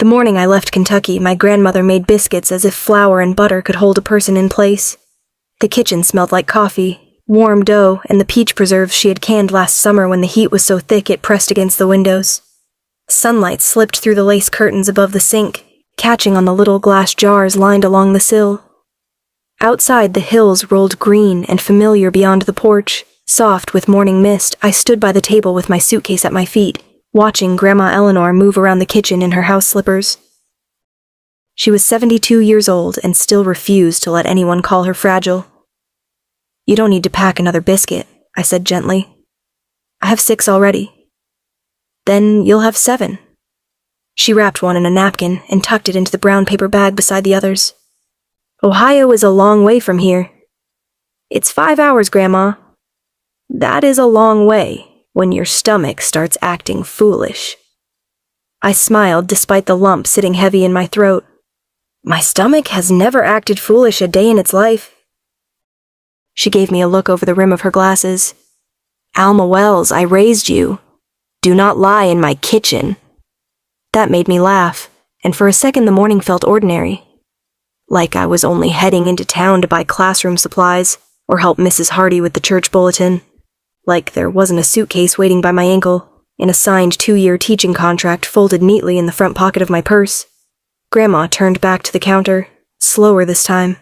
The morning I left Kentucky, my grandmother made biscuits as if flour and butter could hold a person in place. The kitchen smelled like coffee, warm dough, and the peach preserves she had canned last summer when the heat was so thick it pressed against the windows. Sunlight slipped through the lace curtains above the sink, catching on the little glass jars lined along the sill. Outside, the hills rolled green and familiar beyond the porch. Soft with morning mist, I stood by the table with my suitcase at my feet, watching Grandma Eleanor move around the kitchen in her house slippers. She was 72 years old and still refused to let anyone call her fragile. "You don't need to pack another biscuit," I said gently. "I have 6 already." "Then you'll have 7. She wrapped one in a napkin and tucked it into the brown paper bag beside the others. "Ohio is a long way from here." "It's 5 hours, Grandma." "That is a long way when your stomach starts acting foolish." I smiled despite the lump sitting heavy in my throat. My stomach has never acted foolish a day in its life. She gave me a look over the rim of her glasses. "Alma Wells, I raised you. Do not lie in my kitchen." That made me laugh, and for a second the morning felt ordinary. Like I was only heading into town to buy classroom supplies or help Mrs. Hardy with the church bulletin. Like there wasn't a suitcase waiting by my ankle, and a signed 2-year teaching contract folded neatly in the front pocket of my purse. Grandma turned back to the counter, slower this time.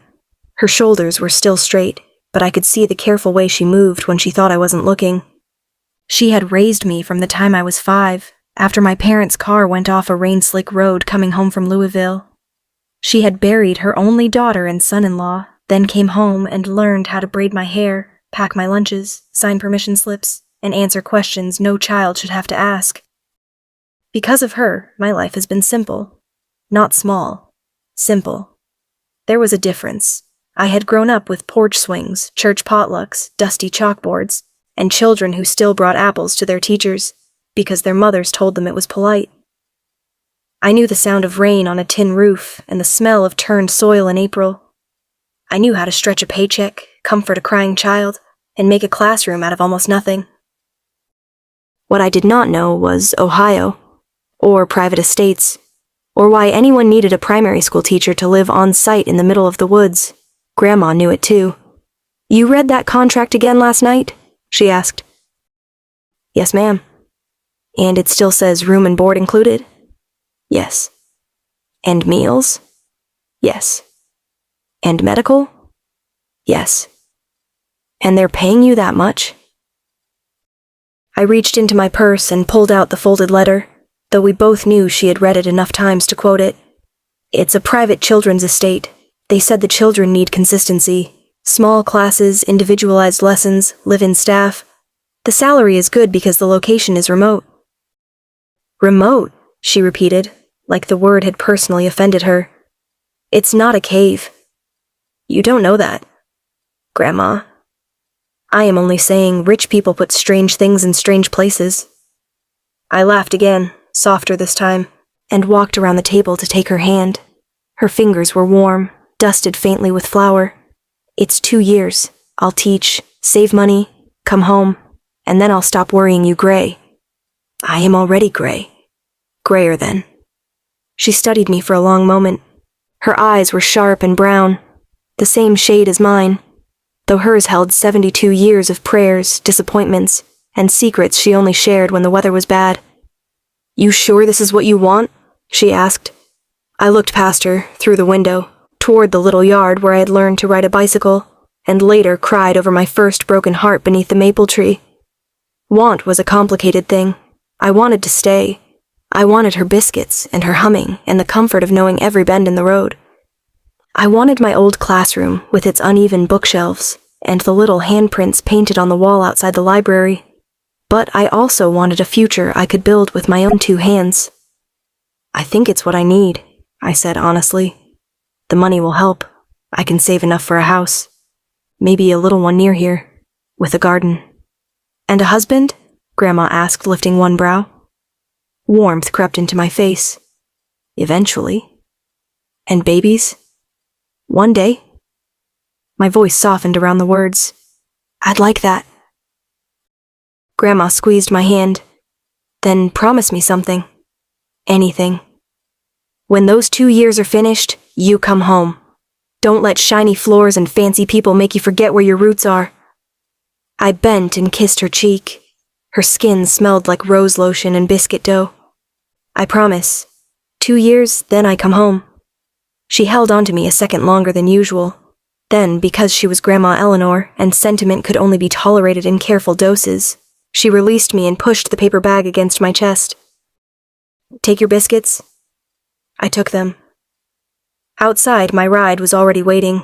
Her shoulders were still straight, but I could see the careful way she moved when she thought I wasn't looking. She had raised me from the time I was 5, after my parents' car went off a rain-slick road coming home from Louisville. She had buried her only daughter and son-in-law, then came home and learned how to braid my hair, pack my lunches, sign permission slips, and answer questions no child should have to ask. Because of her, my life has been simple. Not small. Simple. There was a difference. I had grown up with porch swings, church potlucks, dusty chalkboards, and children who still brought apples to their teachers, because their mothers told them it was polite. I knew the sound of rain on a tin roof and the smell of turned soil in April. I knew how to stretch a paycheck, comfort a crying child, and make a classroom out of almost nothing. What I did not know was Ohio, or private estates, or why anyone needed a primary school teacher to live on site in the middle of the woods. Grandma knew it too. "You read that contract again last night?" she asked. "Yes, ma'am." "And it still says room and board included?" "Yes." "And meals?" "Yes." "And medical?" "Yes." "And they're paying you that much?" I reached into my purse and pulled out the folded letter, though we both knew she had read it enough times to quote it. "It's a private children's estate. They said the children need consistency. Small classes, individualized lessons, live-in staff. The salary is good because the location is remote." "Remote," she repeated, like the word had personally offended her. "It's not a cave." "You don't know that." "Grandma, I am only saying rich people put strange things in strange places." I laughed again, softer this time, and walked around the table to take her hand. Her fingers were warm, dusted faintly with flour. "It's 2 years. I'll teach, save money, come home, and then I'll stop worrying you gray." "I am already gray. Grayer then." She studied me for a long moment. Her eyes were sharp and brown, the same shade as mine, though hers held 72 years of prayers, disappointments, and secrets she only shared when the weather was bad. "You sure this is what you want?" she asked. I looked past her, through the window, toward the little yard where I had learned to ride a bicycle, and later cried over my first broken heart beneath the maple tree. Want was a complicated thing. I wanted to stay. I wanted her biscuits, and her humming, and the comfort of knowing every bend in the road. I wanted my old classroom, with its uneven bookshelves, and the little handprints painted on the wall outside the library. But I also wanted a future I could build with my own 2 hands. "I think it's what I need," I said honestly. "The money will help. I can save enough for a house. Maybe a little one near here, with a garden." "And a husband?" Grandma asked, lifting one brow. Warmth crept into my face. "Eventually." "And babies?" "One day." My voice softened around the words. "I'd like that." Grandma squeezed my hand. "Then promise me something. Anything." When those 2 years are finished, you come home. Don't let shiny floors and fancy people make you forget where your roots are." I bent and kissed her cheek. Her skin smelled like rose lotion and biscuit dough. "I promise. 2 years, then I come home." She held on to me a second longer than usual. Then, because she was Grandma Eleanor, and sentiment could only be tolerated in careful doses, she released me and pushed the paper bag against my chest. "Take your biscuits." I took them. Outside, my ride was already waiting.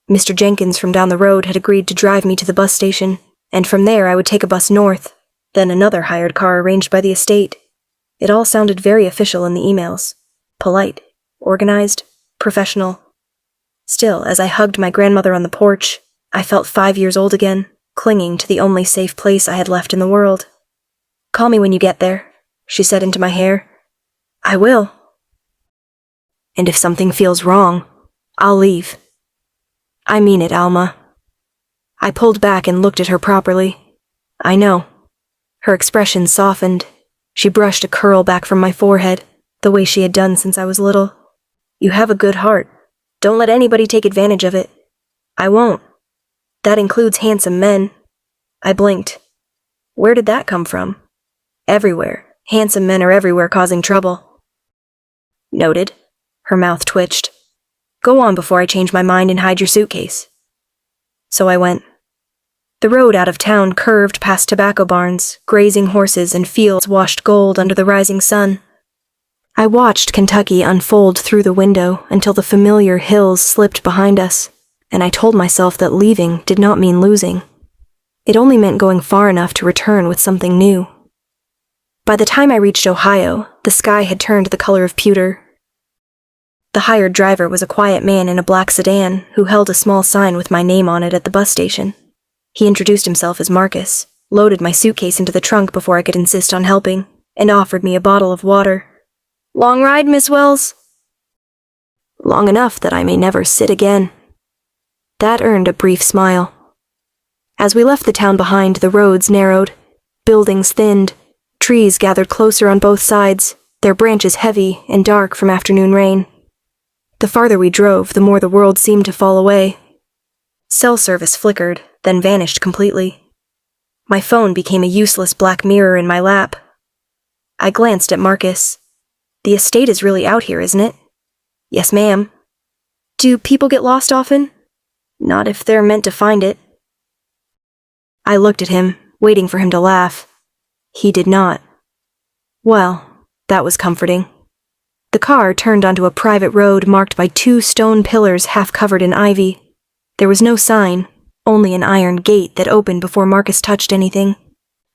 Mr. Jenkins from down the road had agreed to drive me to the bus station, and from there I would take a bus north, then another hired car arranged by the estate. It all sounded very official in the emails. Polite, organized, professional. Still, as I hugged my grandmother on the porch, I felt 5 years old again, clinging to the only safe place I had left in the world. "Call me when you get there," she said into my hair. "I will." "And if something feels wrong, I'll leave." "I mean it, Alma." I pulled back and looked at her properly. "I know." Her expression softened. She brushed a curl back from my forehead, the way she had done since I was little. "You have a good heart. Don't let anybody take advantage of it." "I won't. That includes handsome men." I blinked. Where did that come from? Everywhere. Handsome men are everywhere causing trouble. "Noted." Her mouth twitched. "Go on before I change my mind and hide your suitcase." So I went. The road out of town curved past tobacco barns, grazing horses, and fields washed gold under the rising sun. I watched Kentucky unfold through the window until the familiar hills slipped behind us, and I told myself that leaving did not mean losing. It only meant going far enough to return with something new. By the time I reached Ohio, the sky had turned the color of pewter. The hired driver was a quiet man in a black sedan who held a small sign with my name on it at the bus station. He introduced himself as Marcus, loaded my suitcase into the trunk before I could insist on helping, and offered me a bottle of water. "Long ride, Miss Wells?" "Long enough that I may never sit again." That earned a brief smile. As we left the town behind, the roads narrowed, buildings thinned, trees gathered closer on both sides, their branches heavy and dark from afternoon rain. The farther we drove, the more the world seemed to fall away. Cell service flickered, then vanished completely. My phone became a useless black mirror in my lap. I glanced at Marcus. "The estate is really out here, isn't it?" "Yes, ma'am." "Do people get lost often?" "Not if they're meant to find it." I looked at him, waiting for him to laugh. He did not. Well, that was comforting. The car turned onto a private road marked by 2 stone pillars half covered in ivy. There was no sign, only an iron gate that opened before Marcus touched anything.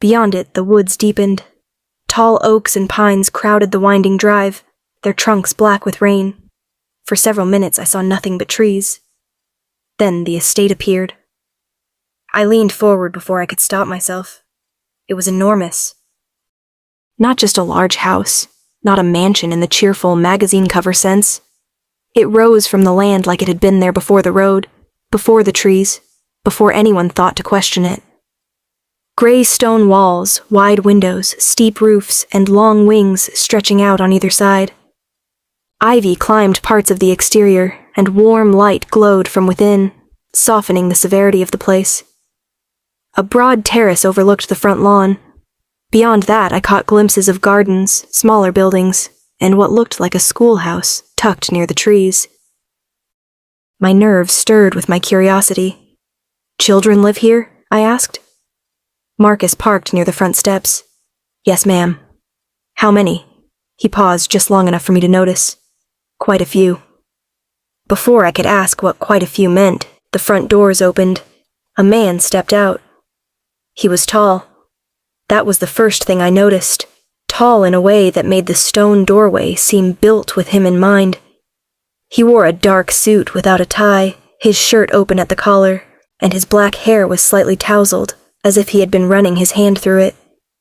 Beyond it, the woods deepened. Tall oaks and pines crowded the winding drive, their trunks black with rain. For several minutes I saw nothing but trees. Then the estate appeared. I leaned forward before I could stop myself. It was enormous. Not just a large house, not a mansion in the cheerful magazine cover sense. It rose from the land like it had been there before the road, before the trees, before anyone thought to question it. Gray stone walls, wide windows, steep roofs, and long wings stretching out on either side. Ivy climbed parts of the exterior, and warm light glowed from within, softening the severity of the place. A broad terrace overlooked the front lawn. Beyond that, I caught glimpses of gardens, smaller buildings, and what looked like a schoolhouse tucked near the trees. My nerves stirred with my curiosity. "Children live here?" I asked. Marcus parked near the front steps. "Yes, ma'am." "How many?" He paused just long enough for me to notice. "Quite a few." Before I could ask what quite a few meant, the front doors opened. A man stepped out. He was tall. That was the first thing I noticed, tall in a way that made the stone doorway seem built with him in mind. He wore a dark suit without a tie, his shirt open at the collar, and his black hair was slightly tousled, as if he had been running his hand through it.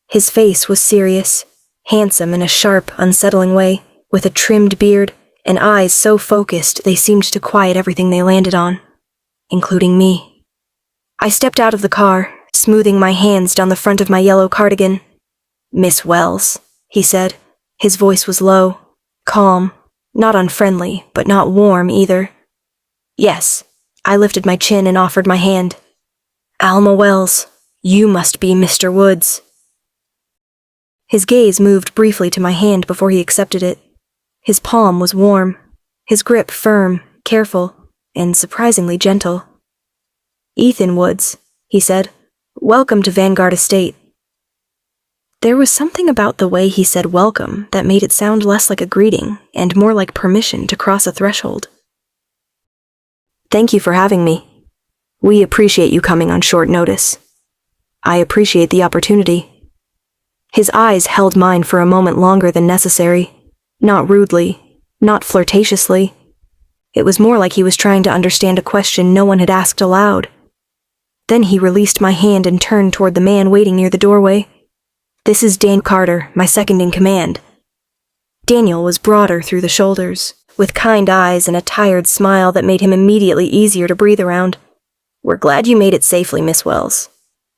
His face was serious, handsome in a sharp, unsettling way, with a trimmed beard, and eyes so focused they seemed to quiet everything they landed on, including me. I stepped out of the car, smoothing my hands down the front of my yellow cardigan. "Miss Wells," he said. His voice was low, calm, Not unfriendly, but not warm either. Yes, I lifted my chin and offered my hand. Alma Wells, you must be Mr. Woods. His gaze moved briefly to my hand before he accepted it. His palm was warm, his grip firm, careful, and surprisingly gentle. Ethan Woods, he said, welcome to Vanguard Estate. There was something about the way he said welcome that made it sound less like a greeting and more like permission to cross a threshold. Thank you for having me. We appreciate you coming on short notice. I appreciate the opportunity. His eyes held mine for a moment longer than necessary, not rudely, not flirtatiously. It was more like he was trying to understand a question no one had asked aloud. Then he released my hand and turned toward the man waiting near the doorway. This is Dan Carter, my second in command. Daniel was broader through the shoulders, with kind eyes and a tired smile that made him immediately easier to breathe around. We're glad you made it safely, Miss Wells.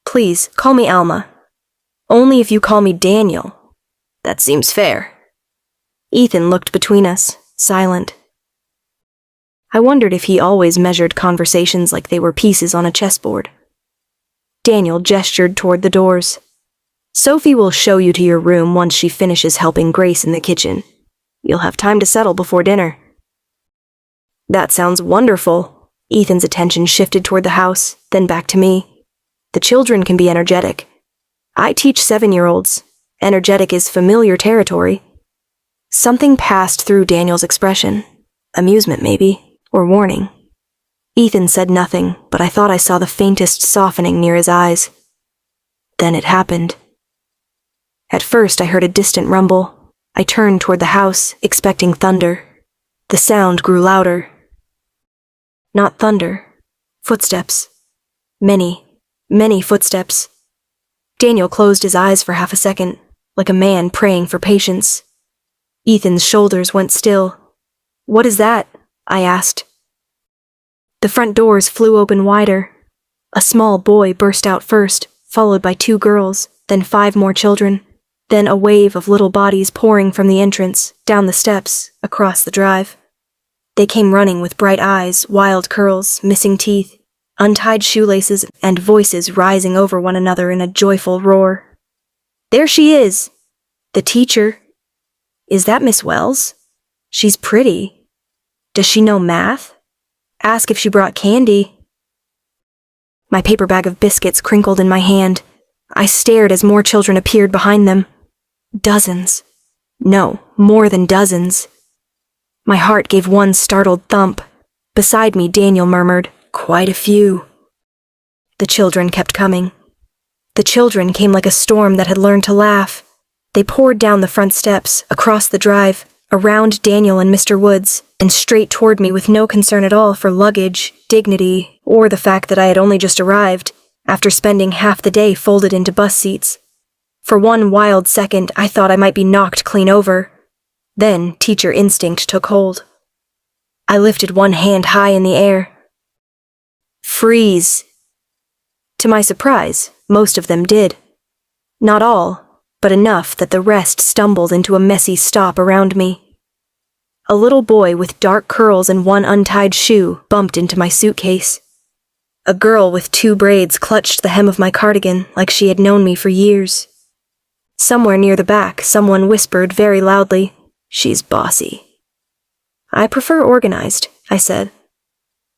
Please, call me Alma. Only if you call me Daniel. That seems fair. Ethan looked between us, silent. I wondered if he always measured conversations like they were pieces on a chessboard. Daniel gestured toward the doors. Sophie will show you to your room once she finishes helping Grace in the kitchen. You'll have time to settle before dinner. That sounds wonderful. Ethan's attention shifted toward the house, then back to me. The children can be energetic. I teach 7-year-olds. Energetic is familiar territory. Something passed through Daniel's expression. Amusement, maybe, or warning. Ethan said nothing, but I thought I saw the faintest softening near his eyes. Then it happened. At first I heard a distant rumble. I turned toward the house, expecting thunder. The sound grew louder. Not thunder. Footsteps. Many, many footsteps. Daniel closed his eyes for half a second, like a man praying for patience. Ethan's shoulders went still. What is that? I asked. The front doors flew open wider. A small boy burst out first, followed by 2 girls, then 5 more children. Then a wave of little bodies pouring from the entrance, down the steps, across the drive. They came running with bright eyes, wild curls, missing teeth, untied shoelaces, and voices rising over one another in a joyful roar. There she is! The teacher. Is that Miss Wells? She's pretty. Does she know math? Ask if she brought candy. My paper bag of biscuits crinkled in my hand. I stared as more children appeared behind them. Dozens. No, more than dozens. My heart gave one startled thump. Beside me, Daniel murmured, "Quite a few." The children kept coming. The children came like a storm that had learned to laugh. They poured down the front steps, across the drive, around Daniel and Mr. Woods, and straight toward me with no concern at all for luggage, dignity, or the fact that I had only just arrived, after spending half the day folded into bus seats. For one wild second, I thought I might be knocked clean over. Then teacher instinct took hold. I lifted one hand high in the air. Freeze! To my surprise, most of them did. Not all, but enough that the rest stumbled into a messy stop around me. A little boy with dark curls and one untied shoe bumped into my suitcase. A girl with 2 braids clutched the hem of my cardigan like she had known me for years. Somewhere near the back, someone whispered very loudly, "She's bossy." "I prefer organized," I said.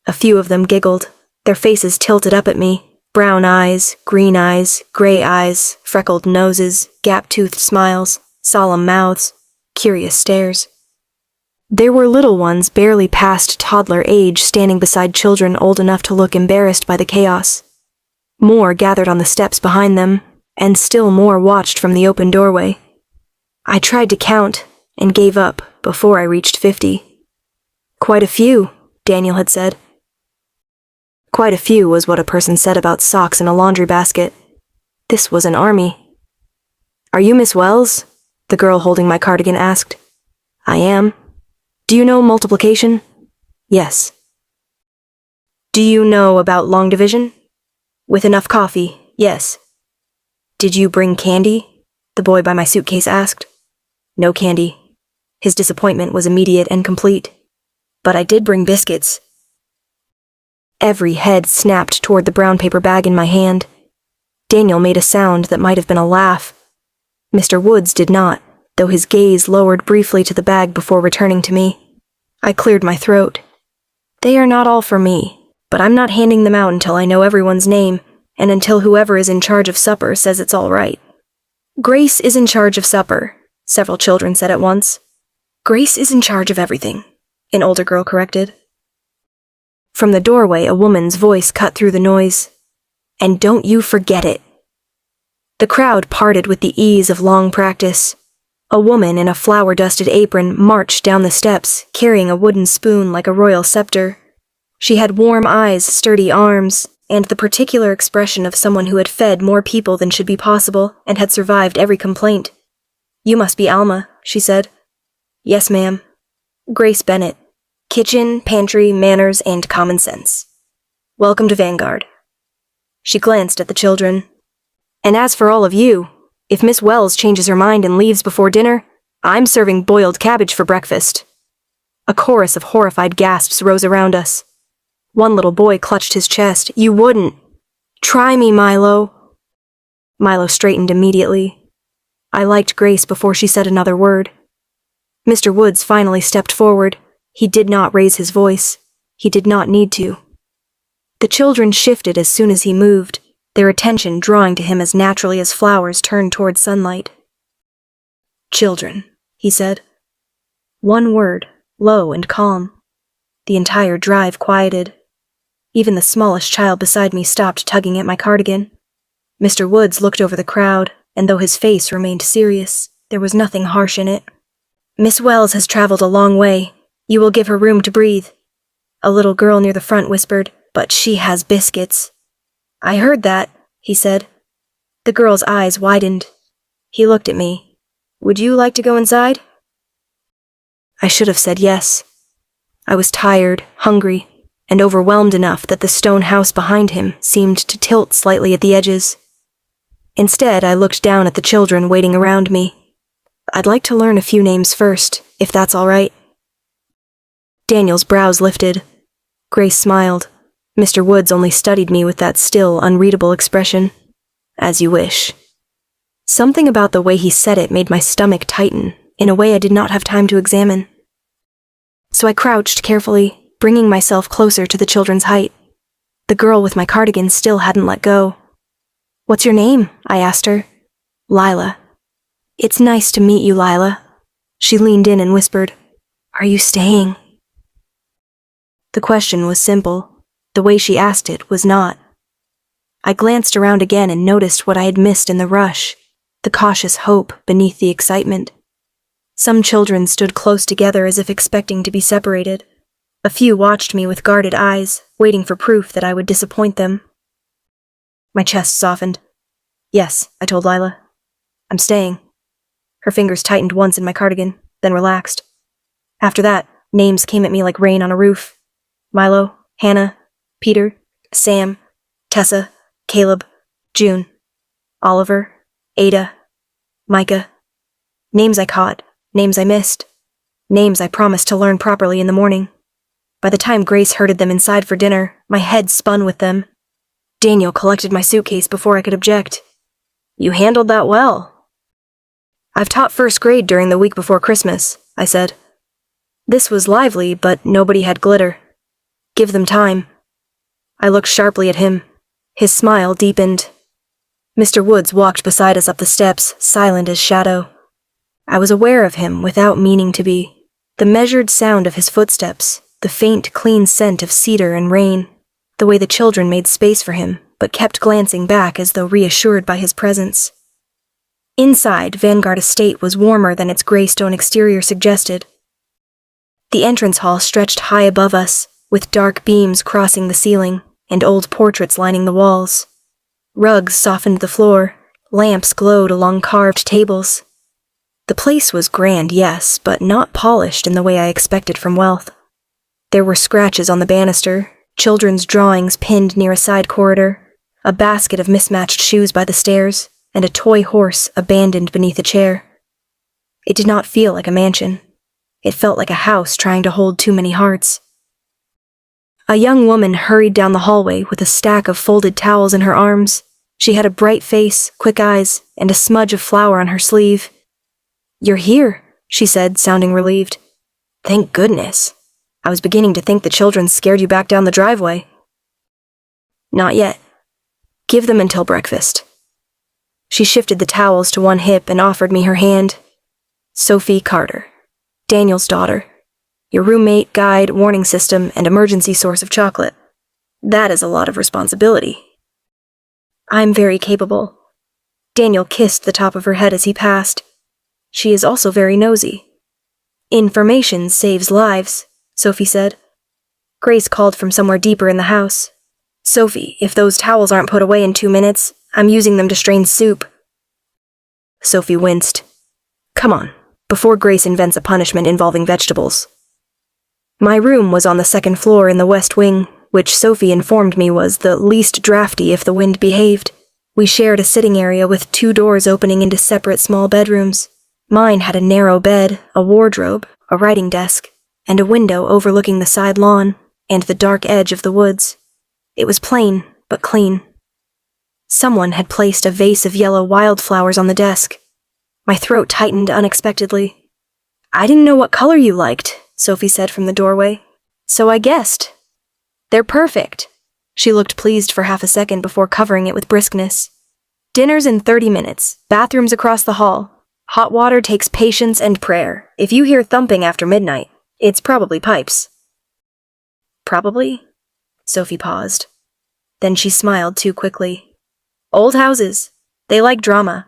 A few of them giggled, their faces tilted up at me, brown eyes, green eyes, gray eyes, freckled noses, gap-toothed smiles, solemn mouths, curious stares. There were little ones barely past toddler age standing beside children old enough to look embarrassed by the chaos. More gathered on the steps behind them, and still more watched from the open doorway. I tried to count, and gave up before I reached 50. "Quite a few," Daniel had said. Quite a few was what a person said about socks in a laundry basket. This was an army. "Are you Miss Wells?" the girl holding my cardigan asked. "I am." "Do you know multiplication?" "Yes." "Do you know about long division?" "With enough coffee, yes." "Did you bring candy?" the boy by my suitcase asked. "No candy." His disappointment was immediate and complete. But I did bring biscuits. Every head snapped toward the brown paper bag in my hand. Daniel made a sound that might have been a laugh. Mr. Woods did not, though his gaze lowered briefly to the bag before returning to me. I cleared my throat. They are not all for me, but I'm not handing them out until I know everyone's name, and until whoever is in charge of supper says it's all right. Grace is in charge of supper, several children said at once. Grace is in charge of everything, an older girl corrected. From the doorway, a woman's voice cut through the noise. And don't you forget it. The crowd parted with the ease of long practice. A woman in a flour-dusted apron marched down the steps, carrying a wooden spoon like a royal scepter. She had warm eyes, sturdy arms, and the particular expression of someone who had fed more people than should be possible and had survived every complaint. You must be Alma, she said. Yes, ma'am. Grace Bennett. Kitchen, pantry, manners, and common sense. Welcome to Vanguard. She glanced at the children. And as for all of you, if Miss Wells changes her mind and leaves before dinner, I'm serving boiled cabbage for breakfast. A chorus of horrified gasps rose around us. One little boy clutched his chest. You wouldn't. Try me, Milo. Milo straightened immediately. I liked Grace before she said another word. Mr. Woods finally stepped forward. He did not raise his voice. He did not need to. The children shifted as soon as he moved, their attention drawing to him as naturally as flowers turn toward sunlight. Children, he said. One word, low and calm. The entire drive quieted. Even the smallest child beside me stopped tugging at my cardigan. Mr. Woods looked over the crowd, and though his face remained serious, there was nothing harsh in it. Miss Wells has traveled a long way. You will give her room to breathe. A little girl near the front whispered, but she has biscuits. I heard that, he said. The girl's eyes widened. He looked at me. Would you like to go inside? I should have said yes. I was tired, hungry, and overwhelmed enough that the stone house behind him seemed to tilt slightly at the edges. Instead, I looked down at the children waiting around me. I'd like to learn a few names first, if that's all right. Daniel's brows lifted. Grace smiled. Mr. Woods only studied me with that still, unreadable expression. As you wish. Something about the way he said it made my stomach tighten, in a way I did not have time to examine. So I crouched carefully, bringing myself closer to the children's height. The girl with my cardigan still hadn't let go. What's your name? I asked her. Lila. It's nice to meet you, Lila. She leaned in and whispered, Are you staying? The question was simple. The way she asked it was not. I glanced around again and noticed what I had missed in the rush, the cautious hope beneath the excitement. Some children stood close together as if expecting to be separated. A few watched me with guarded eyes, waiting for proof that I would disappoint them. My chest softened. Yes, I told Lila. I'm staying. Her fingers tightened once in my cardigan, then relaxed. After that, names came at me like rain on a roof. Milo, Hannah, Peter, Sam, Tessa, Caleb, June, Oliver, Ada, Micah. Names I caught, names I missed, names I promised to learn properly in the morning. By the time Grace herded them inside for dinner, my head spun with them. Daniel collected my suitcase before I could object. You handled that well. I've taught first grade during the week before Christmas, I said. This was lively, but nobody had glitter. Give them time. I looked sharply at him. His smile deepened. Mr. Woods walked beside us up the steps, silent as shadow. I was aware of him without meaning to be. The measured sound of his footsteps, the faint, clean scent of cedar and rain, the way the children made space for him, but kept glancing back as though reassured by his presence. Inside, Vanguard Estate was warmer than its gray stone exterior suggested. The entrance hall stretched high above us, with dark beams crossing the ceiling and old portraits lining the walls. Rugs softened the floor, lamps glowed along carved tables. The place was grand, yes, but not polished in the way I expected from wealth. There were scratches on the banister, children's drawings pinned near a side corridor, a basket of mismatched shoes by the stairs, and a toy horse abandoned beneath a chair. It did not feel like a mansion. It felt like a house trying to hold too many hearts. A young woman hurried down the hallway with a stack of folded towels in her arms. She had a bright face, quick eyes, and a smudge of flour on her sleeve. "You're here," she said, sounding relieved. "Thank goodness. I was beginning to think the children scared you back down the driveway." "Not yet. Give them until breakfast." She shifted the towels to one hip and offered me her hand. "Sophie Carter, Daniel's daughter. Your roommate, guide, warning system, and emergency source of chocolate. That is a lot of responsibility." "I'm very capable." Daniel kissed the top of her head as he passed. "She is also very nosy." "Information saves lives," Sophie said. Grace called from somewhere deeper in the house. "Sophie, if those towels aren't put away in 2 minutes, I'm using them to strain soup." Sophie winced. "Come on, before Grace invents a punishment involving vegetables." My room was on the second floor in the west wing, which Sophie informed me was the least drafty if the wind behaved. We shared a sitting area with 2 doors opening into separate small bedrooms. Mine had a narrow bed, a wardrobe, a writing desk, and a window overlooking the side lawn and the dark edge of the woods. It was plain, but clean. Someone had placed a vase of yellow wildflowers on the desk. My throat tightened unexpectedly. "I didn't know what color you liked," Sophie said from the doorway. "So I guessed. They're perfect." She looked pleased for half a second before covering it with briskness. "Dinner's in 30 minutes. Bathrooms across the hall. Hot water takes patience and prayer. If you hear thumping after midnight, it's probably pipes." "Probably?" Sophie paused. Then she smiled too quickly. "Old houses. They like drama."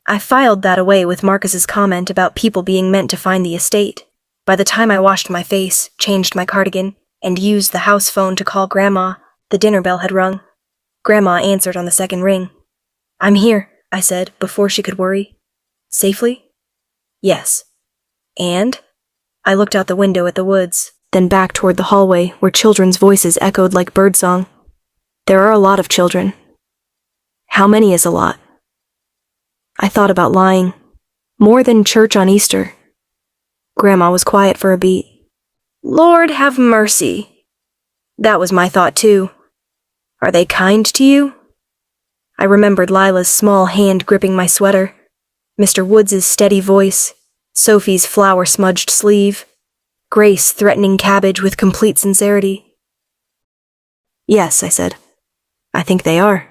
I filed that away with Marcus's comment about people being meant to find the estate. By the time I washed my face, changed my cardigan, and used the house phone to call Grandma, the dinner bell had rung. Grandma answered on the second ring. "I'm here," I said, before she could worry. "Safely?" "Yes." "And?" I looked out the window at the woods, then back toward the hallway where children's voices echoed like birdsong. "There are a lot of children." "How many is a lot?" I thought about lying. "More than church on Easter." Grandma was quiet for a beat. "Lord have mercy." That was my thought too. "Are they kind to you?" I remembered Lila's small hand gripping my sweater, Mr. Woods's steady voice, Sophie's flour-smudged sleeve, Grace threatening cabbage with complete sincerity. "Yes," I said. "I think they are."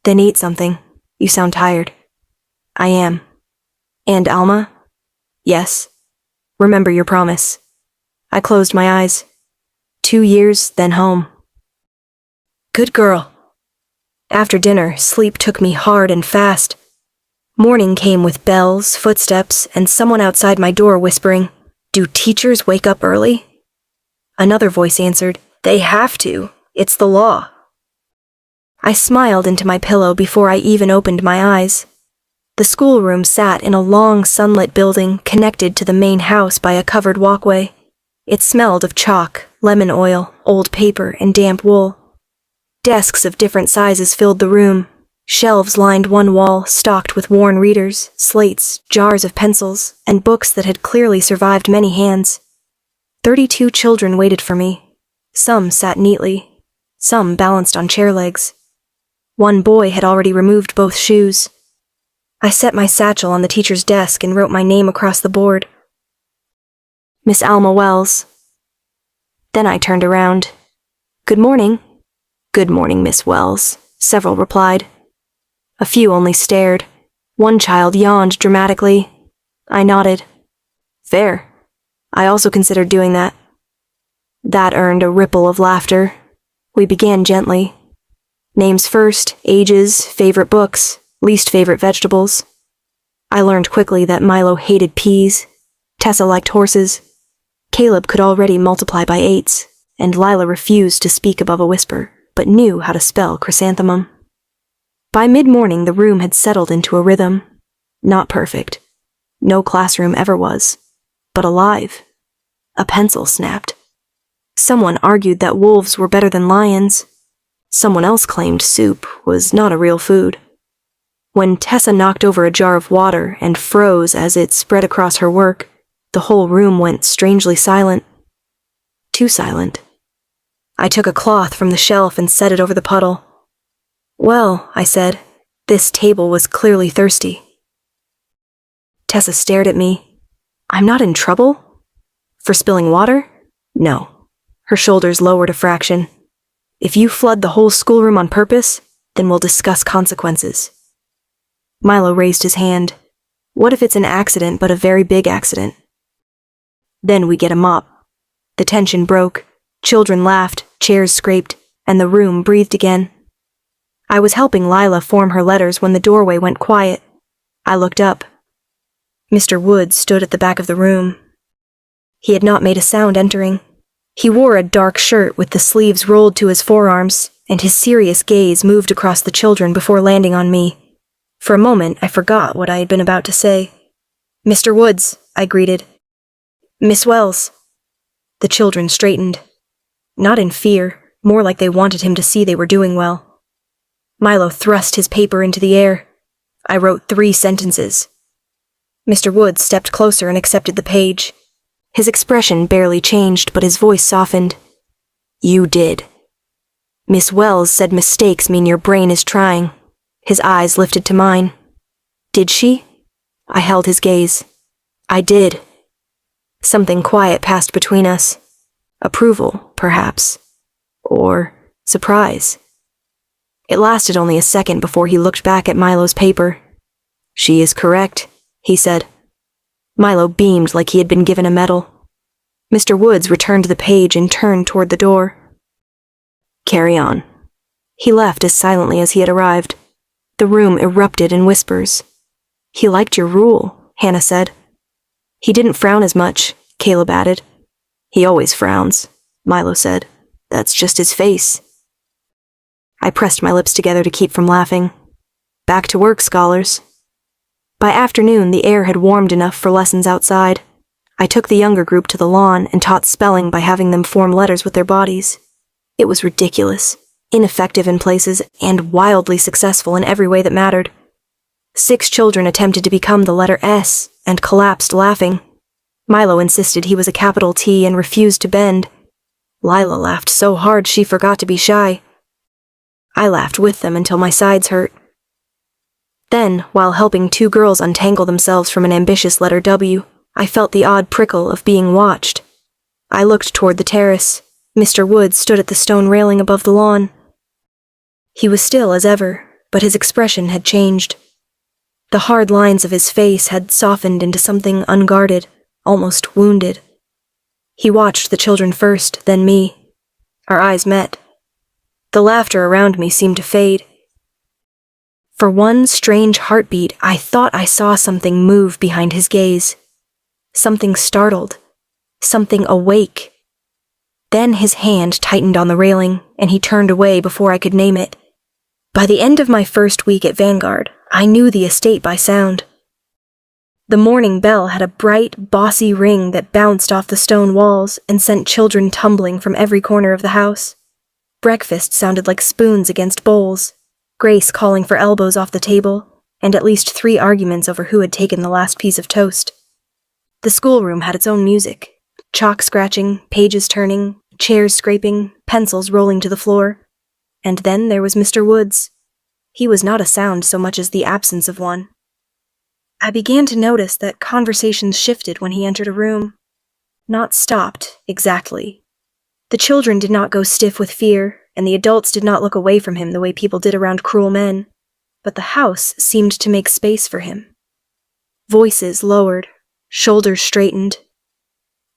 "Then eat something. You sound tired." "I am." "And Alma?" "Yes." "Remember your promise." I closed my eyes. 2 years, then home. Good girl. After dinner, sleep took me hard and fast. Morning came with bells, footsteps, and someone outside my door whispering, "Do teachers wake up early?" Another voice answered, "They have to. It's the law." I smiled into my pillow before I even opened my eyes. The schoolroom sat in a long sunlit building connected to the main house by a covered walkway. It smelled of chalk, lemon oil, old paper, and damp wool. Desks of different sizes filled the room. Shelves lined one wall, stocked with worn readers, slates, jars of pencils, and books that had clearly survived many hands. 32 children waited for me. Some sat neatly. Some balanced on chair legs. One boy had already removed both shoes. I set my satchel on the teacher's desk and wrote my name across the board. Miss Alma Wells. Then I turned around. "Good morning." "Good morning, Miss Wells," several replied. A few only stared. One child yawned dramatically. I nodded. "Fair. I also considered doing that." That earned a ripple of laughter. We began gently. Names first, ages, favorite books, least favorite vegetables. I learned quickly that Milo hated peas. Tessa liked horses. Caleb could already multiply by 8s, and Lila refused to speak above a whisper, but knew how to spell chrysanthemum. By mid-morning, the room had settled into a rhythm. Not perfect. No classroom ever was. But alive. A pencil snapped. Someone argued that wolves were better than lions. Someone else claimed soup was not a real food. When Tessa knocked over a jar of water and froze as it spread across her work, The whole room went strangely silent. Too silent. I took a cloth from the shelf and set it over the puddle. "Well," I said, "this table was clearly thirsty." Tessa stared at me. "I'm not in trouble? For spilling water? No." Her shoulders lowered a fraction. "If you flood the whole schoolroom on purpose, then we'll discuss consequences." Milo raised his hand. "What if it's an accident, but a very big accident?" "Then we get a mop." The tension broke. Children laughed, chairs scraped, and the room breathed again. I was helping Lila form her letters when the doorway went quiet. I looked up. Mr. Woods stood at the back of the room. He had not made a sound entering. He wore a dark shirt with the sleeves rolled to his forearms, and his serious gaze moved across the children before landing on me. For a moment, I forgot what I had been about to say. "Mr. Woods," I greeted. "Miss Wells." The children straightened. Not in fear, more like they wanted him to see they were doing well. Milo thrust his paper into the air. I wrote 3 sentences. Mr. Woods stepped closer and accepted the page. His expression barely changed, but his voice softened. "You did. Miss Wells said mistakes mean your brain is trying." His eyes lifted to mine. "Did she?" I held his gaze. "I did." Something quiet passed between us. Approval, perhaps. Or surprise. It lasted only a second before he looked back at Milo's paper. "She is correct," he said. Milo beamed like he had been given a medal. Mr. Woods returned the page and turned toward the door. "Carry on." He left as silently as he had arrived. The room erupted in whispers. "He liked your rule," Hannah said. "He didn't frown as much," Caleb added. "He always frowns," Milo said. "That's just his face." I pressed my lips together to keep from laughing. Back to work, scholars. By afternoon, the air had warmed enough for lessons outside. I took the younger group to the lawn and taught spelling by having them form letters with their bodies. It was ridiculous, ineffective in places, and wildly successful in every way that mattered. 6 children attempted to become the letter S and collapsed laughing. Milo insisted he was a capital T and refused to bend. Lila laughed so hard she forgot to be shy. I laughed with them until my sides hurt. Then, while helping 2 girls untangle themselves from an ambitious letter W, I felt the odd prickle of being watched. I looked toward the terrace. Mr. Woods stood at the stone railing above the lawn. He was still as ever, but his expression had changed. The hard lines of his face had softened into something unguarded, almost wounded. He watched the children first, then me. Our eyes met. The laughter around me seemed to fade. For one strange heartbeat, I thought I saw something move behind his gaze. Something startled. Something awake. Then his hand tightened on the railing, and he turned away before I could name it. By the end of my first week at Vanguard, I knew the estate by sound. The morning bell had a bright, bossy ring that bounced off the stone walls and sent children tumbling from every corner of the house. Breakfast sounded like spoons against bowls, Grace calling for elbows off the table, and at least 3 arguments over who had taken the last piece of toast. The schoolroom had its own music. Chalk scratching, pages turning, chairs scraping, pencils rolling to the floor. And then there was Mr. Woods. He was not a sound so much as the absence of one. I began to notice that conversations shifted when he entered a room. Not stopped, exactly. The children did not go stiff with fear, and the adults did not look away from him the way people did around cruel men, but the house seemed to make space for him. Voices lowered, shoulders straightened.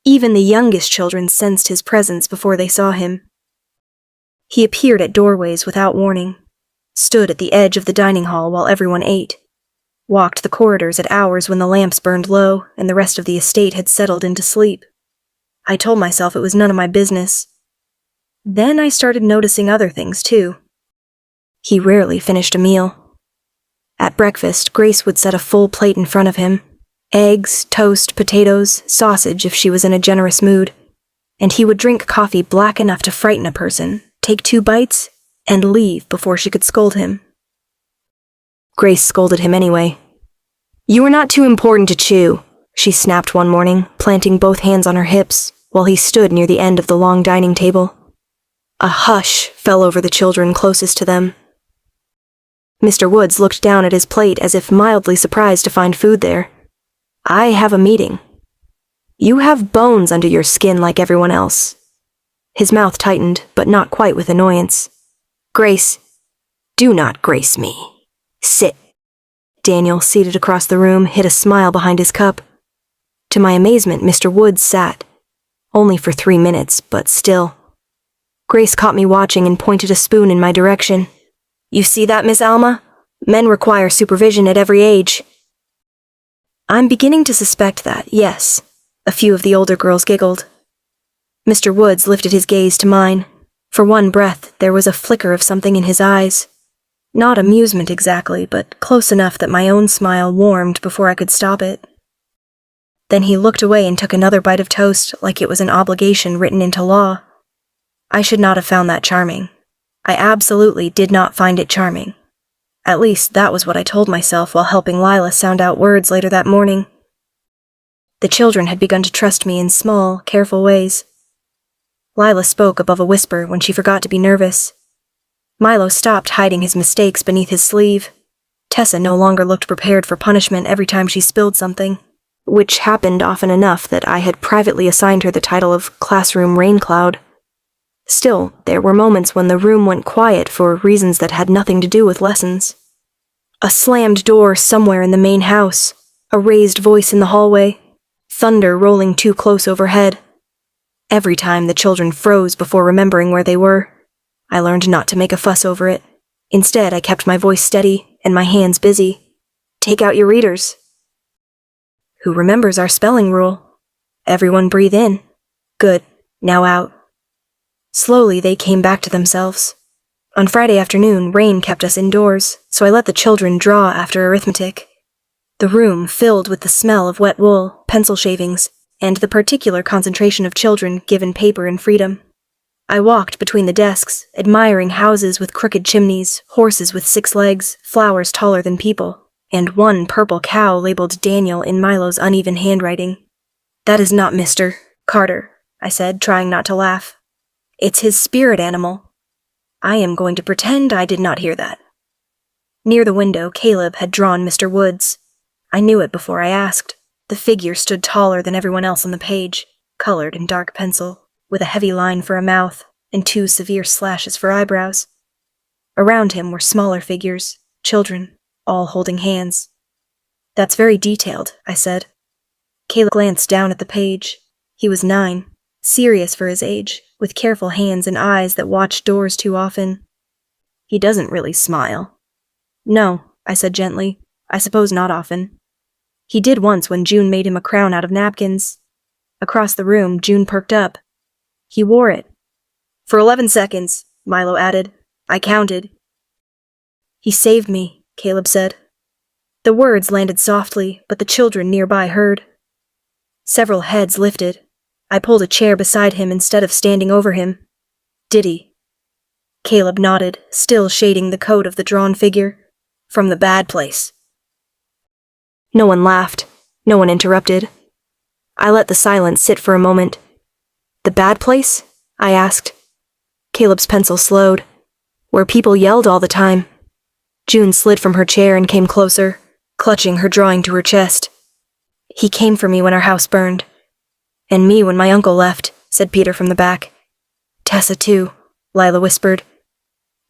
Even the youngest children sensed his presence before they saw him. He appeared at doorways without warning, stood at the edge of the dining hall while everyone ate, walked the corridors at hours when the lamps burned low and the rest of the estate had settled into sleep. I told myself it was none of my business. Then I started noticing other things, too. He rarely finished a meal. At breakfast, Grace would set a full plate in front of him. Eggs, toast, potatoes, sausage if she was in a generous mood. And he would drink coffee black enough to frighten a person, take 2 bites, and leave before she could scold him. Grace scolded him anyway. "You are not too important to chew," she snapped one morning, planting both hands on her hips, while he stood near the end of the long dining table. A hush fell over the children closest to them. Mr. Woods looked down at his plate as if mildly surprised to find food there. "I have a meeting. You have bones under your skin like everyone else." His mouth tightened, but not quite with annoyance. "Grace, do not grace me. Sit." Daniel, seated across the room, hid a smile behind his cup. To my amazement, Mr. Woods sat. Only for 3 minutes, but still. Grace caught me watching and pointed a spoon in my direction. "You see that, Miss Alma? Men require supervision at every age." "I'm beginning to suspect that, yes." A few of the older girls giggled. Mr. Woods lifted his gaze to mine. For one breath, there was a flicker of something in his eyes. Not amusement exactly, but close enough that my own smile warmed before I could stop it. Then he looked away and took another bite of toast like it was an obligation written into law. I should not have found that charming. I absolutely did not find it charming. At least that was what I told myself while helping Lila sound out words later that morning. The children had begun to trust me in small, careful ways. Lila spoke above a whisper when she forgot to be nervous. Milo stopped hiding his mistakes beneath his sleeve. Tessa no longer looked prepared for punishment every time she spilled something, which happened often enough that I had privately assigned her the title of Classroom Raincloud. Still, there were moments when the room went quiet for reasons that had nothing to do with lessons. A slammed door somewhere in the main house, a raised voice in the hallway, thunder rolling too close overhead. Every time the children froze before remembering where they were. I learned not to make a fuss over it. Instead, I kept my voice steady and my hands busy. "Take out your readers." "Who remembers our spelling rule?" "Everyone breathe in." "Good. Now out." Slowly, they came back to themselves. On Friday afternoon, rain kept us indoors, so I let the children draw after arithmetic. The room filled with the smell of wet wool, pencil shavings, and the particular concentration of children given paper and freedom. I walked between the desks, admiring houses with crooked chimneys, horses with 6 legs, flowers taller than people, and one purple cow labeled Daniel in Milo's uneven handwriting. "That is not Mr. Carter," I said, trying not to laugh. "It's his spirit animal." I am going to pretend I did not hear that. Near the window, Caleb had drawn Mr. Woods. I knew it before I asked. The figure stood taller than everyone else on the page, colored in dark pencil, with a heavy line for a mouth and 2 severe slashes for eyebrows. Around him were smaller figures, children, all holding hands. "That's very detailed," I said. Caleb glanced down at the page. He was 9, serious for his age, with careful hands and eyes that watched doors too often. "He doesn't really smile." "No," I said gently. "I suppose not often." "He did once when June made him a crown out of napkins." Across the room, June perked up. "He wore it." "For 11 seconds, Milo added. "I counted." "He saved me," Caleb said. The words landed softly, but the children nearby heard. Several heads lifted. I pulled a chair beside him instead of standing over him. "Did he?" Caleb nodded, still shading the coat of the drawn figure. "From the bad place." No one laughed. No one interrupted. I let the silence sit for a moment. "The bad place?" I asked. Caleb's pencil slowed. "Where people yelled all the time." June slid from her chair and came closer, clutching her drawing to her chest. "He came for me when our house burned." "And me when my uncle left," said Peter from the back. "Tessa too," Lila whispered.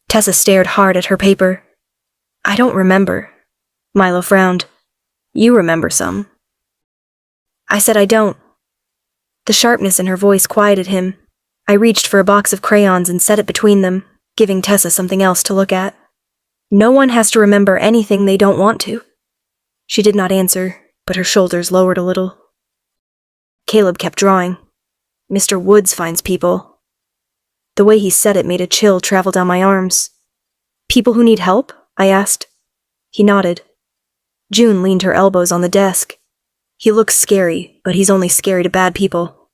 Tessa stared hard at her paper. "I don't remember." Milo frowned. "You remember some." I said I don't. The sharpness in her voice quieted him. I reached for a box of crayons and set it between them, giving Tessa something else to look at. "No one has to remember anything they don't want to." She did not answer, but her shoulders lowered a little. Caleb kept drawing. "Mr. Woods finds people." The way he said it made a chill travel down my arms. "People who need help?" I asked. He nodded. June leaned her elbows on the desk. "He looks scary, but he's only scary to bad people."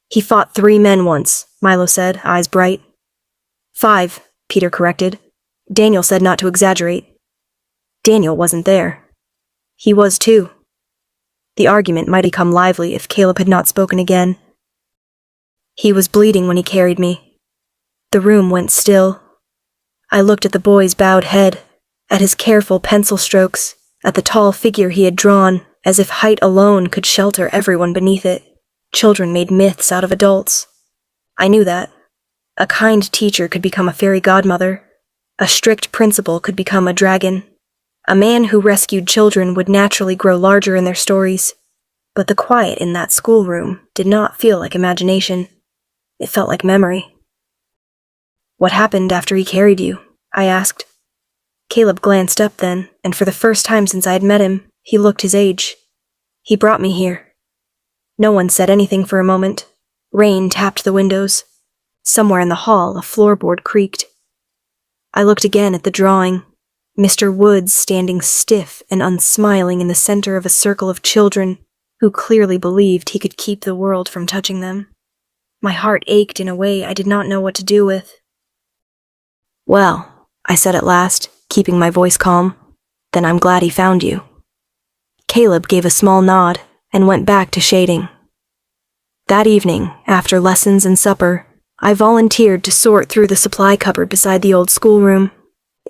"He fought 3 men once," Milo said, eyes bright. 5, Peter corrected. Daniel said not to exaggerate. Daniel wasn't there. He was too. The argument might have become lively if Caleb had not spoken again. He was bleeding when he carried me. The room went still. I looked at the boy's bowed head, at his careful pencil strokes, at the tall figure he had drawn, as if height alone could shelter everyone beneath it. Children made myths out of adults. I knew that. A kind teacher could become a fairy godmother. A strict principal could become a dragon. A man who rescued children would naturally grow larger in their stories. But the quiet in that schoolroom did not feel like imagination. It felt like memory. "What happened after he carried you?" I asked. Caleb glanced up then, and for the first time since I had met him, he looked his age. "He brought me here." No one said anything for a moment. Rain tapped the windows. Somewhere in the hall, a floorboard creaked. I looked again at the drawing. Mr. Woods standing stiff and unsmiling in the center of a circle of children who clearly believed he could keep the world from touching them. My heart ached in a way I did not know what to do with. "Well," I said at last, keeping my voice calm, "then I'm glad he found you." Caleb gave a small nod and went back to shading. That evening, after lessons and supper, I volunteered to sort through the supply cupboard beside the old schoolroom.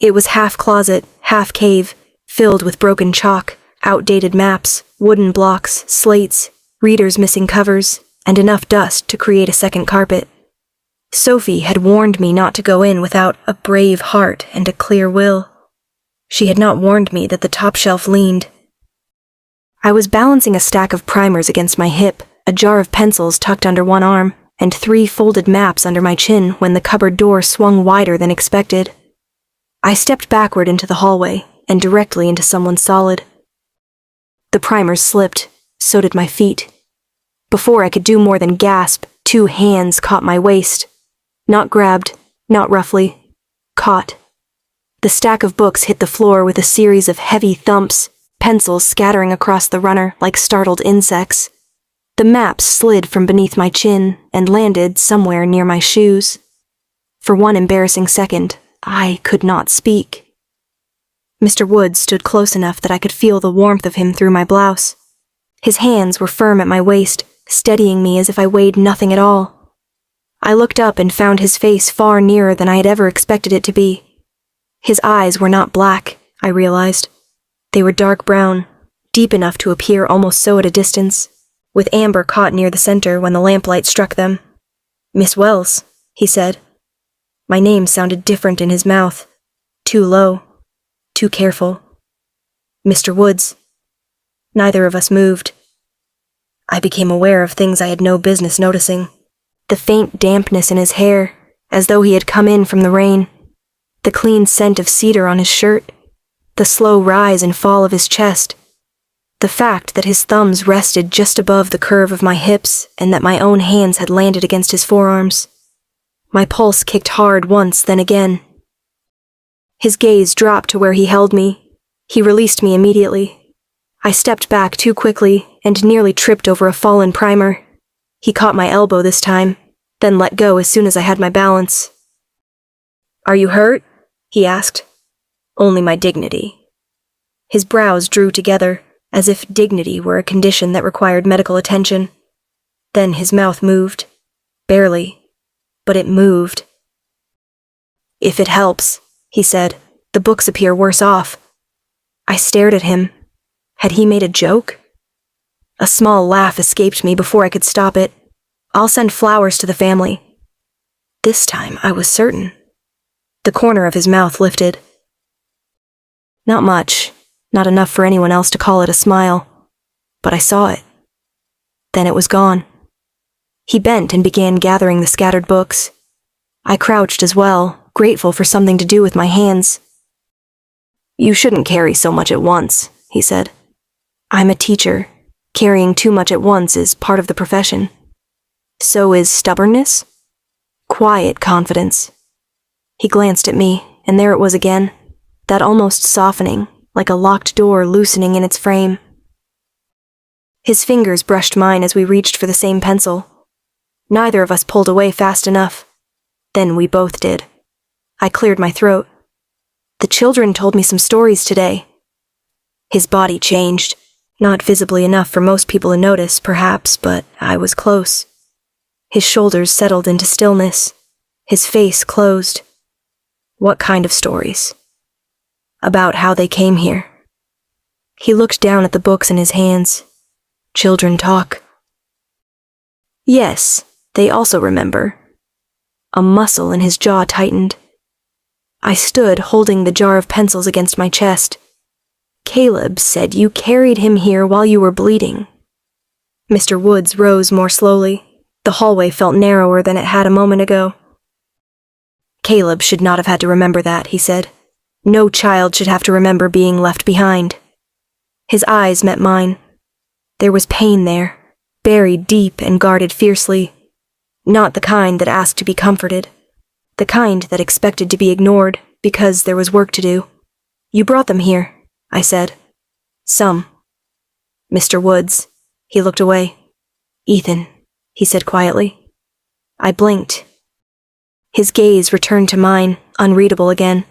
It was half closet, half cave, filled with broken chalk, outdated maps, wooden blocks, slates, readers missing covers, and enough dust to create a second carpet. Sophie had warned me not to go in without a brave heart and a clear will. She had not warned me that the top shelf leaned. I was balancing a stack of primers against my hip, a jar of pencils tucked under one arm, and 3 folded maps under my chin when the cupboard door swung wider than expected. I stepped backward into the hallway and directly into someone solid. The primers slipped, so did my feet. Before I could do more than gasp, 2 hands caught my waist. Not grabbed, not roughly. Caught. The stack of books hit the floor with a series of heavy thumps, pencils scattering across the runner like startled insects. The maps slid from beneath my chin and landed somewhere near my shoes. For one embarrassing second, I could not speak. Mr. Woods stood close enough that I could feel the warmth of him through my blouse. His hands were firm at my waist, steadying me as if I weighed nothing at all. I looked up and found his face far nearer than I had ever expected it to be. His eyes were not black, I realized. They were dark brown, deep enough to appear almost so at a distance, with amber caught near the center when the lamplight struck them. "Miss Wells," he said. My name sounded different in his mouth. Too low. Too careful. "Mr. Woods." Neither of us moved. I became aware of things I had no business noticing. The faint dampness in his hair, as though he had come in from the rain. The clean scent of cedar on his shirt. The slow rise and fall of his chest. The fact that his thumbs rested just above the curve of my hips and that my own hands had landed against his forearms. My pulse kicked hard once, then again. His gaze dropped to where he held me. He released me immediately. I stepped back too quickly and nearly tripped over a fallen primer. He caught my elbow this time, then let go as soon as I had my balance. "Are you hurt?" he asked. "Only my dignity." His brows drew together, as if dignity were a condition that required medical attention. Then his mouth moved. Barely, but it moved. "If it helps," he said, "the books appear worse off." I stared at him. Had he made a joke? A small laugh escaped me before I could stop it. "I'll send flowers to the family." This time I was certain. The corner of his mouth lifted. Not much, not enough for anyone else to call it a smile, but I saw it. Then it was gone. He bent and began gathering the scattered books. I crouched as well, grateful for something to do with my hands. "You shouldn't carry so much at once," he said. "I'm a teacher. Carrying too much at once is part of the profession." "So is stubbornness?" "Quiet confidence." He glanced at me, and there it was again, that almost softening, like a locked door loosening in its frame. His fingers brushed mine as we reached for the same pencil. Neither of us pulled away fast enough. Then we both did. I cleared my throat. "The children told me some stories today." His body changed. Not visibly enough for most people to notice, perhaps, but I was close. His shoulders settled into stillness. His face closed. What kind of stories? About how they came here. He looked down at the books in his hands. Children talk. Yes, they also remember. A muscle in his jaw tightened. I stood holding the jar of pencils against my chest. Caleb said you carried him here while you were bleeding. Mr. Woods rose more slowly. The hallway felt narrower than it had a moment ago. Caleb should not have had to remember that, he said. No child should have to remember being left behind. His eyes met mine. There was pain there, buried deep and guarded fiercely. Not the kind that asked to be comforted. The kind that expected to be ignored because there was work to do. You brought them here, I said. Some. Mr. Woods. He looked away. Ethan, he said quietly. I blinked. His gaze returned to mine, unreadable again.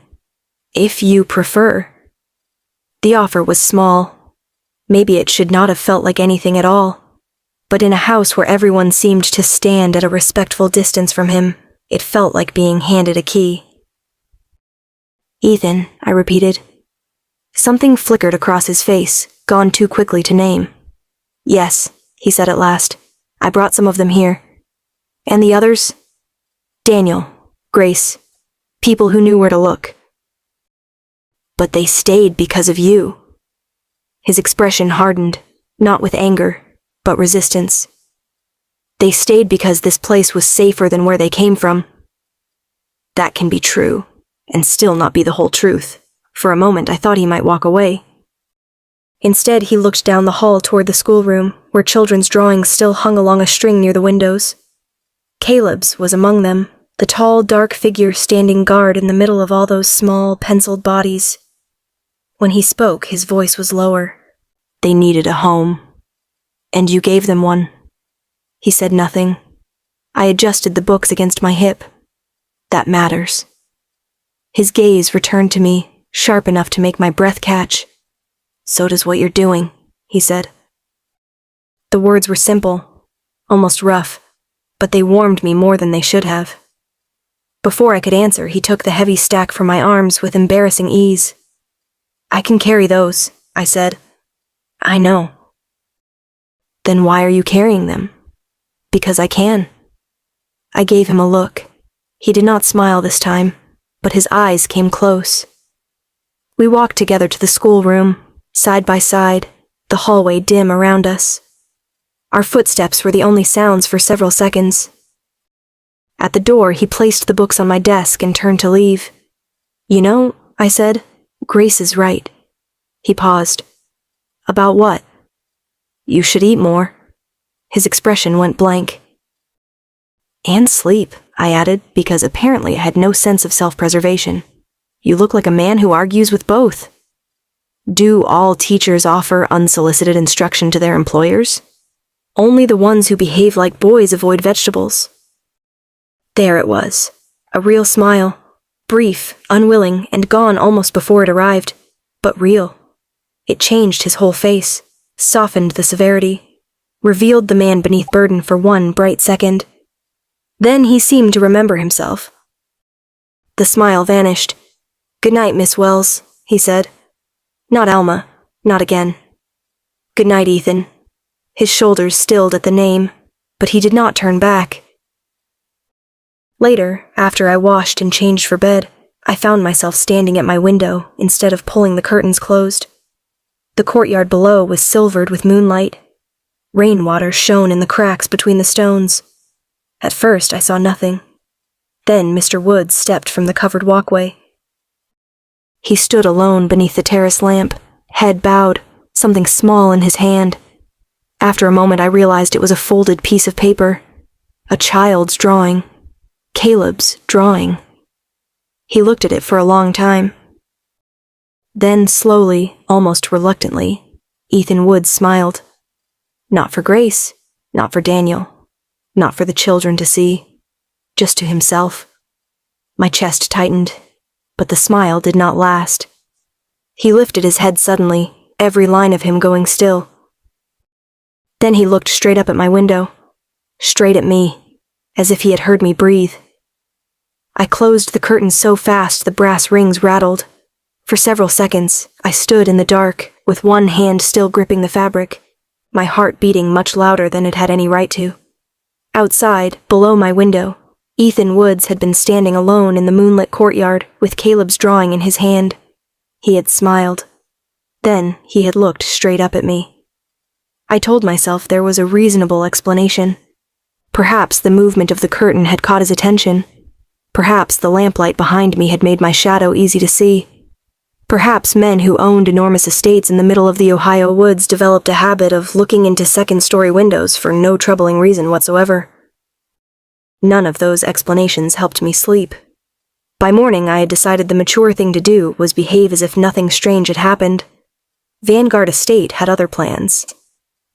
If you prefer. The offer was small. Maybe it should not have felt like anything at all. But in a house where everyone seemed to stand at a respectful distance from him, it felt like being handed a key. Ethan, I repeated. Something flickered across his face, gone too quickly to name. Yes, he said at last. I brought some of them here. And the others? Daniel, Grace, people who knew where to look. But they stayed because of you. His expression hardened, not with anger, but resistance. They stayed because this place was safer than where they came from. That can be true, and still not be the whole truth. For a moment I thought he might walk away. Instead, he looked down the hall toward the schoolroom, where children's drawings still hung along a string near the windows. Caleb's was among them, the tall, dark figure standing guard in the middle of all those small, penciled bodies. When he spoke, his voice was lower. They needed a home. And you gave them one. He said nothing. I adjusted the books against my hip. That matters. His gaze returned to me, sharp enough to make my breath catch. So does what you're doing, he said. The words were simple, almost rough, but they warmed me more than they should have. Before I could answer, he took the heavy stack from my arms with embarrassing ease. I can carry those, I said. I know. Then why are you carrying them? Because I can. I gave him a look. He did not smile this time, but his eyes came close. We walked together to the schoolroom, side by side, the hallway dim around us. Our footsteps were the only sounds for several seconds. At the door, he placed the books on my desk and turned to leave. You know, I said, Grace is right. He paused. About what? You should eat more. His expression went blank. And sleep, I added, because apparently I had no sense of self-preservation. You look like a man who argues with both. Do all teachers offer unsolicited instruction to their employers? Only the ones who behave like boys avoid vegetables. There it was, a real smile, brief, unwilling, and gone almost before it arrived, but real. It changed his whole face, softened the severity, revealed the man beneath burden for one bright second. Then he seemed to remember himself. The smile vanished. Good night, Miss Wells, he said. Not Alma, not again. Good night, Ethan. His shoulders stilled at the name, but he did not turn back. Later, after I washed and changed for bed, I found myself standing at my window instead of pulling the curtains closed. The courtyard below was silvered with moonlight. Rainwater shone in the cracks between the stones. At first, I saw nothing. Then Mr. Woods stepped from the covered walkway. He stood alone beneath the terrace lamp, head bowed, something small in his hand. After a moment, I realized it was a folded piece of paper. A child's drawing. Caleb's drawing. He looked at it for a long time. Then, slowly, almost reluctantly, Ethan Woods smiled. Not for Grace, not for Daniel, not for the children to see, just to himself. My chest tightened, but the smile did not last. He lifted his head suddenly, every line of him going still, Then he looked straight up at my window, straight at me, as if he had heard me breathe. I closed the curtains so fast the brass rings rattled. For several seconds, I stood in the dark, with one hand still gripping the fabric, my heart beating much louder than it had any right to. Outside, below my window, Ethan Woods had been standing alone in the moonlit courtyard with Caleb's drawing in his hand. He had smiled. Then he had looked straight up at me. I told myself there was a reasonable explanation. Perhaps the movement of the curtain had caught his attention. Perhaps the lamplight behind me had made my shadow easy to see. Perhaps men who owned enormous estates in the middle of the Ohio woods developed a habit of looking into second-story windows for no troubling reason whatsoever. None of those explanations helped me sleep. By morning, I had decided the mature thing to do was behave as if nothing strange had happened. Vanguard Estate had other plans.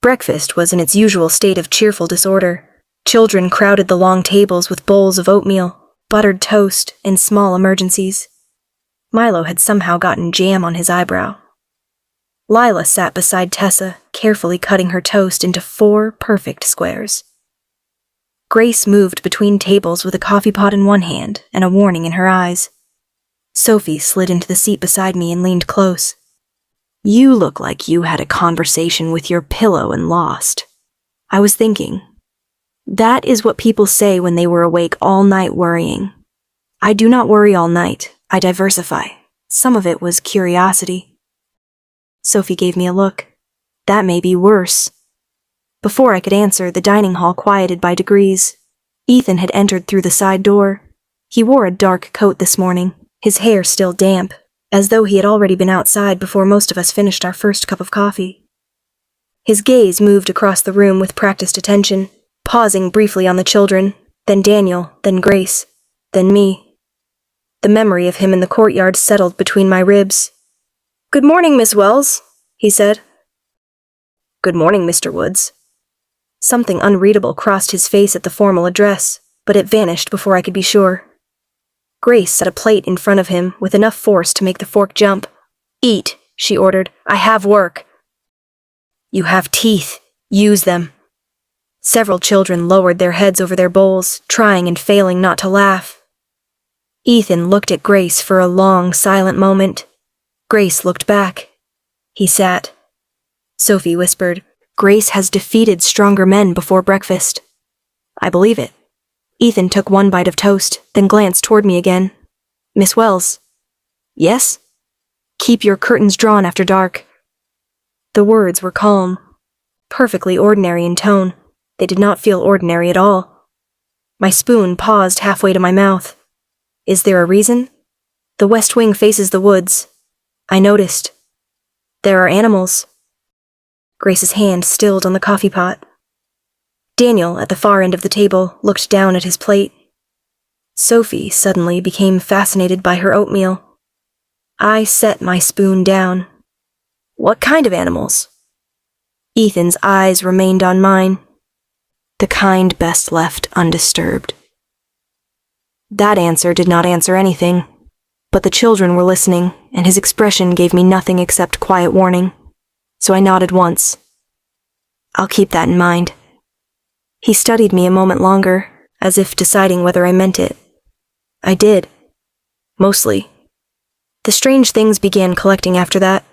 Breakfast was in its usual state of cheerful disorder. Children crowded the long tables with bowls of oatmeal, buttered toast, and small emergencies. Milo had somehow gotten jam on his eyebrow. Lila sat beside Tessa, carefully cutting her toast into 4 perfect squares. Grace moved between tables with a coffee pot in one hand and a warning in her eyes. Sophie slid into the seat beside me and leaned close. "You look like you had a conversation with your pillow and lost." I was thinking. That is what people say when they were awake all night worrying. I do not worry all night. I diversify. Some of it was curiosity. Sophie gave me a look. That may be worse. Before I could answer, the dining hall quieted by degrees. Ethan had entered through the side door. He wore a dark coat this morning, his hair still damp, as though he had already been outside before most of us finished our first cup of coffee. His gaze moved across the room with practiced attention, pausing briefly on the children, then Daniel, then Grace, then me. The memory of him in the courtyard settled between my ribs. "Good morning, Miss Wells," he said. "Good morning, Mr. Woods." Something unreadable crossed his face at the formal address, but it vanished before I could be sure. Grace set a plate in front of him with enough force to make the fork jump. "Eat," she ordered. "I have work." "You have teeth. Use them." Several children lowered their heads over their bowls, trying and failing not to laugh. Ethan looked at Grace for a long, silent moment. Grace looked back. He sat. Sophie whispered, "Grace has defeated stronger men before breakfast." I believe it. Ethan took one bite of toast, then glanced toward me again. "Miss Wells." "Yes?" "Keep your curtains drawn after dark." The words were calm, perfectly ordinary in tone. They did not feel ordinary at all. My spoon paused halfway to my mouth. Is there a reason? The west wing faces the woods. I noticed. There are animals. Grace's hand stilled on the coffee pot. Daniel, at the far end of the table, looked down at his plate. Sophie suddenly became fascinated by her oatmeal. I set my spoon down. "What kind of animals?" Ethan's eyes remained on mine. The kind best left undisturbed. That answer did not answer anything, but the children were listening, and his expression gave me nothing except quiet warning, so I nodded once. "I'll keep that in mind." He studied me a moment longer, as if deciding whether I meant it. I did. Mostly. The strange things began collecting after that.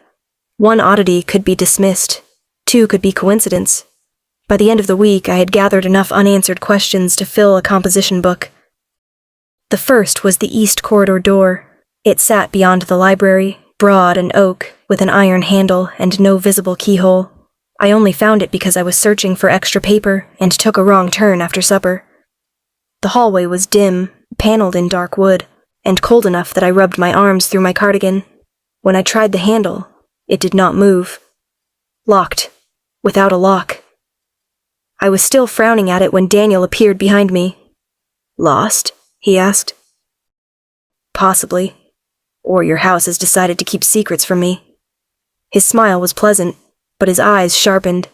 One oddity could be dismissed. 2 could be coincidence. By the end of the week, I had gathered enough unanswered questions to fill a composition book. The first was the east corridor door. It sat beyond the library, broad and oak, with an iron handle and no visible keyhole. I only found it because I was searching for extra paper and took a wrong turn after supper. The hallway was dim, paneled in dark wood, and cold enough that I rubbed my arms through my cardigan. When I tried the handle, it did not move. Locked. Without a lock. I was still frowning at it when Daniel appeared behind me. "Lost?" he asked. "Possibly. Or your house has decided to keep secrets from me." His smile was pleasant, but his eyes sharpened.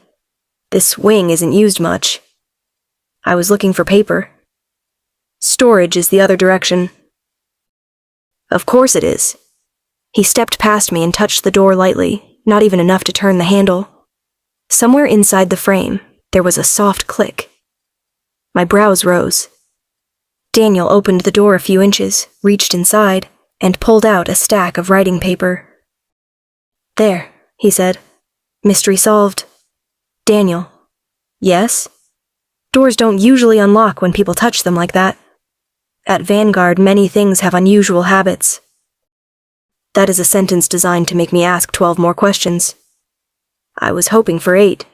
"This wing isn't used much." I was looking for paper. "Storage is the other direction." "Of course it is." He stepped past me and touched the door lightly, not even enough to turn the handle. Somewhere inside the frame, there was a soft click. My brows rose. Daniel opened the door a few inches, reached inside, and pulled out a stack of writing paper. "There," he said. "Mystery solved." "Daniel." "Yes?" "Doors don't usually unlock when people touch them like that. At Vanguard, many things have unusual habits." That is a sentence designed to make me ask 12 more questions. I was hoping for 8.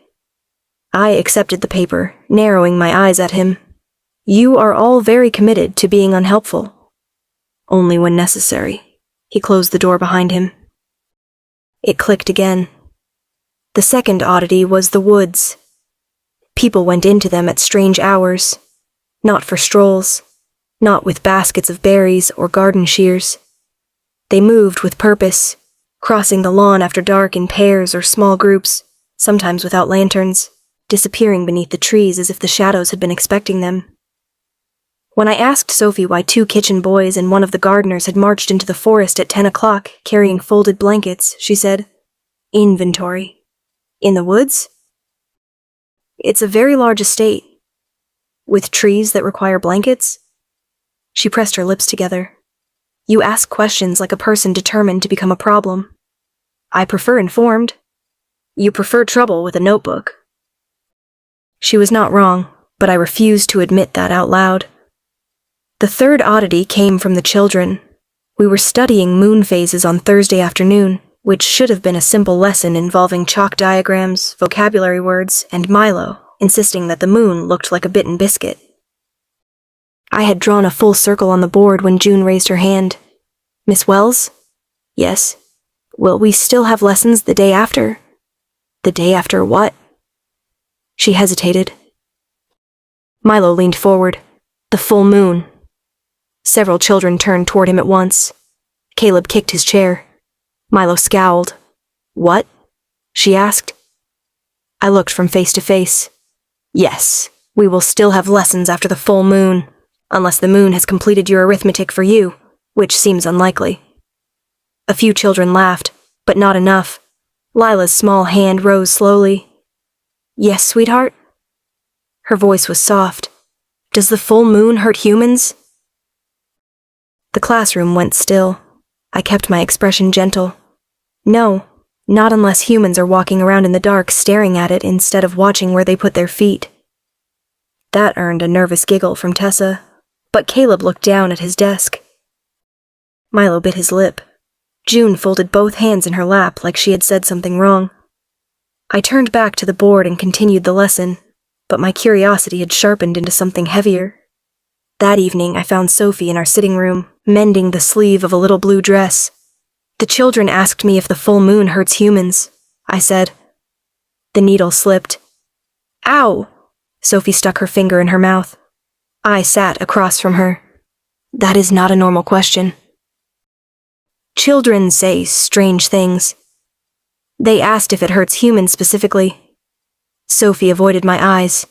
I accepted the paper, narrowing my eyes at him. "You are all very committed to being unhelpful." "Only when necessary." He closed the door behind him. It clicked again. The second oddity was the woods. People went into them at strange hours, not for strolls, not with baskets of berries or garden shears. They moved with purpose, crossing the lawn after dark in pairs or small groups, sometimes without lanterns, disappearing beneath the trees as if the shadows had been expecting them. When I asked Sophie why 2 kitchen boys and one of the gardeners had marched into the forest at 10 o'clock carrying folded blankets, she said, "Inventory." "In the woods?" "It's a very large estate." "With trees that require blankets?" She pressed her lips together. "You ask questions like a person determined to become a problem. I prefer informed. You prefer trouble with a notebook." She was not wrong, but I refused to admit that out loud. The third oddity came from the children. We were studying moon phases on Thursday afternoon, which should have been a simple lesson involving chalk diagrams, vocabulary words, and Milo, insisting that the moon looked like a bitten biscuit. I had drawn a full circle on the board when June raised her hand. "Miss Wells?" "Yes." "Will we still have lessons the day after?" "The day after what?" She hesitated. Milo leaned forward. "The full moon." Several children turned toward him at once. Caleb kicked his chair. Milo scowled. "What?" she asked. I looked from face to face. "Yes, we will still have lessons after the full moon, unless the moon has completed your arithmetic for you, which seems unlikely." A few children laughed, but not enough. Lila's small hand rose slowly. "Yes, sweetheart?" Her voice was soft. "Does the full moon hurt humans?" The classroom went still. I kept my expression gentle. "No, not unless humans are walking around in the dark staring at it instead of watching where they put their feet." That earned a nervous giggle from Tessa, but Caleb looked down at his desk. Milo bit his lip. June folded both hands in her lap like she had said something wrong. I turned back to the board and continued the lesson, but my curiosity had sharpened into something heavier. That evening I found Sophie in our sitting room, mending the sleeve of a little blue dress. "The children asked me if the full moon hurts humans," I said. The needle slipped. "Ow!" Sophie stuck her finger in her mouth. I sat across from her. "That is not a normal question." "Children say strange things." "They asked if it hurts humans specifically." Sophie avoided my eyes.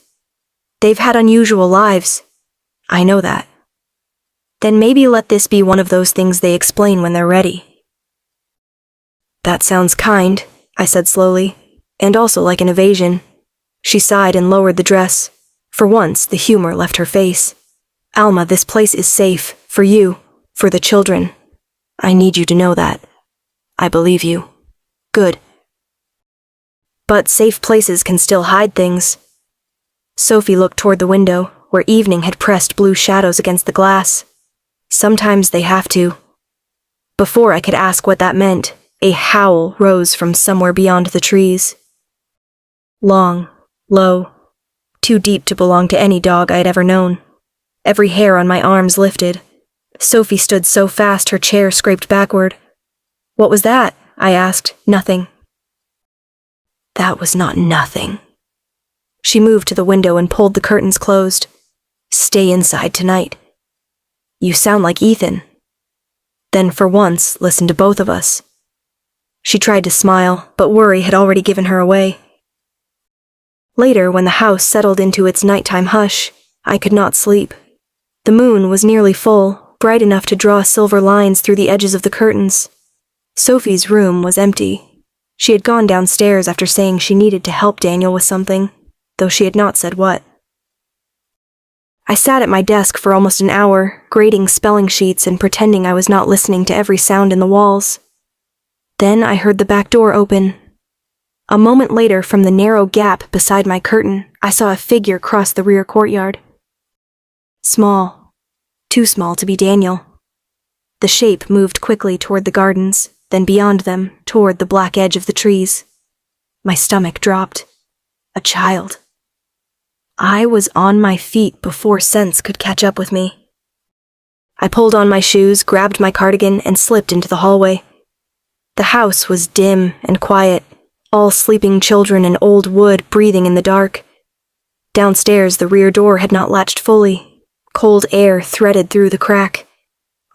"They've had unusual lives." "I know that." "Then maybe let this be one of those things they explain when they're ready." "That sounds kind," I said slowly, "and also like an evasion." She sighed and lowered the dress. For once, the humor left her face. "Alma, this place is safe, for you, for the children. I need you to know that. I believe you." "Good." "But safe places can still hide things." Sophie looked toward the window, where evening had pressed blue shadows against the glass. "Sometimes they have to." Before I could ask what that meant, a howl rose from somewhere beyond the trees. Long, low, too deep to belong to any dog I had ever known. Every hair on my arms lifted. Sophie stood so fast her chair scraped backward. "What was that?" I asked. "Nothing." That was not nothing. She moved to the window and pulled the curtains closed. "Stay inside tonight." "You sound like Ethan." "Then for once, listen to both of us." She tried to smile, but worry had already given her away. Later, when the house settled into its nighttime hush, I could not sleep. The moon was nearly full, bright enough to draw silver lines through the edges of the curtains. Sophie's room was empty. She had gone downstairs after saying she needed to help Daniel with something. though she had not said what. I sat at my desk for almost an hour, grading spelling sheets and pretending I was not listening to every sound in the walls. Then I heard the back door open. A moment later, from the narrow gap beside my curtain, I saw a figure cross the rear courtyard. Small. Too small to be Daniel. The shape moved quickly toward the gardens, then beyond them, toward the black edge of the trees. My stomach dropped. A child. I was on my feet before sense could catch up with me. I pulled on my shoes, grabbed my cardigan, and slipped into the hallway. The house was dim and quiet, all sleeping children and old wood breathing in the dark. Downstairs, the rear door had not latched fully. Cold air threaded through the crack.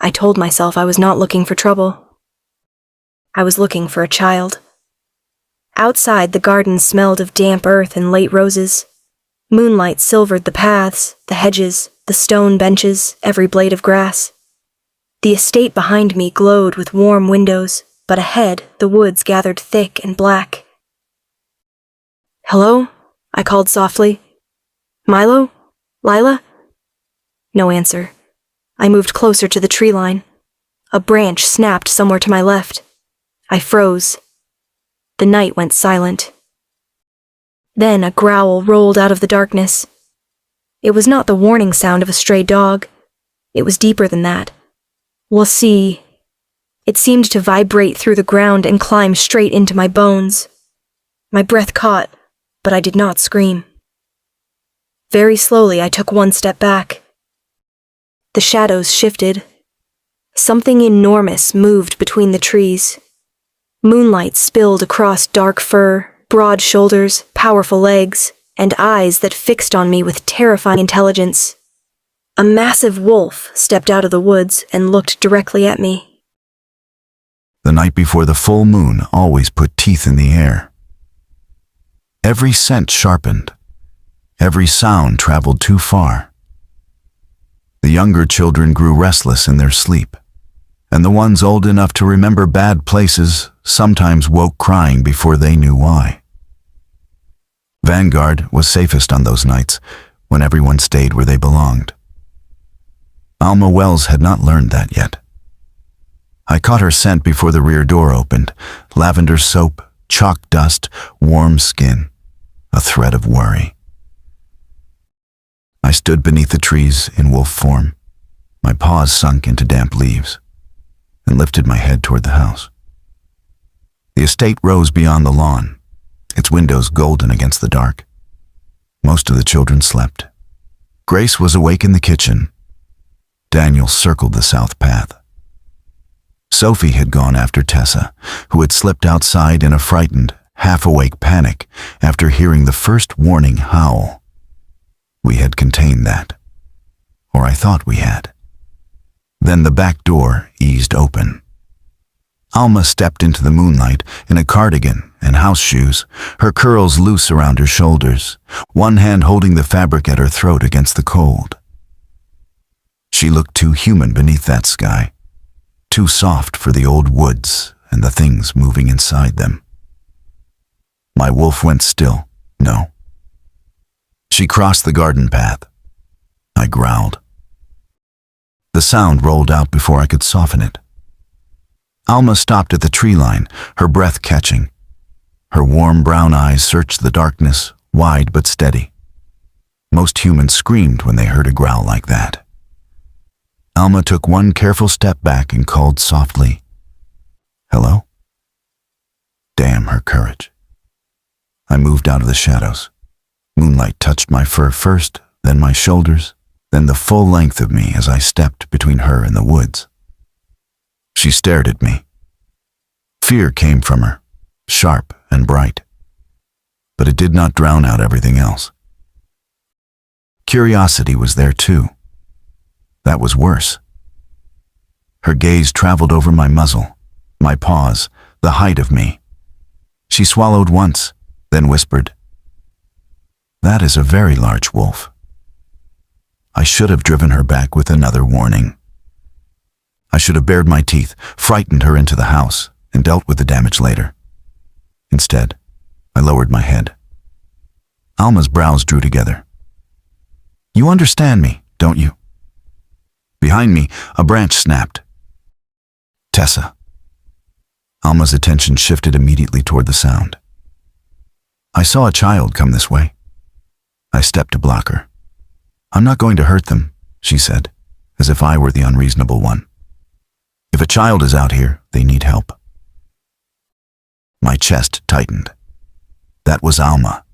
I told myself I was not looking for trouble. I was looking for a child. Outside, the garden smelled of damp earth and late roses. Moonlight silvered the paths, the hedges, the stone benches, every blade of grass. The estate behind me glowed with warm windows, but ahead, the woods gathered thick and black. "Hello?" I called softly. "Milo? Lila?" No answer. I moved closer to the tree line. A branch snapped somewhere to my left. I froze. The night went silent. Then a growl rolled out of the darkness. It was not the warning sound of a stray dog. It was deeper than that. Lassie. It seemed to vibrate through the ground and climb straight into my bones. My breath caught, but I did not scream. Very slowly, I took one step back. The shadows shifted. Something enormous moved between the trees. Moonlight spilled across dark fur, broad shoulders, powerful legs, and eyes that fixed on me with terrifying intelligence. A massive wolf stepped out of the woods and looked directly at me. The night before the full moon always put teeth in the air. Every scent sharpened. Every sound traveled too far. The younger children grew restless in their sleep, and the ones old enough to remember bad places sometimes woke crying before they knew why. Vanguard was safest on those nights, when everyone stayed where they belonged. Alma Wells had not learned that yet. I caught her scent before the rear door opened, lavender soap, chalk dust, warm skin, a thread of worry. I stood beneath the trees in wolf form, my paws sunk into damp leaves, and lifted my head toward the house. The estate rose beyond the lawn, its windows golden against the dark. Most of the children slept. Grace was awake in the kitchen. Daniel circled the south path. Sophie had gone after Tessa, who had slipped outside in a frightened, half-awake panic after hearing the first warning howl. We had contained that, or I thought we had. Then the back door eased open. Alma stepped into the moonlight in a cardigan and house shoes, her curls loose around her shoulders, one hand holding the fabric at her throat against the cold. She looked too human beneath that sky, too soft for the old woods and the things moving inside them. My wolf went still, no. She crossed the garden path. I growled. The sound rolled out before I could soften it. Alma stopped at the tree line, her breath catching. Her warm brown eyes searched the darkness, wide but steady. Most humans screamed when they heard a growl like that. Alma took one careful step back and called softly, "Hello?" Damn her courage. I moved out of the shadows. Moonlight touched my fur first, then my shoulders, then the full length of me as I stepped between her and the woods. She stared at me. Fear came from her, sharp and bright, but it did not drown out everything else. Curiosity was there too. That was worse. Her gaze traveled over my muzzle, my paws, the height of me. She swallowed once, then whispered, "That is a very large wolf." I should have driven her back with another warning. I should have bared my teeth, frightened her into the house, and dealt with the damage later. Instead, I lowered my head. Alma's brows drew together. You understand me, don't you? Behind me, a branch snapped. Tessa. Alma's attention shifted immediately toward the sound. I saw a child come this way. I stepped to block her. I'm not going to hurt them, she said, as if I were the unreasonable one. If a child is out here, they need help. My chest tightened. That was Alma,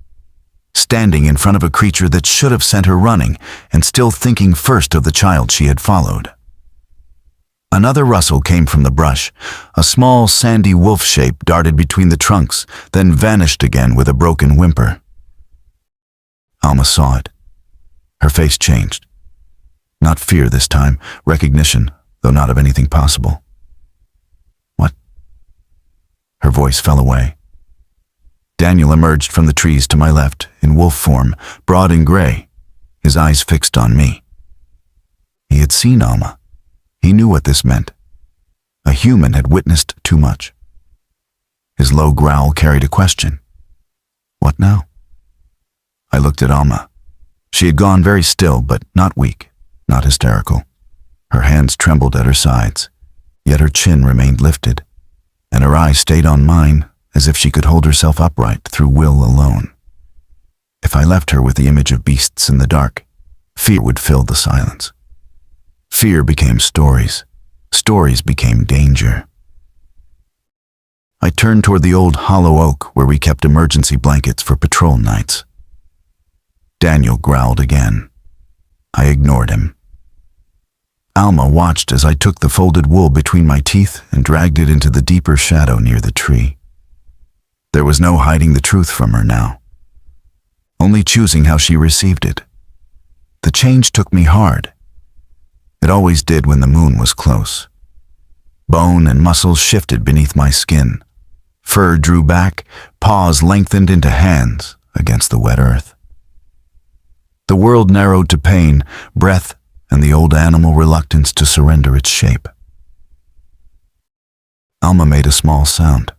standing in front of a creature that should have sent her running, and still thinking first of the child she had followed. Another rustle came from the brush. A small, sandy wolf shape darted between the trunks, then vanished again with a broken whimper. Alma saw it. Her face changed. Not fear this time, recognition, though not of anything possible. What? Her voice fell away. Daniel emerged from the trees to my left, in wolf form, broad and gray, his eyes fixed on me. He had seen Alma. He knew what this meant. A human had witnessed too much. His low growl carried a question. What now? I looked at Alma. She had gone very still, but not weak, not hysterical. Her hands trembled at her sides, yet her chin remained lifted, and her eyes stayed on mine as if she could hold herself upright through will alone. If I left her with the image of beasts in the dark, fear would fill the silence. Fear became stories. Stories became danger. I turned toward the old hollow oak where we kept emergency blankets for patrol nights. Daniel growled again. I ignored him. Alma watched as I took the folded wool between my teeth and dragged it into the deeper shadow near the tree. There was no hiding the truth from her now, only choosing how she received it. The change took me hard. It always did when the moon was close. Bone and muscles shifted beneath my skin. Fur drew back, paws lengthened into hands against the wet earth. The world narrowed to pain, breath, and the old animal reluctance to surrender its shape. Alma made a small sound.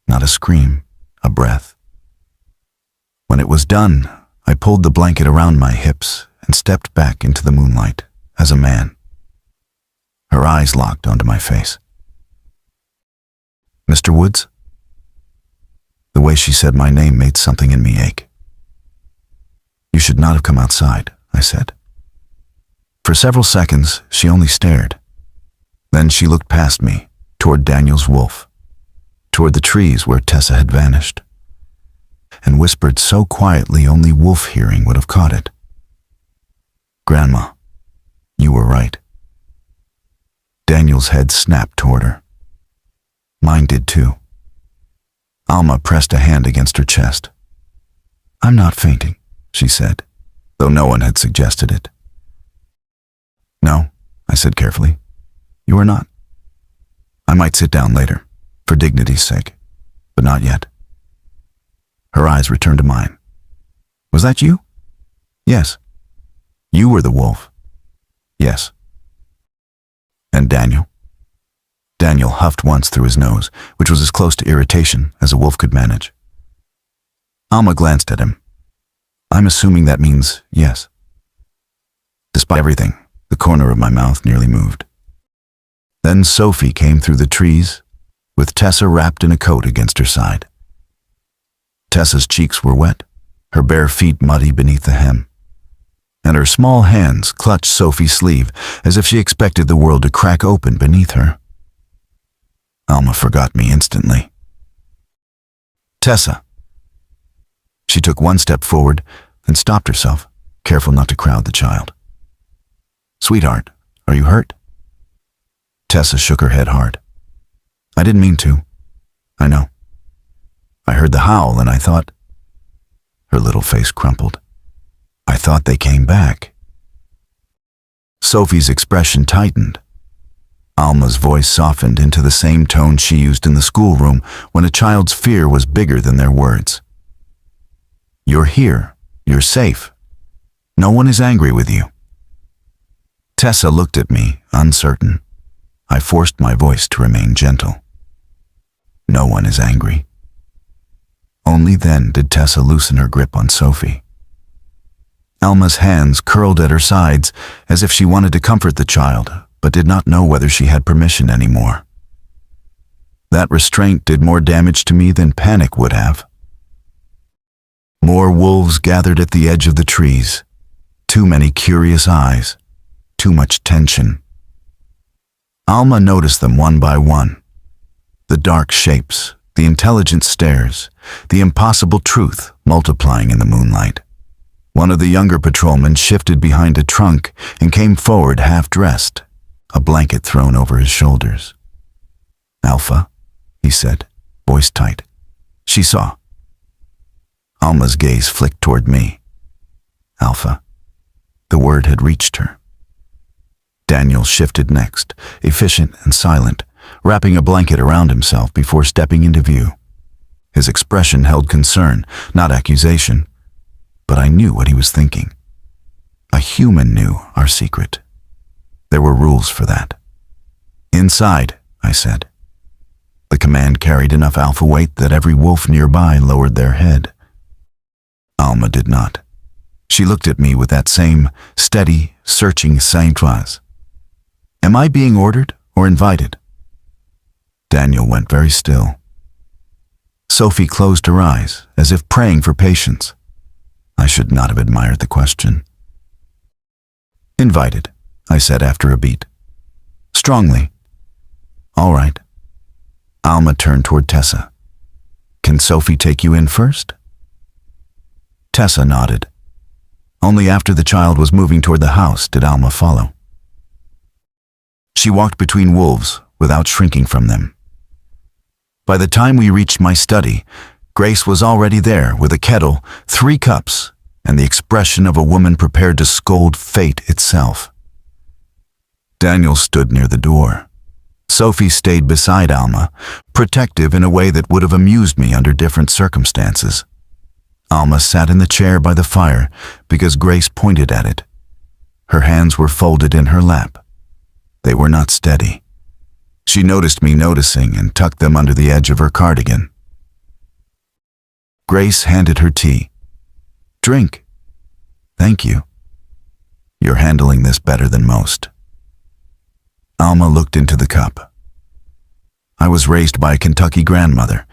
Not a scream, a breath. When it was done, I pulled the blanket around my hips and stepped back into the moonlight as a man. Her eyes locked onto my face. Mr. Woods? The way she said my name made something in me ache. You should not have come outside, I said. For several seconds, she only stared. Then she looked past me, toward Daniel's wolf, toward the trees where Tessa had vanished, and whispered so quietly only wolf hearing would have caught it. Grandma, you were right. Daniel's head snapped toward her. Mine did too. Alma pressed a hand against her chest. I'm not fainting, she said, though no one had suggested it. No, I said carefully. You are not. I might sit down later, for dignity's sake, but not yet. Her eyes returned to mine. Was that you? Yes. You were the wolf. Yes. And Daniel? Daniel huffed once through his nose, which was as close to irritation as a wolf could manage. Alma glanced at him. I'm assuming that means yes. Despite everything, the corner of my mouth nearly moved. Then Sophie came through the trees, with Tessa wrapped in a coat against her side. Tessa's cheeks were wet, her bare feet muddy beneath the hem, and her small hands clutched Sophie's sleeve as if she expected the world to crack open beneath her. Alma forgot me instantly. Tessa. She took one step forward, then stopped herself, careful not to crowd the child. Sweetheart, are you hurt? Tessa shook her head hard. I didn't mean to. I know. I heard the howl and I thought... Her little face crumpled. I thought they came back. Sophie's expression tightened. Alma's voice softened into the same tone she used in the schoolroom when a child's fear was bigger than their words. You're here. You're safe. No one is angry with you. Tessa looked at me, uncertain. I forced my voice to remain gentle. No one is angry. Only then did Tessa loosen her grip on Sophie. Alma's hands curled at her sides as if she wanted to comfort the child, but did not know whether she had permission anymore. That restraint did more damage to me than panic would have. More wolves gathered at the edge of the trees. Too many curious eyes. Too much tension. Alma noticed them one by one. The dark shapes, the intelligent stares, the impossible truth multiplying in the moonlight. One of the younger patrolmen shifted behind a trunk and came forward half-dressed, a blanket thrown over his shoulders. "Alpha," he said, voice tight. She saw. Alma's gaze flicked toward me. Alpha. The word had reached her. Daniel shifted next, efficient and silent, wrapping a blanket around himself before stepping into view. His expression held concern, not accusation, but I knew what he was thinking. A human knew our secret. There were rules for that. "Inside," I said. The command carried enough alpha weight that every wolf nearby lowered their head. Alma did not. She looked at me with that same steady, searching sang-froid. "Am I being ordered or invited?" Daniel went very still. Sophie closed her eyes, as if praying for patience. I should not have admired the question. "Invited," I said after a beat. Strongly. "All right." Alma turned toward Tessa. "Can Sophie take you in first?" Tessa nodded. Only after the child was moving toward the house did Alma follow. She walked between wolves without shrinking from them. By the time we reached my study, Grace was already there with a kettle, 3 cups, and the expression of a woman prepared to scold fate itself. Daniel stood near the door. Sophie stayed beside Alma, protective in a way that would have amused me under different circumstances. Alma sat in the chair by the fire because Grace pointed at it. Her hands were folded in her lap. They were not steady. She noticed me noticing and tucked them under the edge of her cardigan. Grace handed her tea. "Drink." "Thank you. You're handling this better than most." Alma looked into the cup. I was raised by a Kentucky grandmother.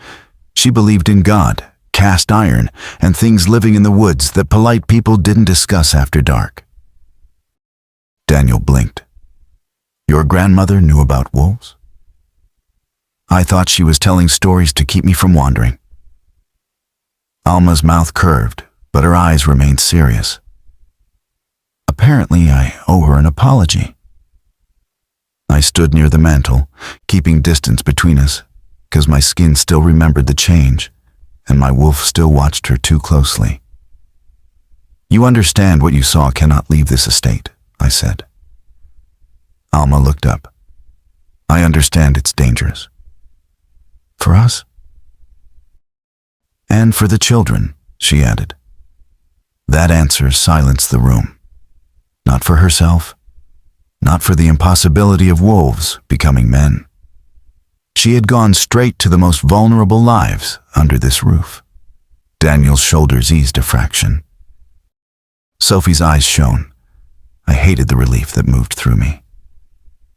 She believed in God, cast iron, and things living in the woods that polite people didn't discuss after dark. Daniel blinked. "Your grandmother knew about wolves?" I thought she was telling stories to keep me from wandering. Alma's mouth curved, but her eyes remained serious. Apparently, I owe her an apology. I stood near the mantel, keeping distance between us, because my skin still remembered the change, and my wolf still watched her too closely. "You understand what you saw cannot leave this estate," I said. Alma looked up. "I understand it's dangerous." "For us?" "And for the children," she added. That answer silenced the room. Not for herself, not for the impossibility of wolves becoming men. She had gone straight to the most vulnerable lives under this roof. Daniel's shoulders eased a fraction. Sophie's eyes shone. I hated the relief that moved through me.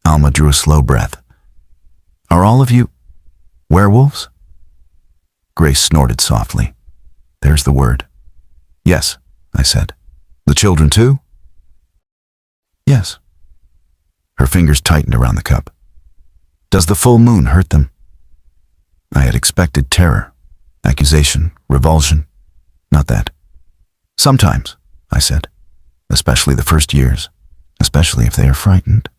Alma drew a slow breath. "Are all of you werewolves?" Grace snorted softly. "There's the word." "Yes," I said. "The children too?" "Yes." Her fingers tightened around the cup. "Does the full moon hurt them?" I had expected terror, accusation, revulsion. Not that. "Sometimes," I said. "Especially the first years. Especially if they are frightened."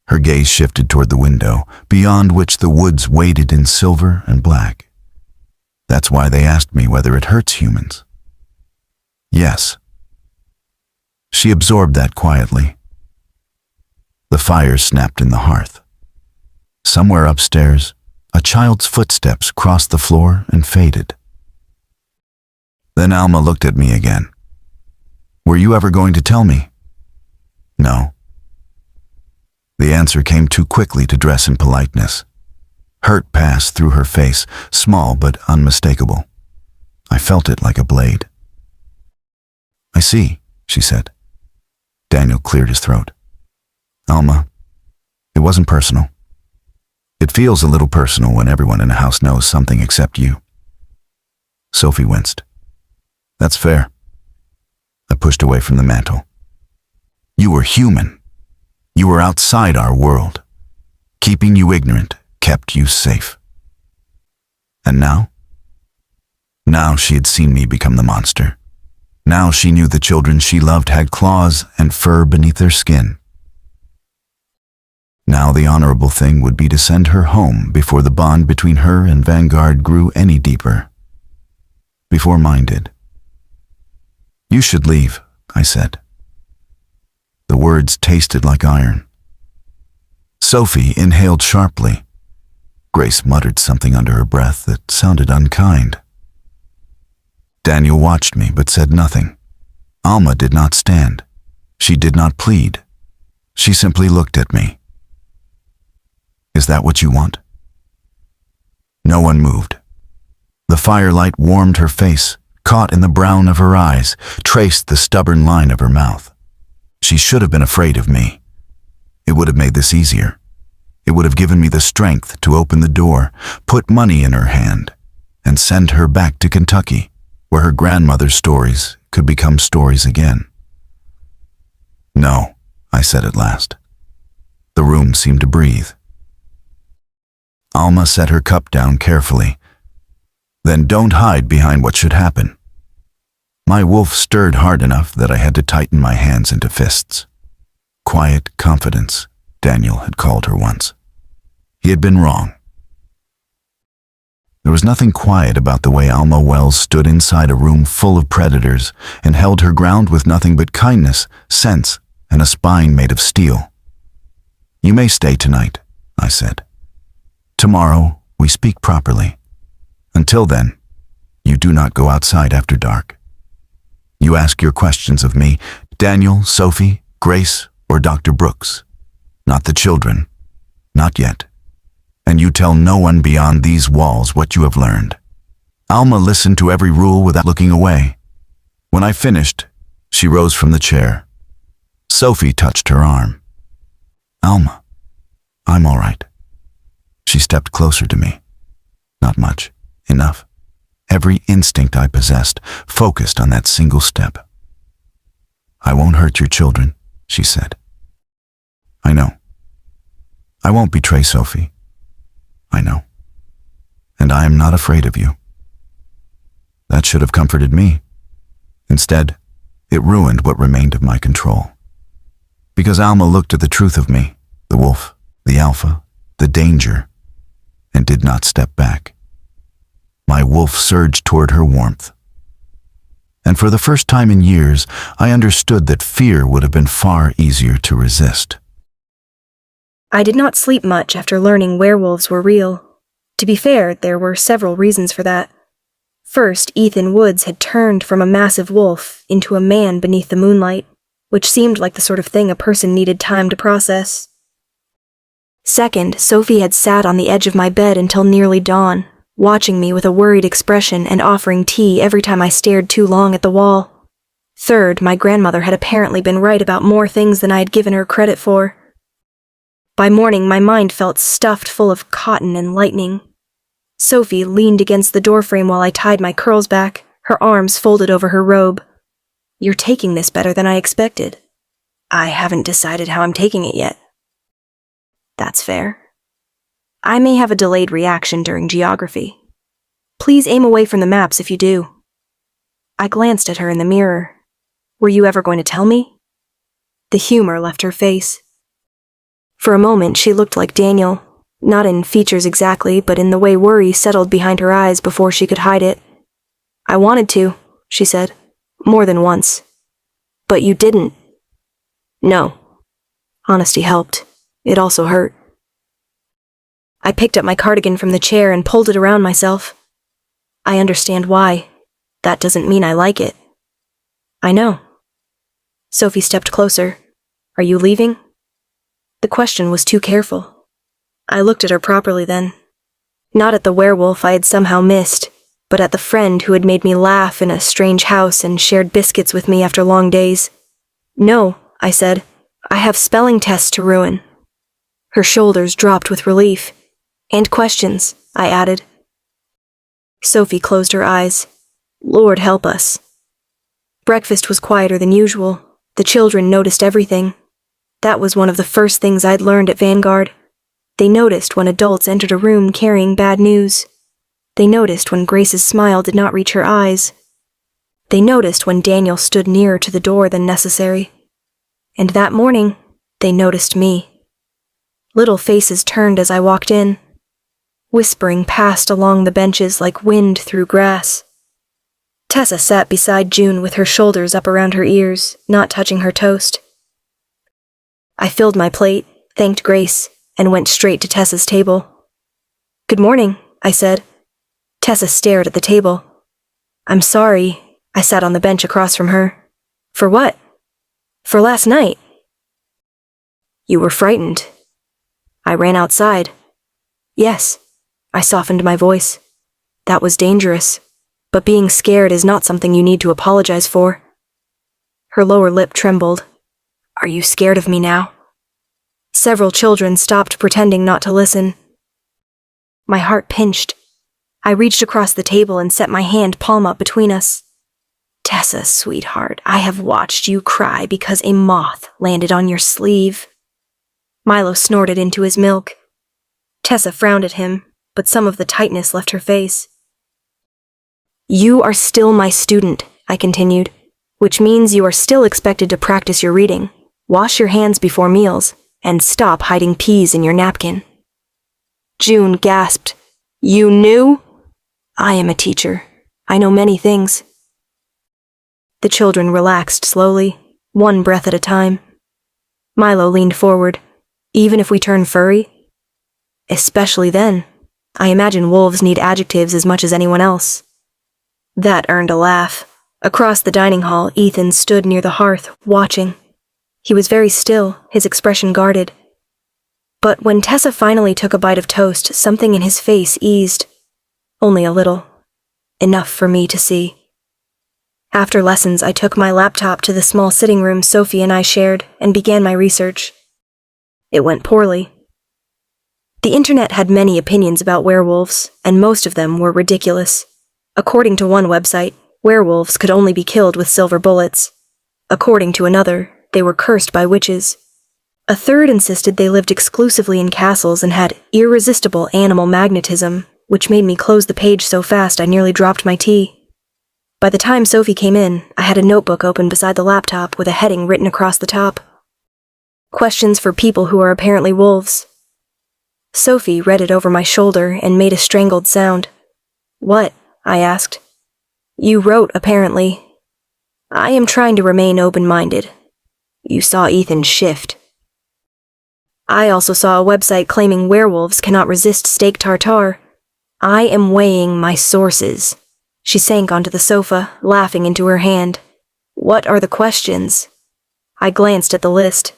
Her gaze shifted toward the window, beyond which the woods waded in silver and black. "That's why they asked me whether it hurts humans." "Yes." She absorbed that quietly. The fire snapped in the hearth. Somewhere upstairs, a child's footsteps crossed the floor and faded. Then Alma looked at me again. "Were you ever going to tell me?" "No." The answer came too quickly to dress in politeness. Hurt passed through her face, small but unmistakable. I felt it like a blade. "I see," she said. Daniel cleared his throat. "Alma, it wasn't personal. It feels a little personal when everyone in the house knows something except you." Sophie winced. "That's fair." I pushed away from the mantel. "You were human. You were outside our world. Keeping you ignorant kept you safe." And now? Now she had seen me become the monster. Now she knew the children she loved had claws and fur beneath their skin. Now the honorable thing would be to send her home before the bond between her and Vanguard grew any deeper. Before mine did. "You should leave," I said. The words tasted like iron. Sophie inhaled sharply. Grace muttered something under her breath that sounded unkind. Daniel watched me but said nothing. Alma did not stand. She did not plead. She simply looked at me. "Is that what you want?" No one moved. The firelight warmed her face, caught in the brown of her eyes, traced the stubborn line of her mouth. She should have been afraid of me. It would have made this easier. It would have given me the strength to open the door, put money in her hand, and send her back to Kentucky, where her grandmother's stories could become stories again. "No," I said at last. The room seemed to breathe. Alma set her cup down carefully. "Then don't hide behind what should happen." My wolf stirred hard enough that I had to tighten my hands into fists. Quiet confidence, Daniel had called her once. He had been wrong. There was nothing quiet about the way Alma Wells stood inside a room full of predators and held her ground with nothing but kindness, sense, and a spine made of steel. "You may stay tonight," I said. "Tomorrow we speak properly. Until then, you do not go outside after dark. You ask your questions of me, Daniel, Sophie, Grace, or Dr. Brooks. Not the children. Not yet. And you tell no one beyond these walls what you have learned." Alma listened to every rule without looking away. When I finished, she rose from the chair. Sophie touched her arm. "Alma, I'm all right." She stepped closer to me. Not much. Enough. Every instinct I possessed focused on that single step. "I won't hurt your children," she said. "I know. I won't betray Sophie. I know. And I am not afraid of you." That should have comforted me. Instead, it ruined what remained of my control. Because Alma looked at the truth of me, the wolf, the alpha, the danger, and did not step back. My wolf surged toward her warmth. And for the first time in years, I understood that fear would have been far easier to resist. I did not sleep much after learning werewolves were real. To be fair, there were several reasons for that. First, Ethan Woods had turned from a massive wolf into a man beneath the moonlight, which seemed like the sort of thing a person needed time to process. Second, Sophie had sat on the edge of my bed until nearly dawn, watching me with a worried expression and offering tea every time I stared too long at the wall. Third, my grandmother had apparently been right about more things than I had given her credit for. By morning, my mind felt stuffed full of cotton and lightning. Sophie leaned against the doorframe while I tied my curls back, her arms folded over her robe. "You're taking this better than I expected." "I haven't decided how I'm taking it yet." "That's fair. I may have a delayed reaction during geography. Please aim away from the maps if you do." I glanced at her in the mirror. "Were you ever going to tell me?" The humor left her face. For a moment, she looked like Daniel, not in features exactly, but in the way worry settled behind her eyes before she could hide it. "I wanted to," she said, "more than once. But you didn't." "No." Honesty helped. It also hurt. I picked up my cardigan from the chair and pulled it around myself. "I understand why. That doesn't mean I like it." "I know." Sophie stepped closer. "Are you leaving?" The question was too careful. I looked at her properly then. Not at the werewolf I had somehow missed, but at the friend who had made me laugh in a strange house and shared biscuits with me after long days. "No," I said. "I have spelling tests to ruin." Her shoulders dropped with relief. "And questions," I added. Sophie closed her eyes. Lord help us. Breakfast was quieter than usual. The children noticed everything. That was one of the first things I'd learned at Vanguard. They noticed when adults entered a room carrying bad news. They noticed when Grace's smile did not reach her eyes. They noticed when Daniel stood nearer to the door than necessary. And that morning, they noticed me. Little faces turned as I walked in. Whispering passed along the benches like wind through grass. Tessa sat beside June with her shoulders up around her ears, not touching her toast. I filled my plate, thanked Grace, and went straight to Tessa's table. "Good morning," I said. Tessa stared at the table. "I'm sorry," I sat on the bench across from her. "For what?" "For last night." "You were frightened." "I ran outside." "Yes." I softened my voice. "That was dangerous, but being scared is not something you need to apologize for." Her lower lip trembled. "Are you scared of me now?" Several children stopped pretending not to listen. My heart pinched. I reached across the table and set my hand palm up between us. "Tessa, sweetheart, I have watched you cry because a moth landed on your sleeve." Milo snorted into his milk. Tessa frowned at him, but some of the tightness left her face. "You are still my student," I continued, "which means you are still expected to practice your reading, wash your hands before meals, and stop hiding peas in your napkin." June gasped. "You knew?" "I am a teacher. I know many things." The children relaxed slowly, one breath at a time. Milo leaned forward. "Even if we turn furry?" "Especially then. I imagine wolves need adjectives as much as anyone else." That earned a laugh. Across the dining hall, Ethan stood near the hearth, watching. He was very still, his expression guarded. But when Tessa finally took a bite of toast, something in his face eased. Only a little. Enough for me to see. After lessons, I took my laptop to the small sitting room Sophie and I shared and began my research. It went poorly. The internet had many opinions about werewolves, and most of them were ridiculous. According to one website, werewolves could only be killed with silver bullets. According to another, they were cursed by witches. A third insisted they lived exclusively in castles and had irresistible animal magnetism, which made me close the page so fast I nearly dropped my tea. By the time Sophie came in, I had a notebook open beside the laptop with a heading written across the top. "Questions for people who are apparently wolves." Sophie read it over my shoulder and made a strangled sound. "What?" I asked. "You wrote, apparently." "I am trying to remain open-minded." "You saw Ethan shift." "I also saw a website claiming werewolves cannot resist steak tartare." "I am weighing my sources." She sank onto the sofa, laughing into her hand. "What are the questions?" I glanced at the list.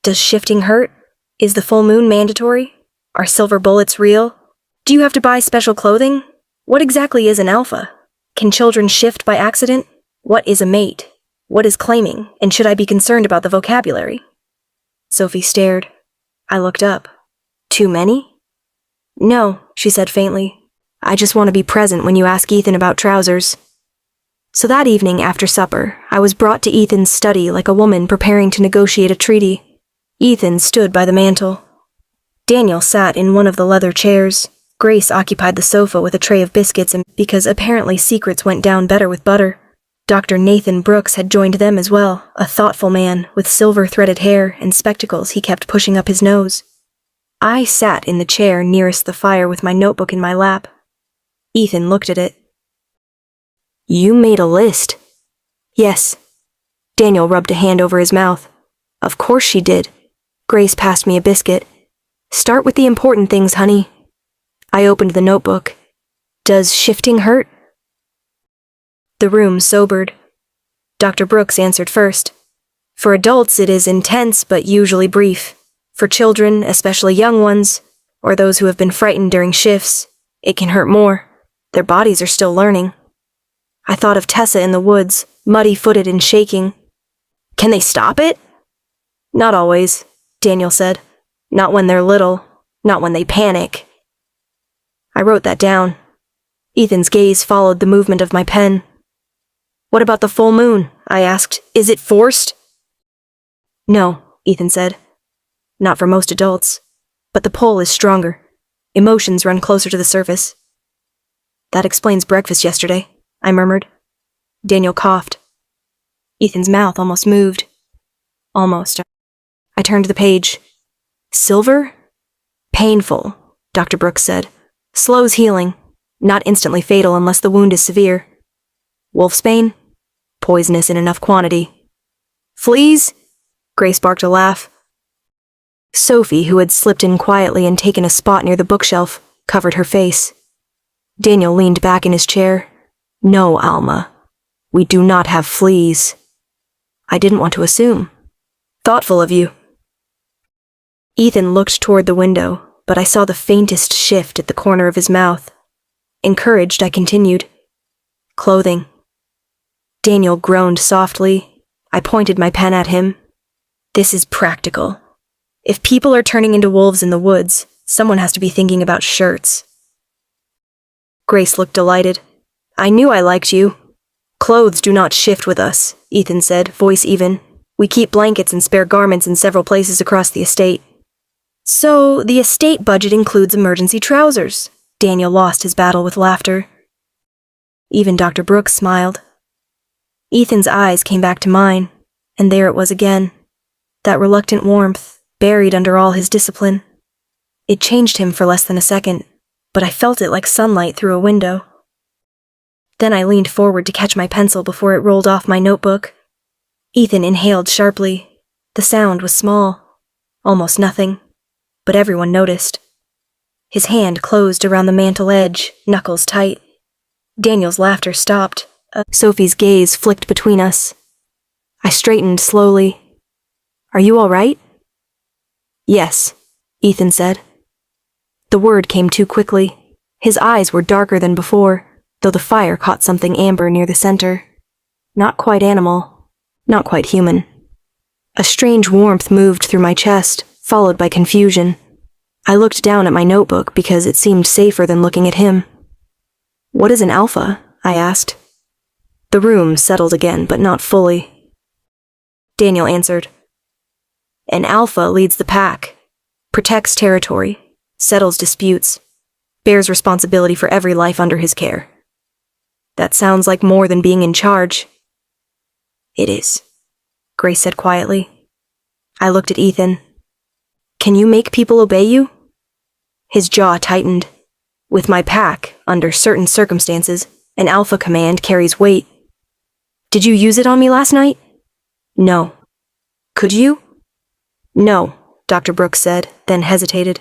"Does shifting hurt? Is the full moon mandatory? Are silver bullets real? Do you have to buy special clothing? What exactly is an alpha? Can children shift by accident? What is a mate? What is claiming, and should I be concerned about the vocabulary?" Sophie stared. I looked up. "Too many?" "No," she said faintly. "I just want to be present when you ask Ethan about trousers." So that evening after supper, I was brought to Ethan's study like a woman preparing to negotiate a treaty. Ethan stood by the mantel. Daniel sat in one of the leather chairs. Grace occupied the sofa with a tray of biscuits, and because apparently secrets went down better with butter. Dr. Nathan Brooks had joined them as well, a thoughtful man with silver-threaded hair and spectacles he kept pushing up his nose. I sat in the chair nearest the fire with my notebook in my lap. Ethan looked at it. "You made a list." "Yes." Daniel rubbed a hand over his mouth. "Of course she did." Grace passed me a biscuit. "Start with the important things, honey." I opened the notebook. "Does shifting hurt?" The room sobered. Dr. Brooks answered first. "For adults, it is intense but usually brief. For children, especially young ones, or those who have been frightened during shifts, it can hurt more. Their bodies are still learning. I thought of Tessa in the woods, muddy-footed and shaking. Can they stop it? Not always, Daniel said. Not when they're little. Not when they panic. I wrote that down. Ethan's gaze followed the movement of my pen. What about the full moon? I asked. Is it forced? No, Ethan said. Not for most adults. But the pull is stronger. Emotions run closer to the surface. That explains breakfast yesterday, I murmured. Daniel coughed. Ethan's mouth almost moved. Almost. I turned the page. Silver? Painful, Dr. Brooks said. Slows healing. Not instantly fatal unless the wound is severe. Wolfsbane? Poisonous in enough quantity. Fleas? Grace barked a laugh. Sophie, who had slipped in quietly and taken a spot near the bookshelf, covered her face. Daniel leaned back in his chair. No, Alma. We do not have fleas. I didn't want to assume. Thoughtful of you. Ethan looked toward the window, but I saw the faintest shift at the corner of his mouth. Encouraged, I continued. Clothing. Daniel groaned softly. I pointed my pen at him. This is practical. If people are turning into wolves in the woods, someone has to be thinking about shirts. Grace looked delighted. I knew I liked you. Clothes do not shift with us, Ethan said, voice even. We keep blankets and spare garments in several places across the estate. So, the estate budget includes emergency trousers. Daniel lost his battle with laughter. Even Dr. Brooks smiled. Ethan's eyes came back to mine, and there it was again. That reluctant warmth, buried under all his discipline. It changed him for less than a second, but I felt it like sunlight through a window. Then I leaned forward to catch my pencil before it rolled off my notebook. Ethan inhaled sharply. The sound was small, almost nothing, but everyone noticed. His hand closed around the mantel edge, knuckles tight. Daniel's laughter stopped. Sophie's gaze flicked between us. I straightened slowly. Are you all right? Yes, Ethan said. The word came too quickly. His eyes were darker than before, though the fire caught something amber near the center. Not quite animal, not quite human. A strange warmth moved through my chest, followed by confusion. I looked down at my notebook because it seemed safer than looking at him. What is an alpha? I asked. The room settled again, but not fully. Daniel answered. An alpha leads the pack, protects territory, settles disputes, bears responsibility for every life under his care. That sounds like more than being in charge. It is, Grace said quietly. I looked at Ethan. Can you make people obey you? His jaw tightened. With my pack, under certain circumstances, an alpha command carries weight. Did you use it on me last night? No. Could you? No, Dr. Brooks said, then hesitated.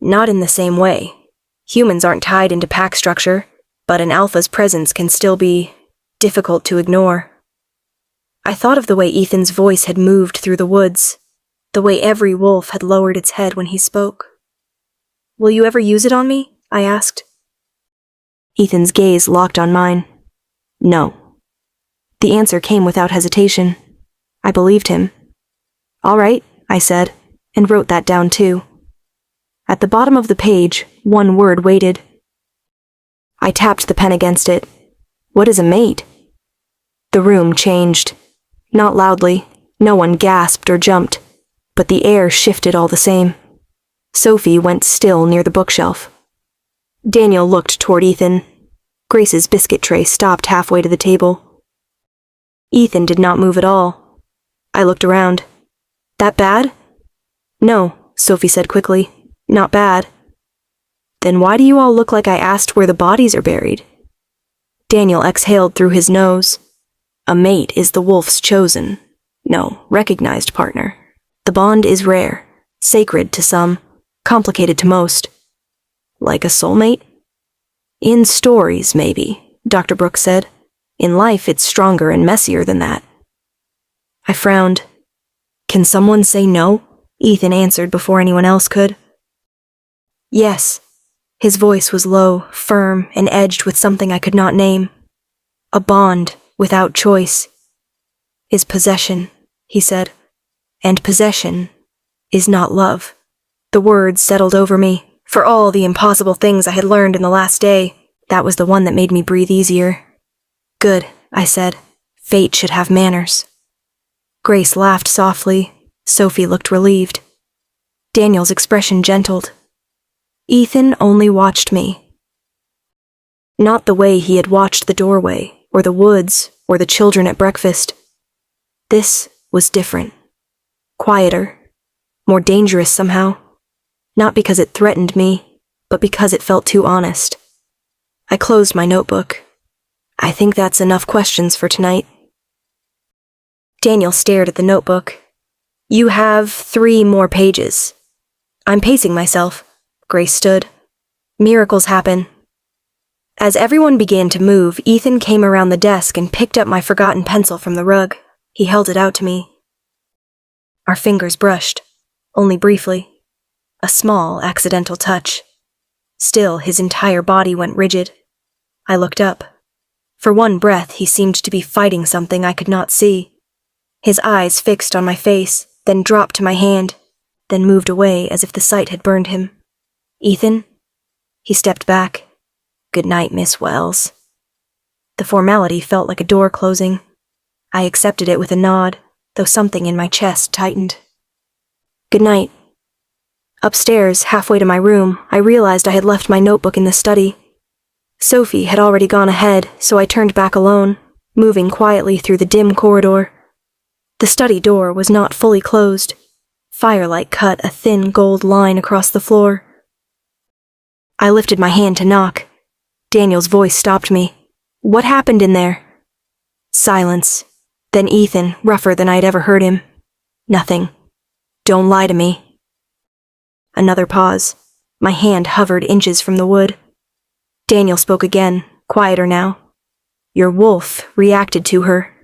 Not in the same way. Humans aren't tied into pack structure, but an alpha's presence can still be difficult to ignore. I thought of the way Ethan's voice had moved through the woods, the way every wolf had lowered its head when he spoke. Will you ever use it on me? I asked. Ethan's gaze locked on mine. No. The answer came without hesitation. I believed him. All right, I said, and wrote that down too. At the bottom of the page, one word waited. I tapped the pen against it. What is a mate? The room changed. Not loudly. No one gasped or jumped, but the air shifted all the same. Sophie went still near the bookshelf. Daniel looked toward Ethan. Grace's biscuit tray stopped halfway to the table. Ethan did not move at all. I looked around. That bad? No, Sophie said quickly. Not bad. Then why do you all look like I asked where the bodies are buried? Daniel exhaled through his nose. A mate is the wolf's chosen, no, recognized partner. The bond is rare, sacred to some, complicated to most. Like a soulmate? In stories, maybe, Dr. Brooks said. In life, it's stronger and messier than that. I frowned. Can someone say no? Ethan answered before anyone else could. Yes. His voice was low, firm, and edged with something I could not name. A bond, without choice. Is possession, he said. And possession is not love. The words settled over me. For all the impossible things I had learned in the last day, that was the one that made me breathe easier. Good, I said. Fate should have manners. Grace laughed softly. Sophie looked relieved. Daniel's expression gentled. Ethan only watched me. Not the way he had watched the doorway, or the woods, or the children at breakfast. This was different. Quieter. More dangerous somehow. Not because it threatened me, but because it felt too honest. I closed my notebook. I think that's enough questions for tonight. Daniel stared at the notebook. You have 3 more pages. I'm pacing myself. Grace stood. Miracles happen. As everyone began to move, Ethan came around the desk and picked up my forgotten pencil from the rug. He held it out to me. Our fingers brushed, only briefly. A small, accidental touch. Still, his entire body went rigid. I looked up. For one breath, he seemed to be fighting something I could not see. His eyes fixed on my face, then dropped to my hand, then moved away as if the sight had burned him. Ethan? He stepped back. Good night, Miss Wells. The formality felt like a door closing. I accepted it with a nod, though something in my chest tightened. Good night. Upstairs, halfway to my room, I realized I had left my notebook in the study. Sophie had already gone ahead, so I turned back alone, moving quietly through the dim corridor. The study door was not fully closed. Firelight cut a thin gold line across the floor. I lifted my hand to knock. Daniel's voice stopped me. What happened in there? Silence. Then Ethan, rougher than I'd ever heard him. Nothing. Don't lie to me. Another pause. My hand hovered inches from the wood. Daniel spoke again, quieter now. Your wolf reacted to her.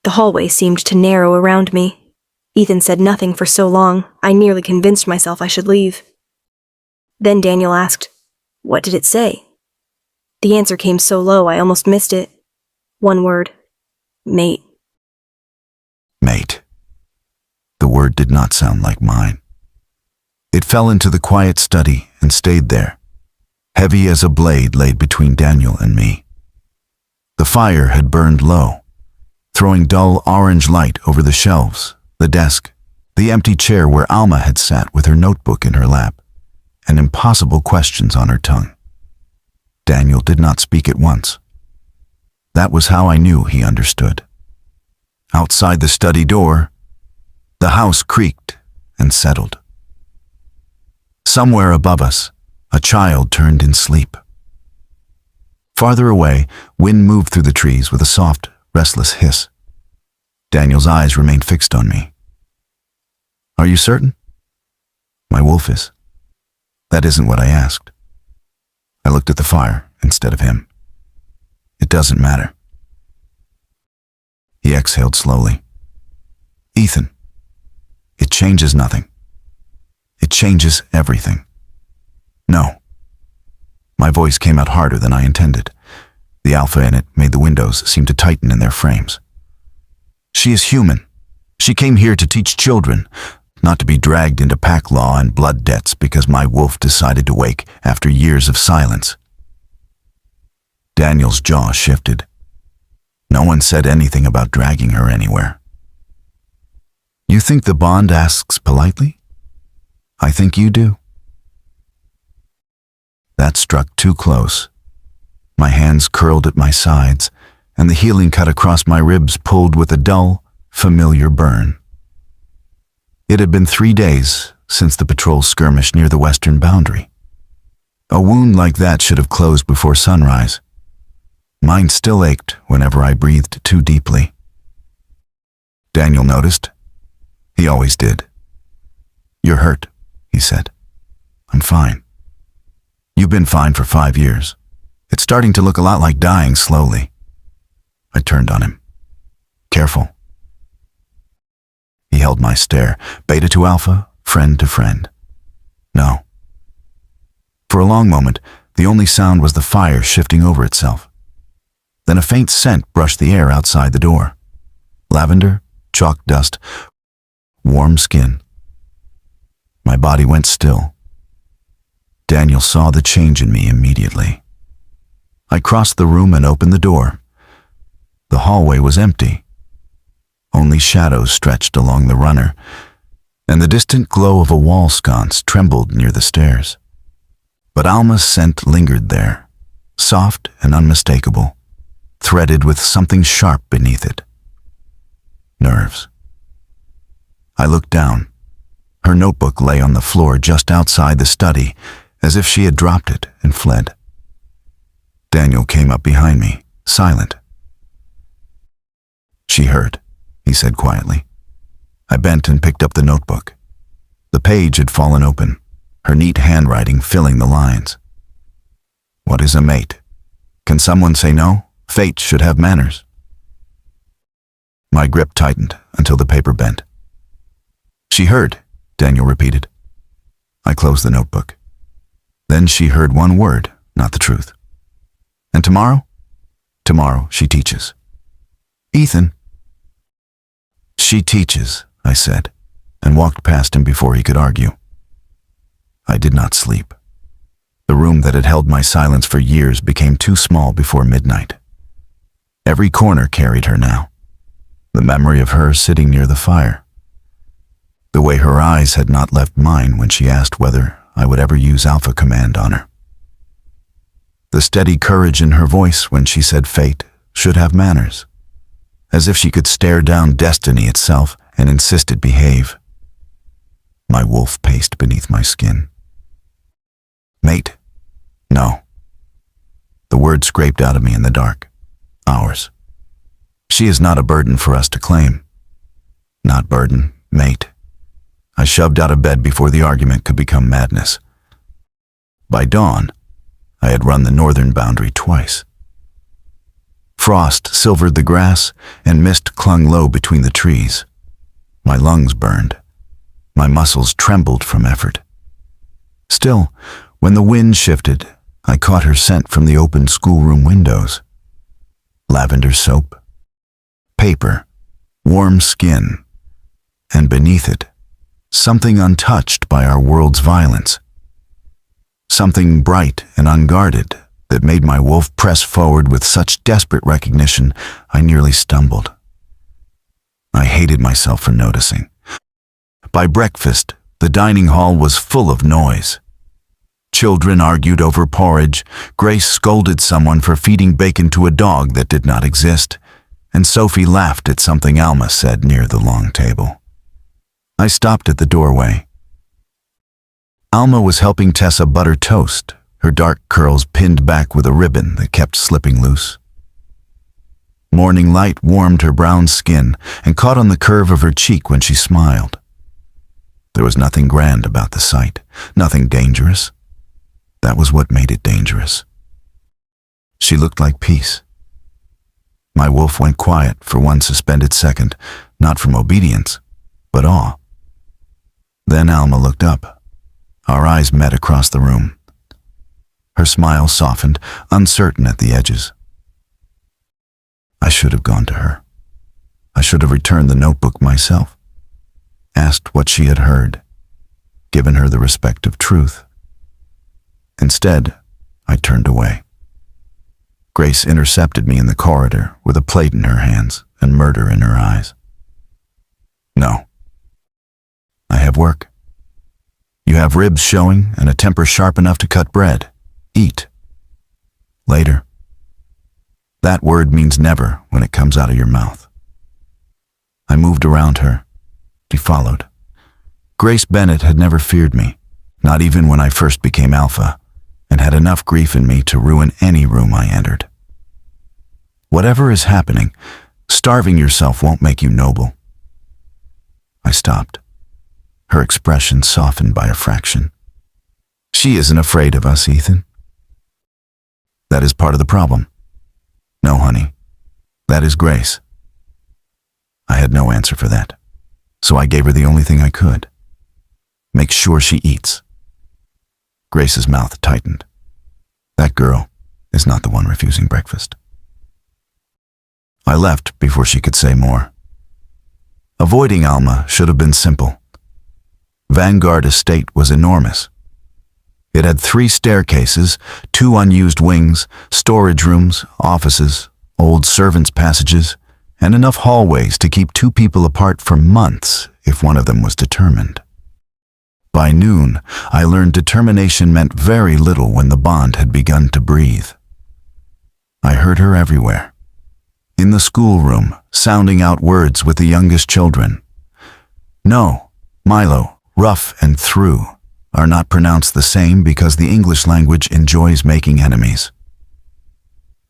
The hallway seemed to narrow around me. Ethan said nothing for so long, I nearly convinced myself I should leave. Then Daniel asked, What did it say? The answer came so low I almost missed it. One word. Mate. Mate. The word did not sound like mine. It fell into the quiet study and stayed there, heavy as a blade laid between Daniel and me. The fire had burned low, throwing dull orange light over the shelves, the desk, the empty chair where Alma had sat with her notebook in her lap, and impossible questions on her tongue. Daniel did not speak at once. That was how I knew he understood. Outside the study door, the house creaked and settled. Somewhere above us, a child turned in sleep. Farther away, wind moved through the trees with a soft, restless hiss. Daniel's eyes remained fixed on me. Are you certain? My wolf is. That isn't what I asked. I looked at the fire instead of him. It doesn't matter. He exhaled slowly. Ethan, it changes nothing. It changes everything. No. My voice came out harder than I intended. The alpha in it made the windows seem to tighten in their frames. She is human. She came here to teach children, not to be dragged into pack law and blood debts because my wolf decided to wake after years of silence. Daniel's jaw shifted. No one said anything about dragging her anywhere. You think the bond asks politely? I think you do. That struck too close. My hands curled at my sides, and the healing cut across my ribs pulled with a dull, familiar burn. It had been 3 days since the patrol skirmish near the western boundary. A wound like that should have closed before sunrise. Mine still ached whenever I breathed too deeply. Daniel noticed. He always did. You're hurt, he said. I'm fine. You've been fine for 5 years. It's starting to look a lot like dying slowly. I turned on him. Careful. He held my stare, beta to alpha, friend to friend. No. For a long moment, the only sound was the fire shifting over itself. Then a faint scent brushed the air outside the door. Lavender, chalk dust, warm skin. My body went still. Daniel saw the change in me immediately. I crossed the room and opened the door. The hallway was empty. Only shadows stretched along the runner, and the distant glow of a wall sconce trembled near the stairs. But Alma's scent lingered there, soft and unmistakable, threaded with something sharp beneath it. Nerves. I looked down. Her notebook lay on the floor just outside the study, as if she had dropped it and fled. Daniel came up behind me, silent. "She heard," he said quietly. I bent and picked up the notebook. The page had fallen open, her neat handwriting filling the lines. "What is a mate? Can someone say no? Fate should have manners." My grip tightened until the paper bent. "She heard," Daniel repeated. I closed the notebook. Then she heard one word, not the truth. "And tomorrow?" "Tomorrow she teaches." "Ethan." "She teaches," I said, and walked past him before he could argue. I did not sleep. The room that had held my silence for years became too small before midnight. Every corner carried her now. The memory of her sitting near the fire. The way her eyes had not left mine when she asked whether I would ever use Alpha Command on her. The steady courage in her voice when she said fate should have manners, as if she could stare down destiny itself and insist it behave. My wolf paced beneath my skin. "Mate? No." The word scraped out of me in the dark. "Ours. She is not a burden for us to claim." "Not burden, mate." I shoved out of bed before the argument could become madness. By dawn, I had run the northern boundary twice. Frost silvered the grass, and mist clung low between the trees. My lungs burned. My muscles trembled from effort. Still, when the wind shifted, I caught her scent from the open schoolroom windows. Lavender soap, paper, warm skin, and beneath it, something untouched by our world's violence. Something bright and unguarded that made my wolf press forward with such desperate recognition I nearly stumbled. I hated myself for noticing. By breakfast, the dining hall was full of noise. Children argued over porridge, Grace scolded someone for feeding bacon to a dog that did not exist, and Sophie laughed at something Alma said near the long table. I stopped at the doorway. Alma was helping Tessa butter toast, her dark curls pinned back with a ribbon that kept slipping loose. Morning light warmed her brown skin and caught on the curve of her cheek when she smiled. There was nothing grand about the sight, nothing dangerous. That was what made it dangerous. She looked like peace. My wolf went quiet for one suspended second, not from obedience, but awe. Then Alma looked up. Our eyes met across the room. Her smile softened, uncertain at the edges. I should have gone to her. I should have returned the notebook myself, asked what she had heard, given her the respect of truth. Instead, I turned away. Grace intercepted me in the corridor with a plate in her hands and murder in her eyes. "No. I have work. You have ribs showing and a temper sharp enough to cut bread. Eat. Later." That word means never when it comes out of your mouth. I moved around her. She followed. Grace Bennett had never feared me, not even when I first became Alpha, and had enough grief in me to ruin any room I entered. Whatever is happening, starving yourself won't make you noble. I stopped. Her expression softened by a fraction. "She isn't afraid of us, Ethan." "That is part of the problem." "No, honey. That is Grace." I had no answer for that, so I gave her the only thing I could. "Make sure she eats." Grace's mouth tightened. That girl is not the one refusing breakfast. I left before she could say more. Avoiding Alma should have been simple. Vanguard Estate was enormous. It had 3 staircases, 2 unused wings, storage rooms, offices, old servants' passages, and enough hallways to keep 2 people apart for months if one of them was determined. By noon, I learned determination meant very little when the bond had begun to breathe. I heard her everywhere. In the schoolroom, sounding out words with the youngest children. No, Milo, rough and through, are not pronounced the same because the English language enjoys making enemies.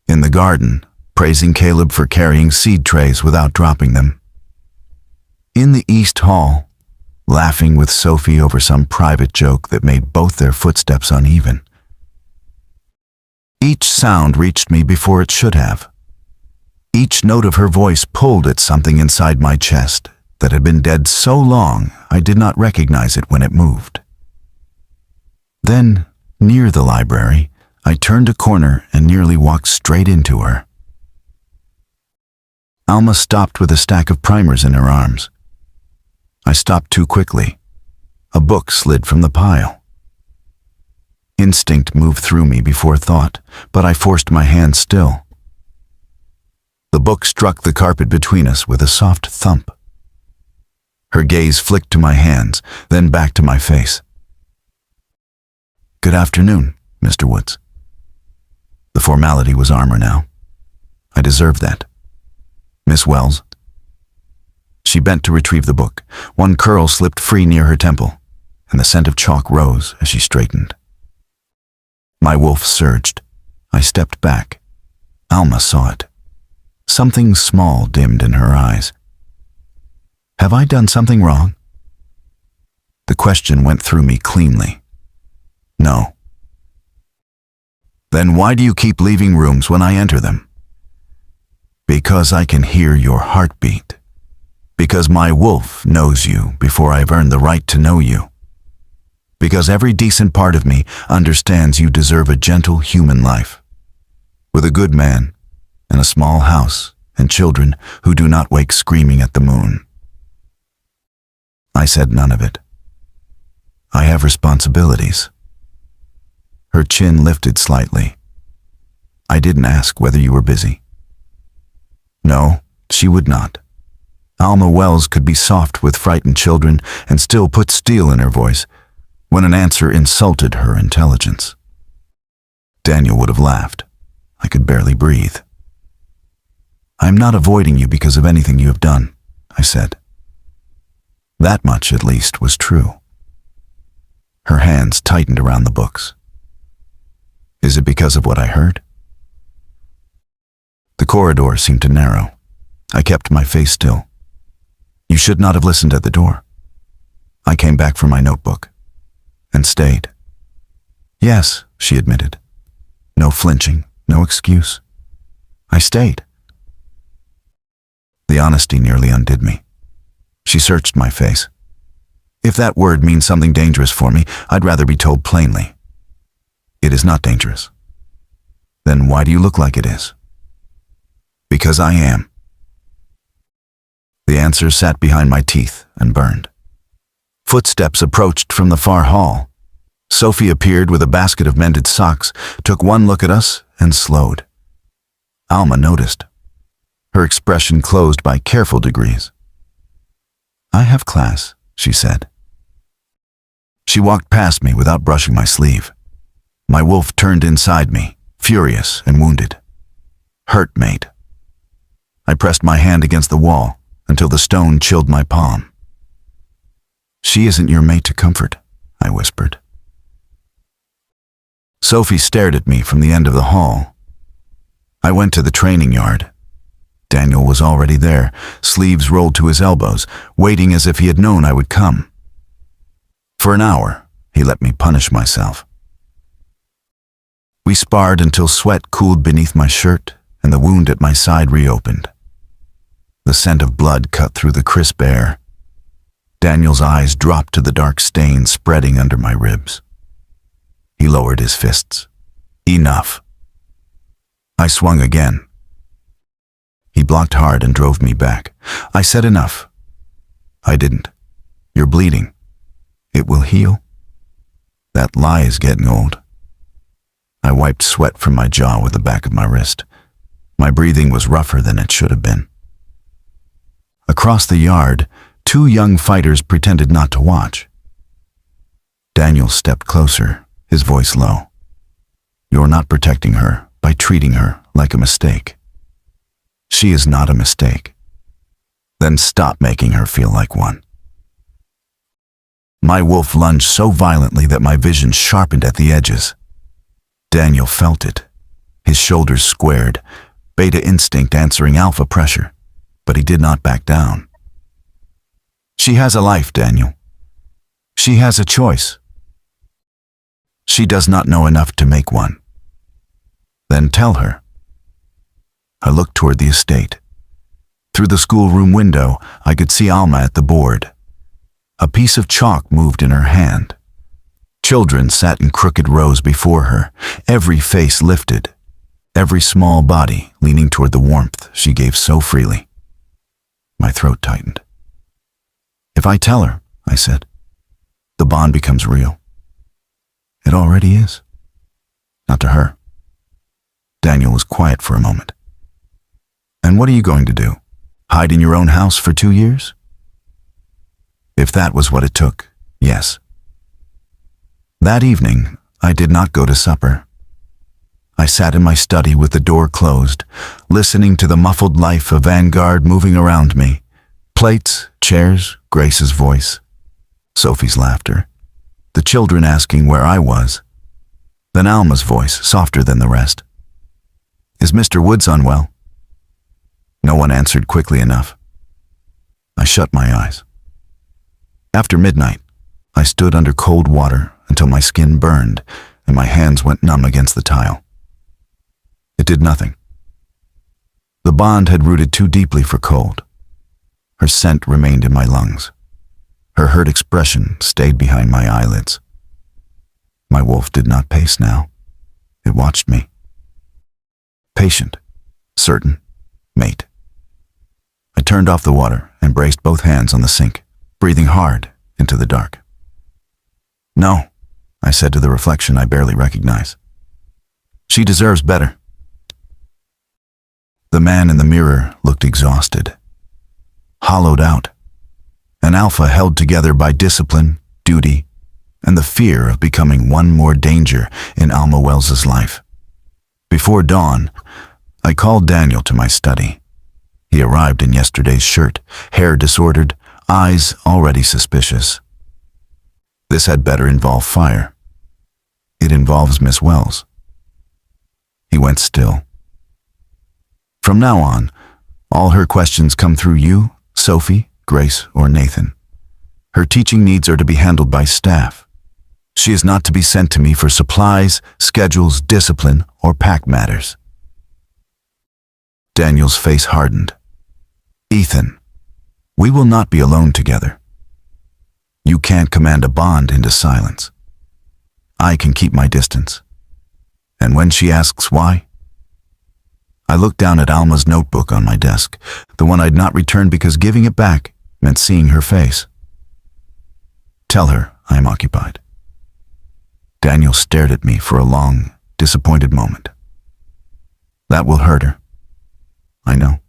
In the garden, praising Caleb for carrying seed trays without dropping them. In the East Hall, laughing with Sophie over some private joke that made both their footsteps uneven. Each sound reached me before it should have. Each note of her voice pulled at something inside my chest that had been dead so long I did not recognize it when it moved. Then, near the library, I turned a corner and nearly walked straight into her. Alma stopped with a stack of primers in her arms. I stopped too quickly. A book slid from the pile. Instinct moved through me before thought, but I forced my hand still. The book struck the carpet between us with a soft thump. Her gaze flicked to my hands, then back to my face. "Good afternoon, Mr. Woods." The formality was armor now. I deserved that. "Miss Wells." She bent to retrieve the book. One curl slipped free near her temple, and the scent of chalk rose as she straightened. My wolf surged. I stepped back. Alma saw it. Something small dimmed in her eyes. Have I done something wrong? The question went through me cleanly. No. Then why do you keep leaving rooms when I enter them? Because I can hear your heartbeat. Because my wolf knows you before I've earned the right to know you. Because every decent part of me understands you deserve a gentle human life, with a good man and a small house and children who do not wake screaming at the moon. I said none of it. I have responsibilities. Her chin lifted slightly. I didn't ask whether you were busy. No, she would not. Alma Wells could be soft with frightened children and still put steel in her voice when an answer insulted her intelligence. Daniel would have laughed. I could barely breathe. "I'm not avoiding you because of anything you have done," I said. That much, at least, was true. Her hands tightened around the books. Is it because of what I heard? The corridor seemed to narrow. I kept my face still. You should not have listened at the door. I came back for my notebook and stayed. Yes, she admitted. No flinching, no excuse. I stayed. The honesty nearly undid me. She searched my face. If that word means something dangerous for me, I'd rather be told plainly. It is not dangerous. Then why do you look like it is? Because I am. The answer sat behind my teeth and burned. Footsteps approached from the far hall. Sophie appeared with a basket of mended socks, took one look at us, and slowed. Alma noticed. Her expression closed by careful degrees. "I have class," she said. She walked past me without brushing my sleeve. My wolf turned inside me, furious and wounded. "Hurt, mate." I pressed my hand against the wall until the stone chilled my palm. "She isn't your mate to comfort," I whispered. Sophie stared at me from the end of the hall. I went to the training yard. Daniel was already there, sleeves rolled to his elbows, waiting as if he had known I would come. For an hour, he let me punish myself. We sparred until sweat cooled beneath my shirt and the wound at my side reopened. The scent of blood cut through the crisp air. Daniel's eyes dropped to the dark stain spreading under my ribs. He lowered his fists. Enough. I swung again. He blocked hard and drove me back. I said enough. I didn't. You're bleeding. It will heal. That lie is getting old. I wiped sweat from my jaw with the back of my wrist. My breathing was rougher than it should have been. Across the yard, 2 young fighters pretended not to watch. Daniel stepped closer, his voice low. You're not protecting her by treating her like a mistake. She is not a mistake. Then stop making her feel like one. My wolf lunged so violently that my vision sharpened at the edges. Daniel felt it. His shoulders squared, beta instinct answering alpha pressure, but he did not back down. She has a life, Daniel. She has a choice. She does not know enough to make one. Then tell her. I looked toward the estate. Through the schoolroom window, I could see Alma at the board. A piece of chalk moved in her hand. Children sat in crooked rows before her, every face lifted, every small body leaning toward the warmth she gave so freely. My throat tightened. If I tell her, I said, the bond becomes real. It already is. Not to her. Daniel was quiet for a moment. And what are you going to do? Hide in your own house for 2 years? If that was what it took, yes. That evening, I did not go to supper. I sat in my study with the door closed, listening to the muffled life of Vanguard moving around me. Plates, chairs, Grace's voice, Sophie's laughter, the children asking where I was. Then Alma's voice, softer than the rest. Is Mr. Woods unwell? No one answered quickly enough. I shut my eyes. After midnight, I stood under cold water until my skin burned and my hands went numb against the tile. It did nothing. The bond had rooted too deeply for cold. Her scent remained in my lungs. Her hurt expression stayed behind my eyelids. My wolf did not pace now. It watched me. Patient, certain, mate. I turned off the water and braced both hands on the sink, breathing hard into the dark. No, I said to the reflection I barely recognize. She deserves better. The man in the mirror looked exhausted, hollowed out, an alpha held together by discipline, duty, and the fear of becoming one more danger in Alma Wells's life. Before dawn, I called Daniel to my study. He arrived in yesterday's shirt, hair disordered, eyes already suspicious. This had better involve fire. It involves Miss Wells. He went still. From now on, all her questions come through you, Sophie, Grace, or Nathan. Her teaching needs are to be handled by staff. She is not to be sent to me for supplies, schedules, discipline, or pack matters. Daniel's face hardened. Ethan, we will not be alone together. You can't command a bond into silence. I can keep my distance. And when she asks why, I looked down at Alma's notebook on my desk, the one I'd not returned because giving it back meant seeing her face. Tell her I am occupied. Daniel stared at me for a long, disappointed moment. That will hurt her. I know.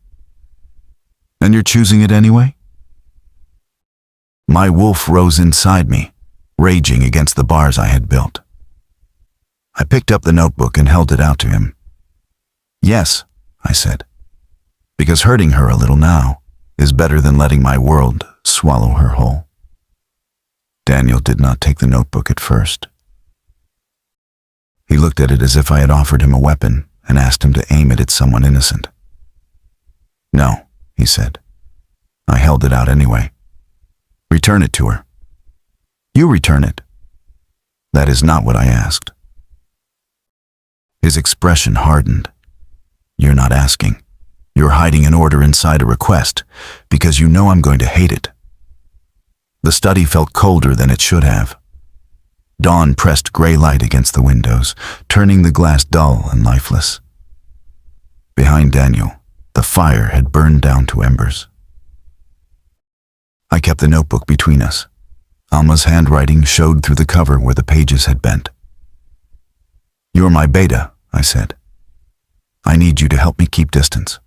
And you're choosing it anyway? My wolf rose inside me, raging against the bars I had built. I picked up the notebook and held it out to him. Yes, I said, because hurting her a little now is better than letting my world swallow her whole. Daniel did not take the notebook at first. He looked at it as if I had offered him a weapon and asked him to aim it at someone innocent. No, he said. I held it out anyway. Return it to her. You return it. That is not what I asked. His expression hardened. You're not asking. You're hiding an order inside a request because you know I'm going to hate it. The study felt colder than it should have. Dawn pressed gray light against the windows, turning the glass dull and lifeless. Behind Daniel, the fire had burned down to embers. I kept the notebook between us. Alma's handwriting showed through the cover where the pages had bent. "You're my beta," I said. "I need you to help me keep distance."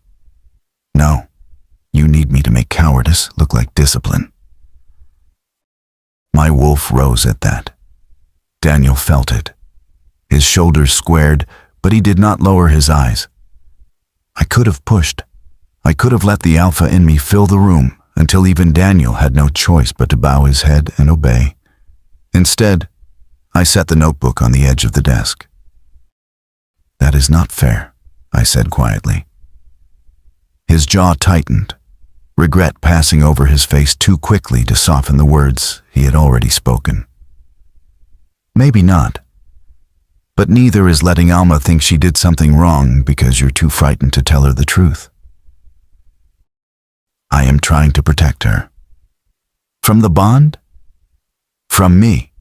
"No, you need me to make cowardice look like discipline." My wolf rose at that. Daniel felt it. His shoulders squared, but he did not lower his eyes. I could have pushed. I could have let the alpha in me fill the room until even Daniel had no choice but to bow his head and obey. Instead, I set the notebook on the edge of the desk. "That is not fair," I said quietly. His jaw tightened, regret passing over his face too quickly to soften the words he had already spoken. "Maybe not. But neither is letting Alma think she did something wrong because you're too frightened to tell her the truth. I am trying to protect her. From the bond? From me."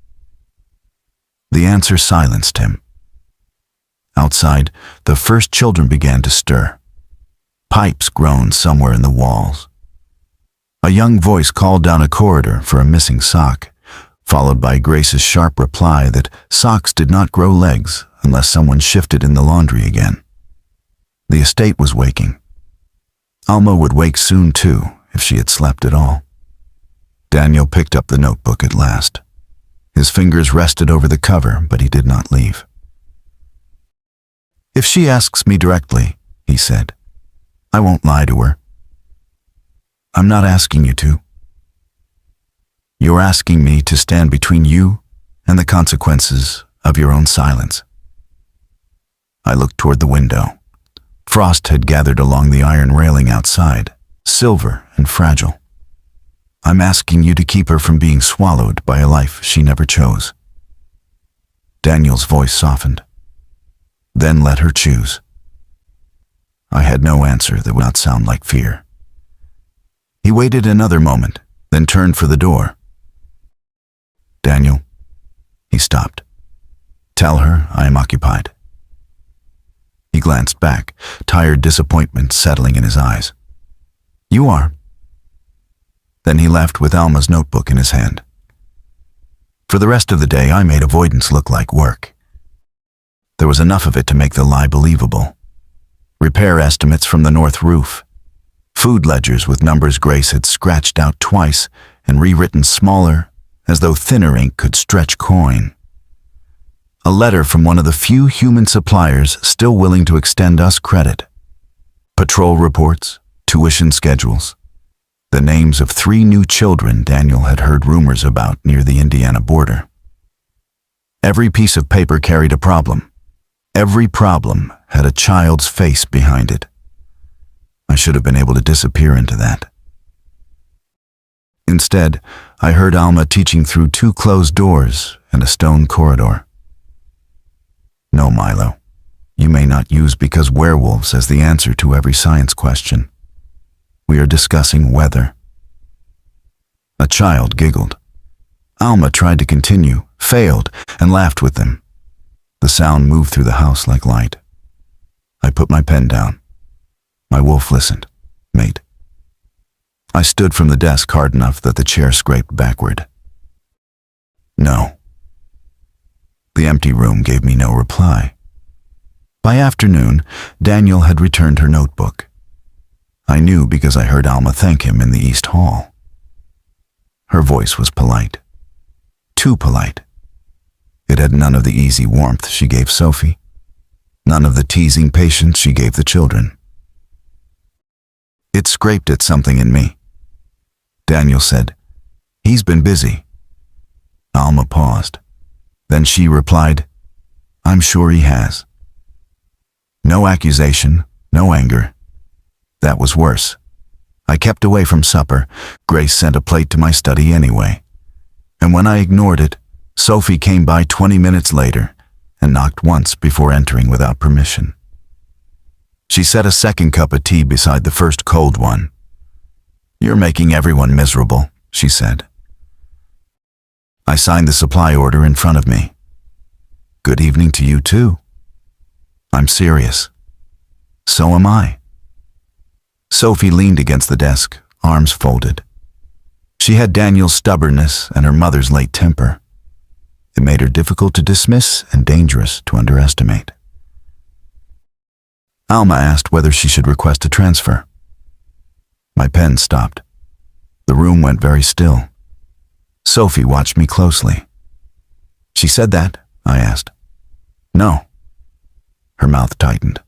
The answer silenced him. Outside, the first children began to stir. Pipes groaned somewhere in the walls. A young voice called down a corridor for a missing sock, followed by Grace's sharp reply that socks did not grow legs unless someone shifted in the laundry again. The estate was waking. Alma would wake soon too, if she had slept at all. Daniel picked up the notebook at last. His fingers rested over the cover, but he did not leave. "If she asks me directly," he said, "I won't lie to her." "I'm not asking you to. You're asking me to stand between you and the consequences of your own silence." I looked toward the window. Frost had gathered along the iron railing outside, silver and fragile. "I'm asking you to keep her from being swallowed by a life she never chose." Daniel's voice softened. "Then let her choose." I had no answer that would not sound like fear. He waited another moment, then turned for the door. "Daniel," he stopped. "Tell her I am occupied." He glanced back, tired disappointment settling in his eyes. "You are." Then he left with Alma's notebook in his hand. For the rest of the day, I made avoidance look like work. There was enough of it to make the lie believable. Repair estimates from the north roof. Food ledgers with numbers Grace had scratched out twice and rewritten smaller, as though thinner ink could stretch coin. A letter from one of the few human suppliers still willing to extend us credit. Patrol reports, tuition schedules. The names of 3 new children Daniel had heard rumors about near the Indiana border. Every piece of paper carried a problem. Every problem had a child's face behind it. I should have been able to disappear into that. Instead, I heard Alma teaching through 2 closed doors and a stone corridor. "No, Milo, you may not use because werewolves as the answer to every science question. We are discussing weather." A child giggled. Alma tried to continue, failed, and laughed with them. The sound moved through the house like light. I put my pen down. My wolf listened. "Mate." I stood from the desk hard enough that the chair scraped backward. "No." The empty room gave me no reply. By afternoon, Daniel had returned her notebook. I knew because I heard Alma thank him in the East Hall. Her voice was polite. Too polite. It had none of the easy warmth she gave Sophie, none of the teasing patience she gave the children. It scraped at something in me. Daniel said, "He's been busy." Alma paused. Then she replied, "I'm sure he has." No accusation, no anger. That was worse. I kept away from supper. Grace sent a plate to my study anyway. And when I ignored it, Sophie came by 20 minutes later and knocked once before entering without permission. She set a second cup of tea beside the first cold one. "You're making everyone miserable," she said. I signed the supply order in front of me. Good evening to you too. I'm serious. So am I. Sophie leaned against the desk, arms folded. She had Daniel's stubbornness and her mother's late temper. It made her difficult to dismiss and dangerous to underestimate. Alma asked whether she should request a transfer. My pen stopped. The room went very still. Sophie watched me closely. She said that? I asked. No. Her mouth tightened.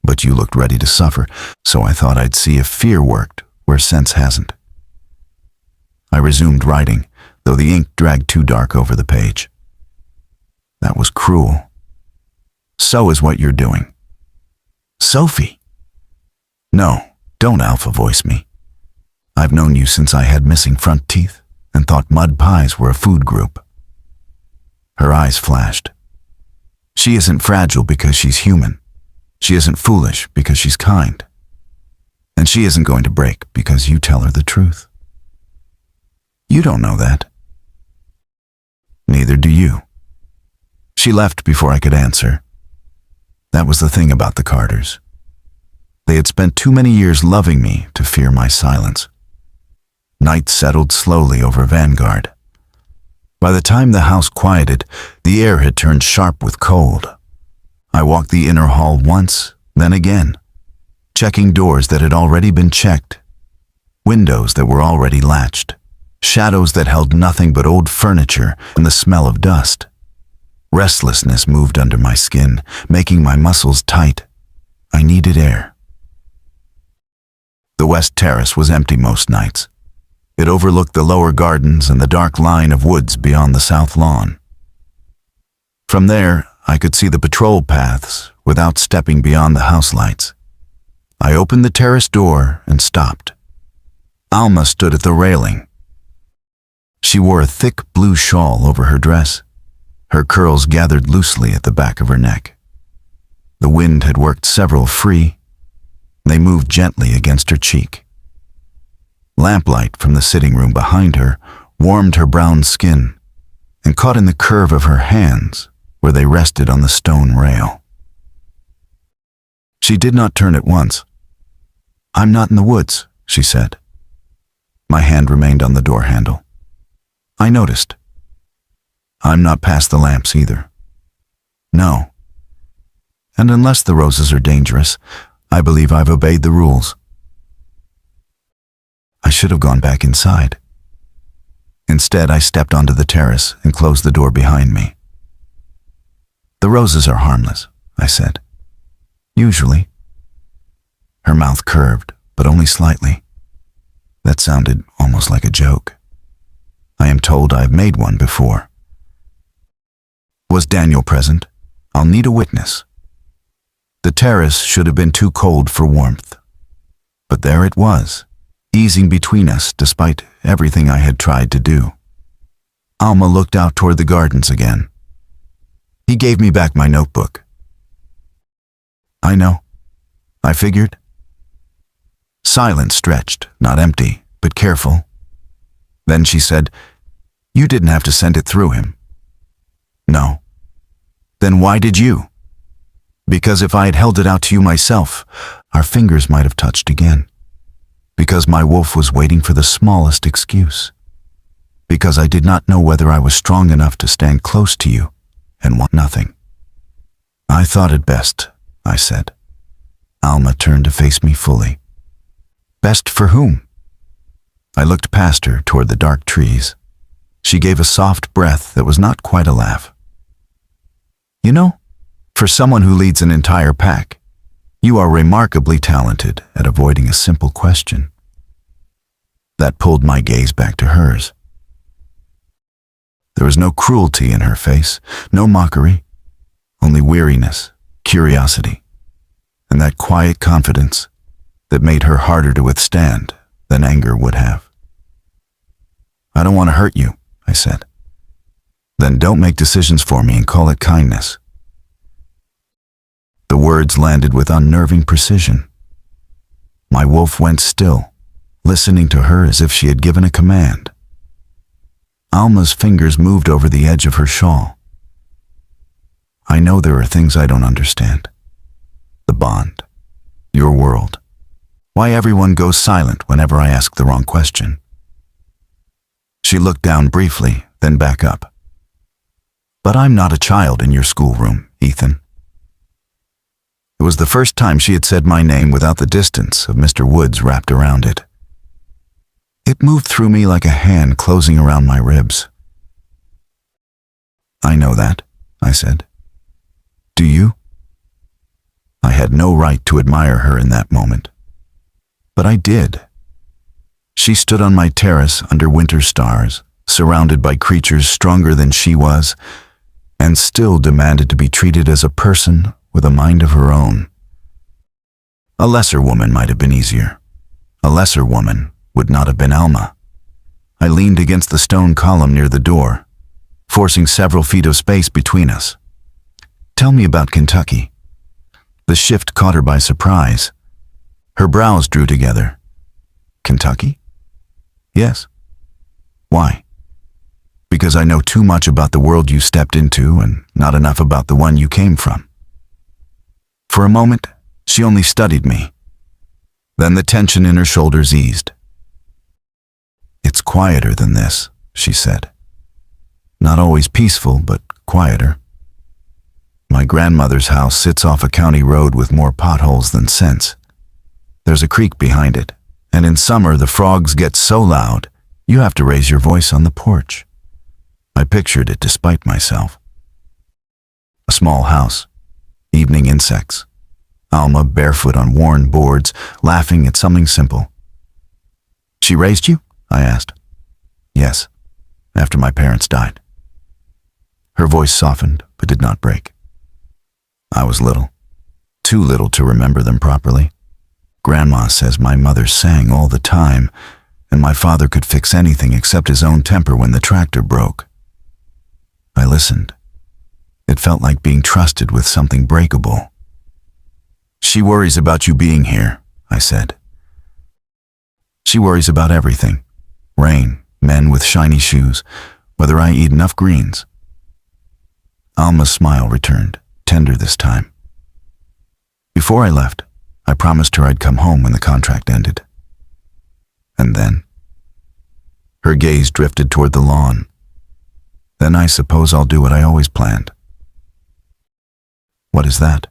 But you looked ready to suffer, so I thought I'd see if fear worked where sense hasn't. I resumed writing, though the ink dragged too dark over the page. That was cruel. So is what you're doing. Sophie! No, don't alpha voice me. I've known you since I had missing front teeth and thought mud pies were a food group. Her eyes flashed. She isn't fragile because she's human. She isn't foolish because she's kind. And she isn't going to break because you tell her the truth. You don't know that. Neither do you. She left before I could answer. That was the thing about the Carters. They had spent too many years loving me to fear my silence. Night settled slowly over Vanguard. By the time the house quieted, the air had turned sharp with cold. I walked the inner hall once, then again, checking doors that had already been checked, windows that were already latched, shadows that held nothing but old furniture and the smell of dust. Restlessness moved under my skin, making my muscles tight. I needed air. The west terrace was empty most nights. It overlooked the lower gardens and the dark line of woods beyond the south lawn. From there, I could see the patrol paths without stepping beyond the house lights. I opened the terrace door and stopped. Alma stood at the railing. She wore a thick blue shawl over her dress. Her curls gathered loosely at the back of her neck. The wind had worked several free. They moved gently against her cheek. Lamplight from the sitting room behind her warmed her brown skin and caught in the curve of her hands where they rested on the stone rail. She did not turn at once. "I'm not in the woods," she said. My hand remained on the door handle. I noticed. "I'm not past the lamps either." "No. And unless the roses are dangerous, I believe I've obeyed the rules." I should have gone back inside. Instead, I stepped onto the terrace and closed the door behind me. "The roses are harmless," I said. "Usually." Her mouth curved, but only slightly. That sounded almost like a joke. I am told I've made one before. Was Daniel present? I'll need a witness. The terrace should have been too cold for warmth. But there it was, easing between us despite everything I had tried to do. Alma looked out toward the gardens again. He gave me back my notebook. "I know. I figured." Silence stretched, not empty, but careful. Then she said, "You didn't have to send it through him." "No." "Then why did you?" "Because if I had held it out to you myself, our fingers might have touched again. Because my wolf was waiting for the smallest excuse. Because I did not know whether I was strong enough to stand close to you and want nothing." "I thought it best," I said. Alma turned to face me fully. "Best for whom?" I looked past her toward the dark trees. She gave a soft breath that was not quite a laugh. "You know, for someone who leads an entire pack, you are remarkably talented at avoiding a simple question." That pulled my gaze back to hers. There was no cruelty in her face, no mockery, only weariness, curiosity, and that quiet confidence that made her harder to withstand than anger would have. "I don't want to hurt you," I said. "Then don't make decisions for me and call it kindness." The words landed with unnerving precision. My wolf went still, listening to her as if she had given a command. Alma's fingers moved over the edge of her shawl. I know there are things I don't understand. The bond. Your world. Why everyone goes silent whenever I ask the wrong question. She looked down briefly, then back up. But I'm not a child in your schoolroom, Ethan. It was the first time she had said my name without the distance of Mr. Woods wrapped around it. It moved through me like a hand closing around my ribs. I know that, I said. Do you? I had no right to admire her in that moment. But I did. She stood on my terrace under winter stars, surrounded by creatures stronger than she was, and still demanded to be treated as a person with a mind of her own. A lesser woman might have been easier. A lesser woman would not have been Alma. I leaned against the stone column near the door, forcing several feet of space between us. Tell me about Kentucky. The shift caught her by surprise. Her brows drew together. Kentucky? Yes. Why? Because I know too much about the world you stepped into and not enough about the one you came from. For a moment, she only studied me. Then the tension in her shoulders eased. It's quieter than this, she said. Not always peaceful, but quieter. My grandmother's house sits off a county road with more potholes than sense. There's a creek behind it, and in summer the frogs get so loud, you have to raise your voice on the porch. I pictured it despite myself. A small house, evening insects, Alma barefoot on worn boards, laughing at something simple. She raised you? I asked. Yes, after my parents died. Her voice softened, but did not break. I was little, too little to remember them properly. Grandma says my mother sang all the time, and my father could fix anything except his own temper when the tractor broke. I listened. It felt like being trusted with something breakable. She worries about you being here, I said. She worries about everything. Rain, men with shiny shoes, whether I eat enough greens. Alma's smile returned, tender this time. Before I left, I promised her I'd come home when the contract ended. And then? Her gaze drifted toward the lawn. Then I suppose I'll do what I always planned. What is that?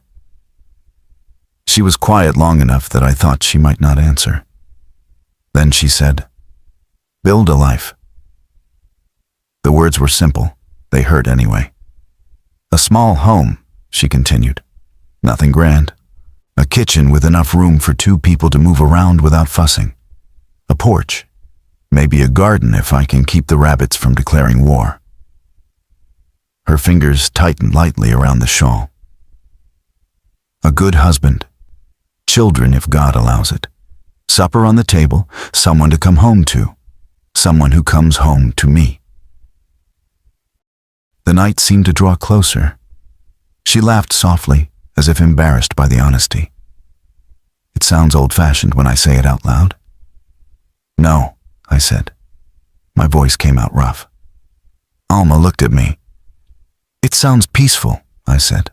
She was quiet long enough that I thought she might not answer. Then she said, build a life. The words were simple. They hurt anyway. A small home, she continued. Nothing grand. A kitchen with enough room for two people to move around without fussing. A porch. Maybe a garden if I can keep the rabbits from declaring war. Her fingers tightened lightly around the shawl. A good husband. Children if God allows it. Supper on the table, someone to come home to. Someone who comes home to me. The night seemed to draw closer. She laughed softly, as if embarrassed by the honesty. It sounds old-fashioned when I say it out loud. No, I said. My voice came out rough. Alma looked at me. It sounds peaceful, I said.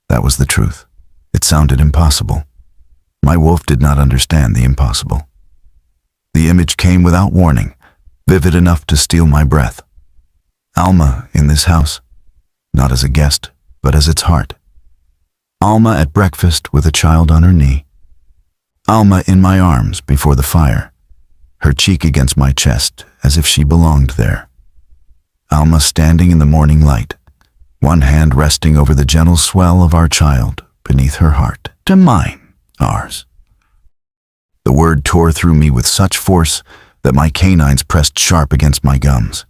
That was the truth. It sounded impossible. My wolf did not understand the impossible. The image came without warning, vivid enough to steal my breath. Alma in this house, not as a guest, but as its heart. Alma at breakfast with a child on her knee. Alma in my arms before the fire, her cheek against my chest as if she belonged there. Alma standing in the morning light, one hand resting over the gentle swell of our child beneath her heart, to mine, ours. The word tore through me with such force that my canines pressed sharp against my gums.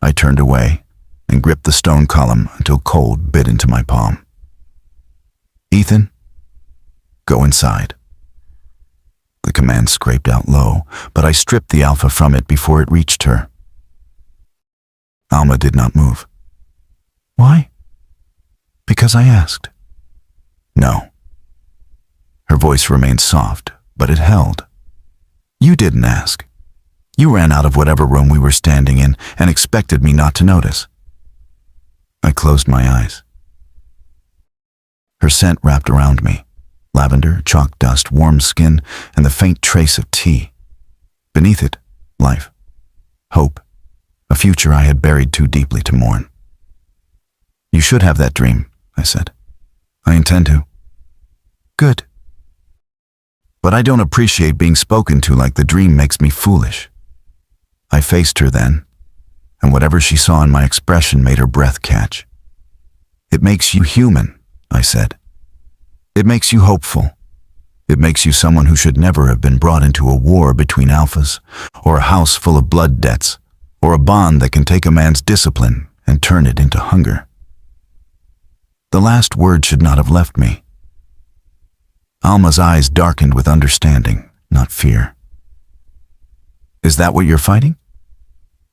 I turned away and gripped the stone column until cold bit into my palm. Ethan, go inside. The command scraped out low, but I stripped the alpha from it before it reached her. Alma did not move. Why? Because I asked. No. Her voice remained soft, but it held. You didn't ask. You ran out of whatever room we were standing in and expected me not to notice. I closed my eyes. Her scent wrapped around me. Lavender, chalk dust, warm skin, and the faint trace of tea. Beneath it, life. Hope. A future I had buried too deeply to mourn. You should have that dream, I said. I intend to. Good. But I don't appreciate being spoken to like the dream makes me foolish. I faced her then, and whatever she saw in my expression made her breath catch. It makes you human, I said. It makes you hopeful. It makes you someone who should never have been brought into a war between alphas, or a house full of blood debts, or a bond that can take a man's discipline and turn it into hunger. The last word should not have left me. Alma's eyes darkened with understanding, not fear. Is that what you're fighting?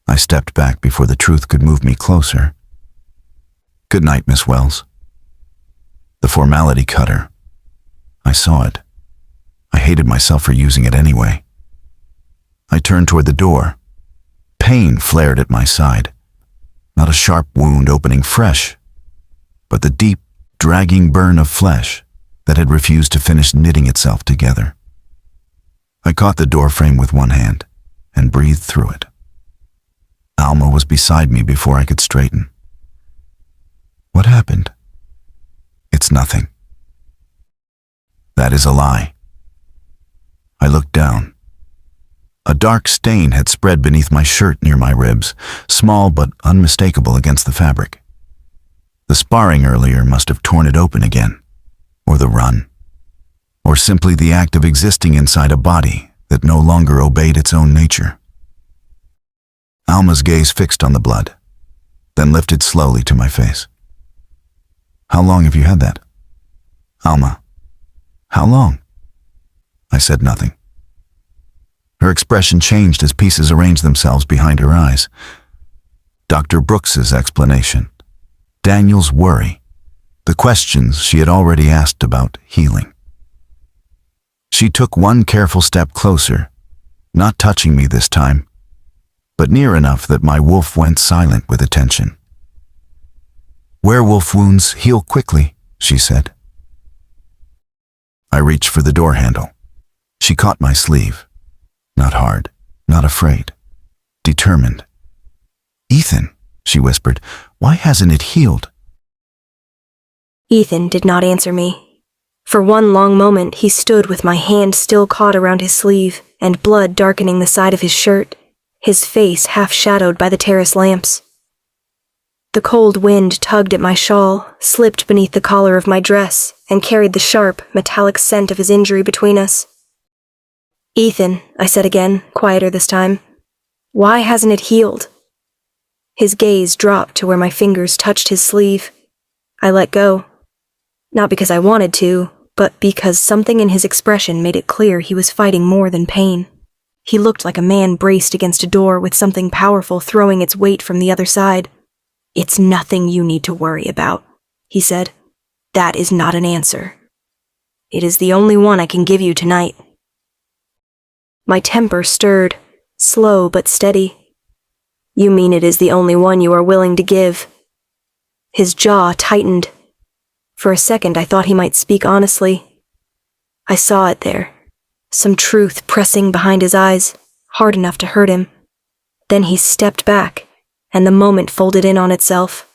I stepped back before the truth could move me closer. Good night, Miss Wells. The formality cut her. I saw it. I hated myself for using it anyway. I turned toward the door. Pain flared at my side. Not a sharp wound opening fresh, but the deep, dragging burn of flesh that had refused to finish knitting itself together. I caught the doorframe with one hand and breathed through it. Alma was beside me before I could straighten. What happened? It's nothing. That is a lie. I looked down. A dark stain had spread beneath my shirt near my ribs, small but unmistakable against the fabric. The sparring earlier must have torn it open again, or the run, or simply the act of existing inside a body that no longer obeyed its own nature. Alma's gaze fixed on the blood, then lifted slowly to my face. How long have you had that? Alma, how long? I said nothing. Her expression changed as pieces arranged themselves behind her eyes. Dr. Brooks's explanation, Daniel's worry, the questions she had already asked about healing. She took one careful step closer, not touching me this time, but near enough that my wolf went silent with attention. Werewolf wounds heal quickly, she said. I reached for the door handle. She caught my sleeve. Not hard, not afraid, determined. Ethan, she whispered, why hasn't it healed? Ethan did not answer me. For one long moment he stood with my hand still caught around his sleeve and blood darkening the side of his shirt, his face half shadowed by the terrace lamps. The cold wind tugged at my shawl, slipped beneath the collar of my dress, and carried the sharp, metallic scent of his injury between us. Ethan, I said again, quieter this time, why hasn't it healed? His gaze dropped to where my fingers touched his sleeve. I let go. Not because I wanted to, but because something in his expression made it clear he was fighting more than pain. He looked like a man braced against a door with something powerful throwing its weight from the other side. It's nothing you need to worry about, he said. That is not an answer. It is the only one I can give you tonight. My temper stirred, slow but steady. You mean it is the only one you are willing to give? His jaw tightened. For a second I thought he might speak honestly. I saw it there, some truth pressing behind his eyes, hard enough to hurt him. Then he stepped back, and the moment folded in on itself.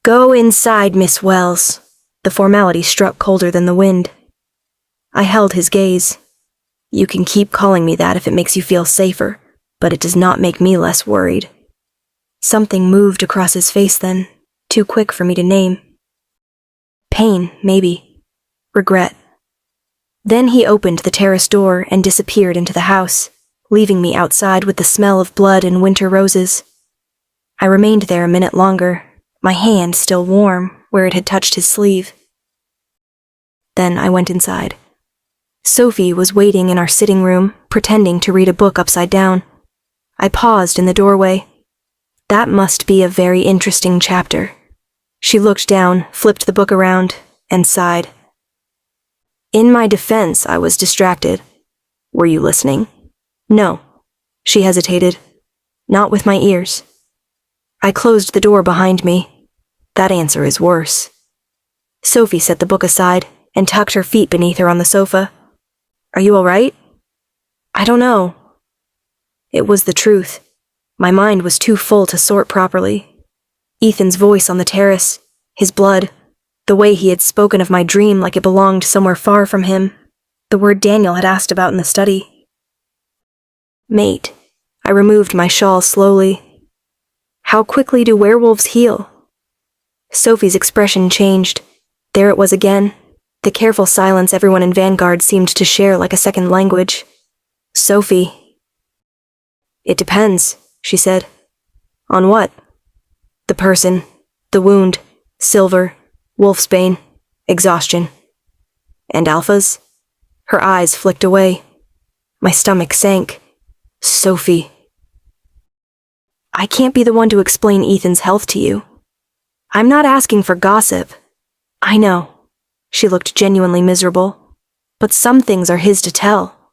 Go inside, Miss Wells. The formality struck colder than the wind. I held his gaze. You can keep calling me that if it makes you feel safer, but it does not make me less worried. Something moved across his face then, too quick for me to name. Pain, maybe. Regret. Then he opened the terrace door and disappeared into the house, leaving me outside with the smell of blood and winter roses. I remained there a minute longer, my hand still warm where it had touched his sleeve. Then I went inside. Sophie was waiting in our sitting room, pretending to read a book upside down. I paused in the doorway. That must be a very interesting chapter. She looked down, flipped the book around, and sighed. In my defense, I was distracted. Were you listening? No. She hesitated. Not with my ears. I closed the door behind me. That answer is worse. Sophie set the book aside and tucked her feet beneath her on the sofa. Are you all right? I don't know. It was the truth. My mind was too full to sort properly. Ethan's voice on the terrace, his blood, the way he had spoken of my dream like it belonged somewhere far from him, the word Daniel had asked about in the study. Mate, I removed my shawl slowly. How quickly do werewolves heal? Sophie's expression changed. There it was again, the careful silence everyone in Vanguard seemed to share like a second language. Sophie. It depends, she said. On what? The person, the wound, silver, wolfsbane, exhaustion. And alphas? Her eyes flicked away. My stomach sank. Sophie. I can't be the one to explain Ethan's health to you. I'm not asking for gossip. I know. She looked genuinely miserable. But some things are his to tell.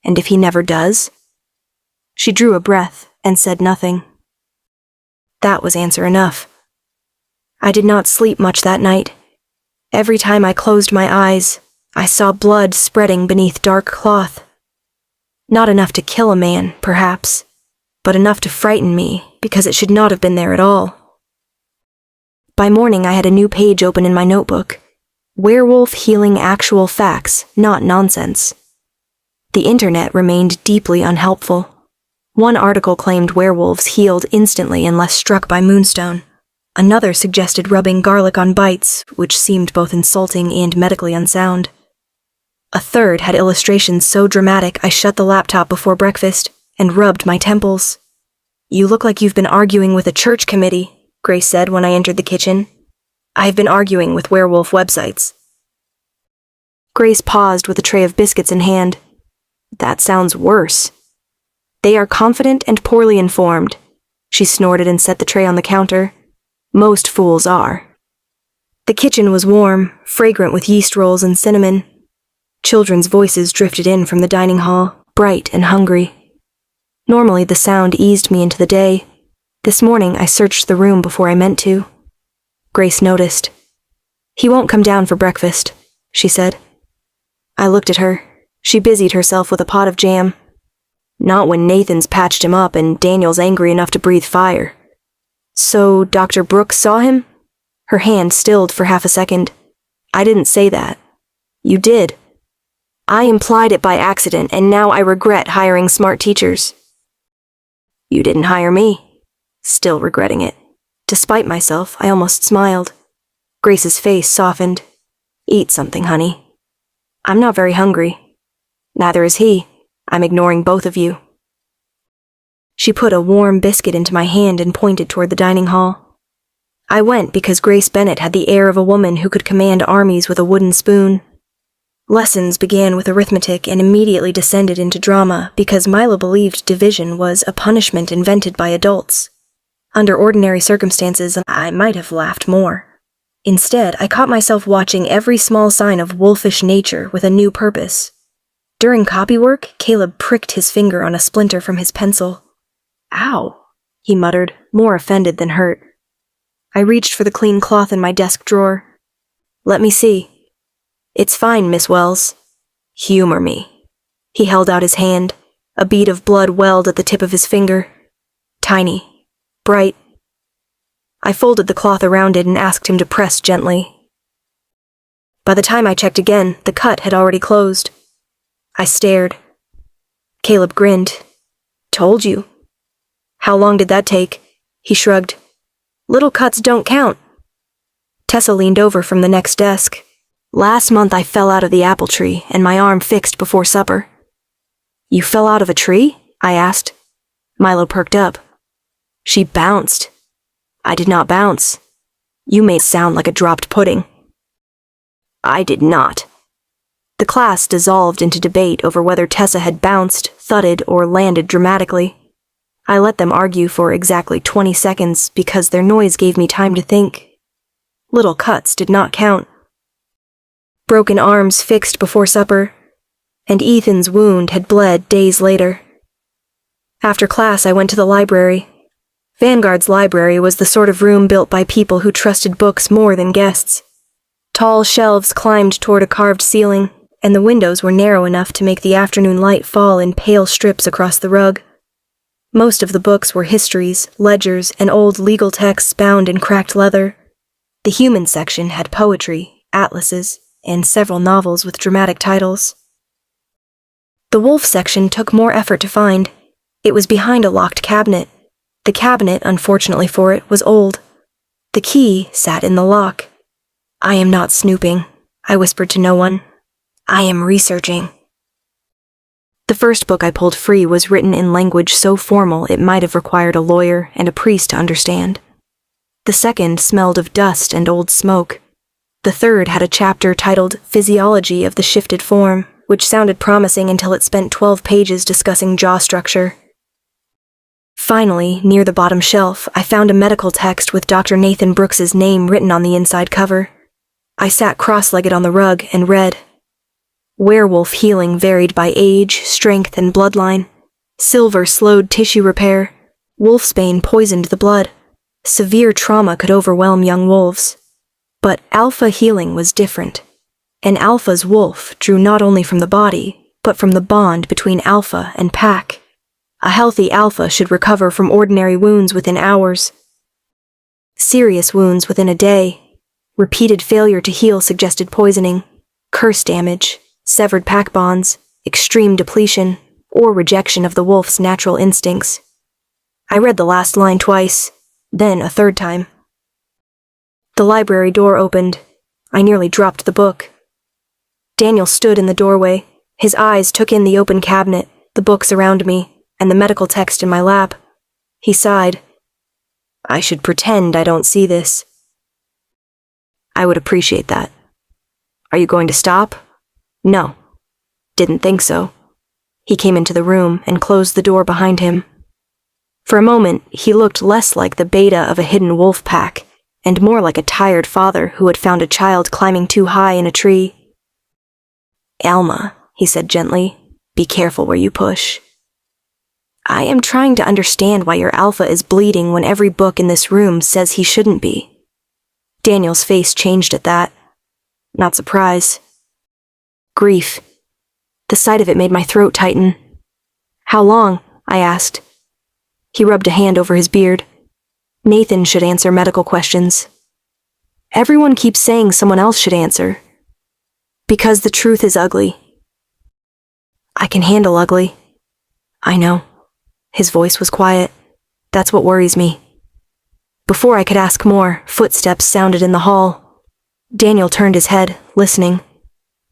And if he never does? She drew a breath and said nothing. That was answer enough. I did not sleep much that night. Every time I closed my eyes, I saw blood spreading beneath dark cloth. Not enough to kill a man, perhaps, but enough to frighten me because it should not have been there at all. By morning, I had a new page open in my notebook. Werewolf healing actual facts, not nonsense. The internet remained deeply unhelpful. One article claimed werewolves healed instantly unless struck by moonstone. Another suggested rubbing garlic on bites, which seemed both insulting and medically unsound. A third had illustrations so dramatic I shut the laptop before breakfast and rubbed my temples. You look like you've been arguing with a church committee, Grace said when I entered the kitchen. I've been arguing with werewolf websites. Grace paused with a tray of biscuits in hand. That sounds worse. They are confident and poorly informed. She snorted and set the tray on the counter. Most fools are. The kitchen was warm, fragrant with yeast rolls and cinnamon. Children's voices drifted in from the dining hall, bright and hungry. Normally the sound eased me into the day. This morning I searched the room before I meant to. Grace noticed. He won't come down for breakfast, she said. I looked at her. She busied herself with a pot of jam. Not when Nathan's patched him up and Daniel's angry enough to breathe fire. So Dr. Brooks saw him? Her hand stilled for half a second. I didn't say that. You did. I implied it by accident, and now I regret hiring smart teachers. You didn't hire me. Still regretting it. Despite myself, I almost smiled. Grace's face softened. Eat something, honey. I'm not very hungry. Neither is he. I'm ignoring both of you. She put a warm biscuit into my hand and pointed toward the dining hall. I went because Grace Bennett had the air of a woman who could command armies with a wooden spoon. Lessons began with arithmetic and immediately descended into drama because Milo believed division was a punishment invented by adults. Under ordinary circumstances, I might have laughed more. Instead, I caught myself watching every small sign of wolfish nature with a new purpose. During copywork, Caleb pricked his finger on a splinter from his pencil. Ow, he muttered, more offended than hurt. I reached for the clean cloth in my desk drawer. Let me see. It's fine, Miss Wells. Humor me. He held out his hand. A bead of blood welled at the tip of his finger. Tiny. Bright. I folded the cloth around it and asked him to press gently. By the time I checked again, the cut had already closed. I stared. Caleb grinned. Told you. How long did that take? He shrugged. Little cuts don't count. Tessa leaned over from the next desk. Last month I fell out of the apple tree and my arm fixed before supper. You fell out of a tree? I asked. Milo perked up. She bounced. I did not bounce. You made it sound like a dropped pudding. I did not. The class dissolved into debate over whether Tessa had bounced, thudded, or landed dramatically. I let them argue for exactly 20 seconds because their noise gave me time to think. Little cuts did not count. Broken arms fixed before supper, and Ethan's wound had bled days later. After class, I went to the library. Vanguard's library was the sort of room built by people who trusted books more than guests. Tall shelves climbed toward a carved ceiling, and the windows were narrow enough to make the afternoon light fall in pale strips across the rug. Most of the books were histories, ledgers, and old legal texts bound in cracked leather. The human section had poetry, atlases, and several novels with dramatic titles. The wolf section took more effort to find. It was behind a locked cabinet. The cabinet, unfortunately for it, was old. The key sat in the lock. "I am not snooping," I whispered to no one. "I am researching." The first book I pulled free was written in language so formal it might have required a lawyer and a priest to understand. The second smelled of dust and old smoke. The third had a chapter titled Physiology of the Shifted Form, which sounded promising until it spent 12 pages discussing jaw structure. Finally, near the bottom shelf, I found a medical text with Dr. Nathan Brooks's name written on the inside cover. I sat cross-legged on the rug and read. Werewolf healing varied by age, strength, and bloodline. Silver slowed tissue repair. Wolfsbane poisoned the blood. Severe trauma could overwhelm young wolves. But alpha healing was different. An alpha's wolf drew not only from the body, but from the bond between alpha and pack. A healthy alpha should recover from ordinary wounds within hours. Serious wounds within a day. Repeated failure to heal suggested poisoning, curse damage, severed pack bonds, extreme depletion, or rejection of the wolf's natural instincts. I read the last line twice, then a third time. The library door opened. I nearly dropped the book. Daniel stood in the doorway. His eyes took in the open cabinet, the books around me, and the medical text in my lap. He sighed. "I should pretend I don't see this." "I would appreciate that." "Are you going to stop?" "No." "Didn't think so." He came into the room and closed the door behind him. For a moment, he looked less like the beta of a hidden wolf pack, and more like a tired father who had found a child climbing too high in a tree. "Alma," he said gently, "be careful where you push." "I am trying to understand why your alpha is bleeding when every book in this room says he shouldn't be." Daniel's face changed at that. Not surprise. Grief. The sight of it made my throat tighten. "How long?" I asked. He rubbed a hand over his beard. "Nathan should answer medical questions." "Everyone keeps saying someone else should answer." "Because the truth is ugly." "I can handle ugly." "I know." His voice was quiet. "That's what worries me." Before I could ask more, footsteps sounded in the hall. Daniel turned his head, listening.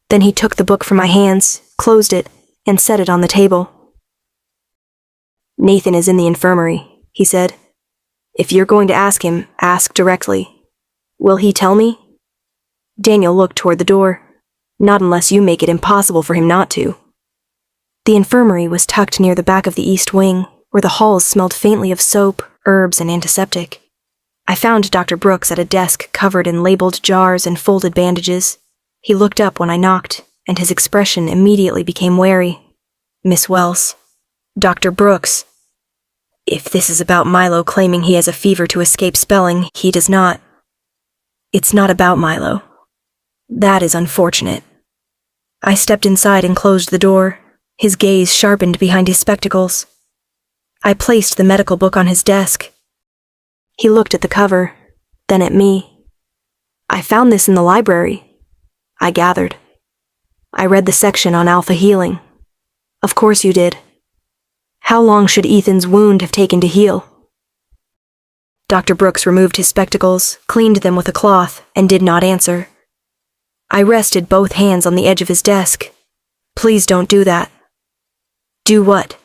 Then he took the book from my hands, closed it, and set it on the table. "Nathan is in the infirmary," he said. "If you're going to ask him, ask directly. Will he tell me?" Daniel looked toward the door. "Not unless you make it impossible for him not to." The infirmary was tucked near the back of the east wing, where the halls smelled faintly of soap, herbs, and antiseptic. I found Dr. Brooks at a desk covered in labeled jars and folded bandages. He looked up when I knocked, and his expression immediately became wary. "Miss Wells." "Dr. Brooks." "If this is about Milo claiming he has a fever to escape spelling, he does not." "It's not about Milo." "That is unfortunate." I stepped inside and closed the door. His gaze sharpened behind his spectacles. I placed the medical book on his desk. He looked at the cover, then at me. "I found this in the library," I gathered. "I read the section on alpha healing." "Of course you did." "How long should Ethan's wound have taken to heal?" Dr. Brooks removed his spectacles, cleaned them with a cloth, and did not answer. I rested both hands on the edge of his desk. "Please don't do that." "Do what?"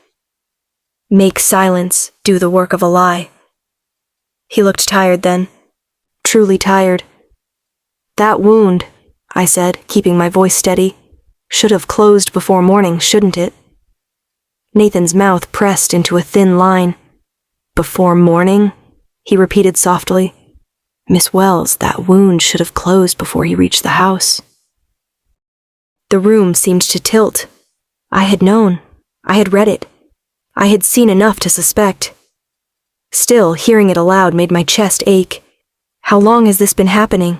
"Make silence do the work of a lie." He looked tired then. Truly tired. "That wound," I said, keeping my voice steady, "should have closed before morning, shouldn't it?" Nathan's mouth pressed into a thin line. "Before morning?" he repeated softly. "Miss Wells, that wound should have closed before he reached the house." The room seemed to tilt. I had known. I had read it. I had seen enough to suspect. Still, hearing it aloud made my chest ache. How long has this been happening?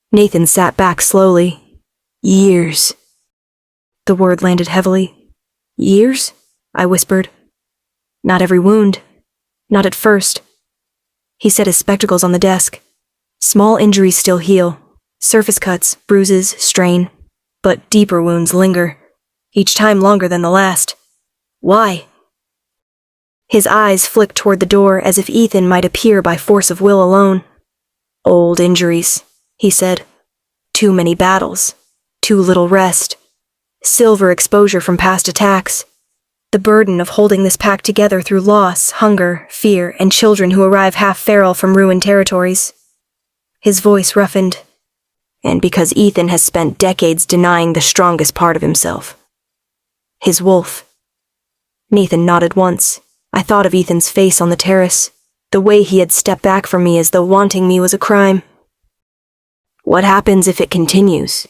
Nathan sat back slowly. Years. The word landed heavily. Years? I whispered. Not every wound. Not at first. He set his spectacles on the desk. Small injuries still heal. Surface cuts, bruises, strain. But deeper wounds linger. Each time longer than the last. Why? His eyes flicked toward the door as if Ethan might appear by force of will alone. Old injuries, he said. Too many battles. Too little rest. Silver exposure from past attacks. The burden of holding this pack together through loss, hunger, fear, and children who arrive half feral from ruined territories. His voice roughened. And because Ethan has spent decades denying the strongest part of himself. His wolf. Nathan nodded once. I thought of Ethan's face on the terrace, the way he had stepped back from me as though wanting me was a crime. What happens if it continues?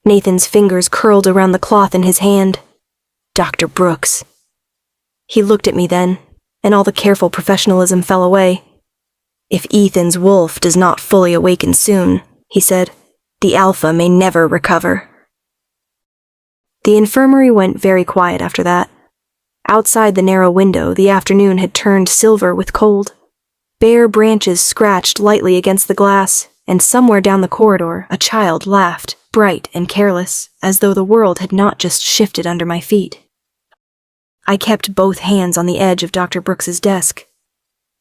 Nathan's fingers curled around the cloth in his hand. Dr. Brooks. He looked at me then, and all the careful professionalism fell away. If Ethan's wolf does not fully awaken soon, he said, the alpha may never recover. The infirmary went very quiet after that. Outside the narrow window, the afternoon had turned silver with cold. Bare branches scratched lightly against the glass, and somewhere down the corridor, a child laughed, bright and careless, as though the world had not just shifted under my feet. I kept both hands on the edge of Dr. Brooks's desk.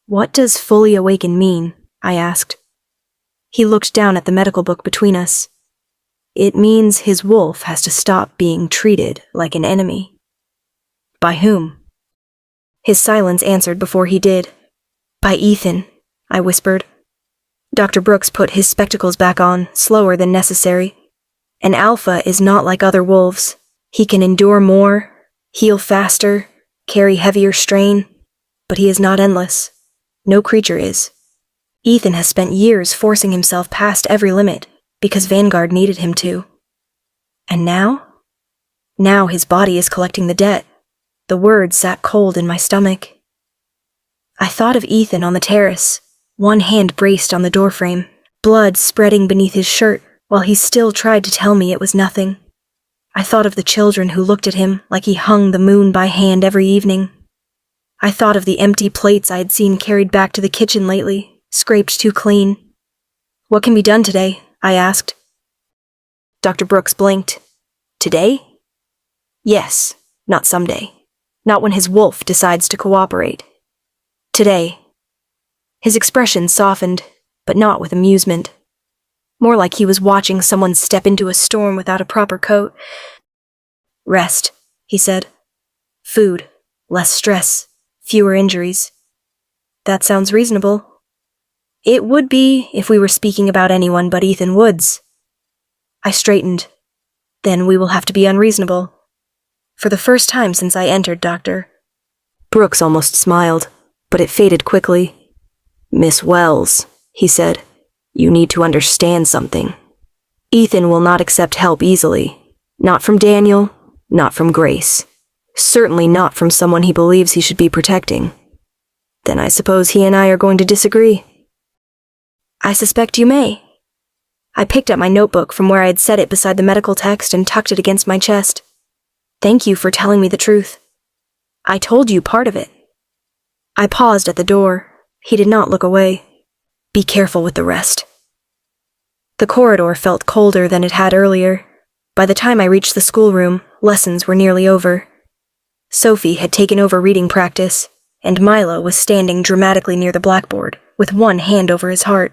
What does fully awaken mean? I asked. He looked down at the medical book between us. It means his wolf has to stop being treated like an enemy. By whom? His silence answered before he did. By Ethan, I whispered. Dr. Brooks put his spectacles back on, slower than necessary. An alpha is not like other wolves. He can endure more, heal faster, carry heavier strain, but he is not endless. No creature is. Ethan has spent years forcing himself past every limit, because Vanguard needed him to. And now? Now his body is collecting the debt. The words sat cold in my stomach. I thought of Ethan on the terrace, one hand braced on the doorframe, blood spreading beneath his shirt, while he still tried to tell me it was nothing. I thought of the children who looked at him like he hung the moon by hand every evening. I thought of the empty plates I had seen carried back to the kitchen lately, scraped too clean. What can be done today? I asked. Dr. Brooks blinked. Today? Yes, not someday. Not when his wolf decides to cooperate. Today. His expression softened, but not with amusement. More like he was watching someone step into a storm without a proper coat. Rest, he said. Food, less stress, fewer injuries. That sounds reasonable. It would be if we were speaking about anyone but Ethan Woods. I straightened. Then we will have to be unreasonable. For the first time since I entered, Doctor. Brooks almost smiled, but it faded quickly. Miss Wells, he said, you need to understand something. Ethan will not accept help easily. Not from Daniel, not from Grace. Certainly not from someone he believes he should be protecting. Then I suppose he and I are going to disagree. I suspect you may. I picked up my notebook from where I had set it beside the medical text and tucked it against my chest. Thank you for telling me the truth. I told you part of it. I paused at the door. He did not look away. Be careful with the rest. The corridor felt colder than it had earlier. By the time I reached the schoolroom, lessons were nearly over. Sophie had taken over reading practice, and Milo was standing dramatically near the blackboard, with one hand over his heart.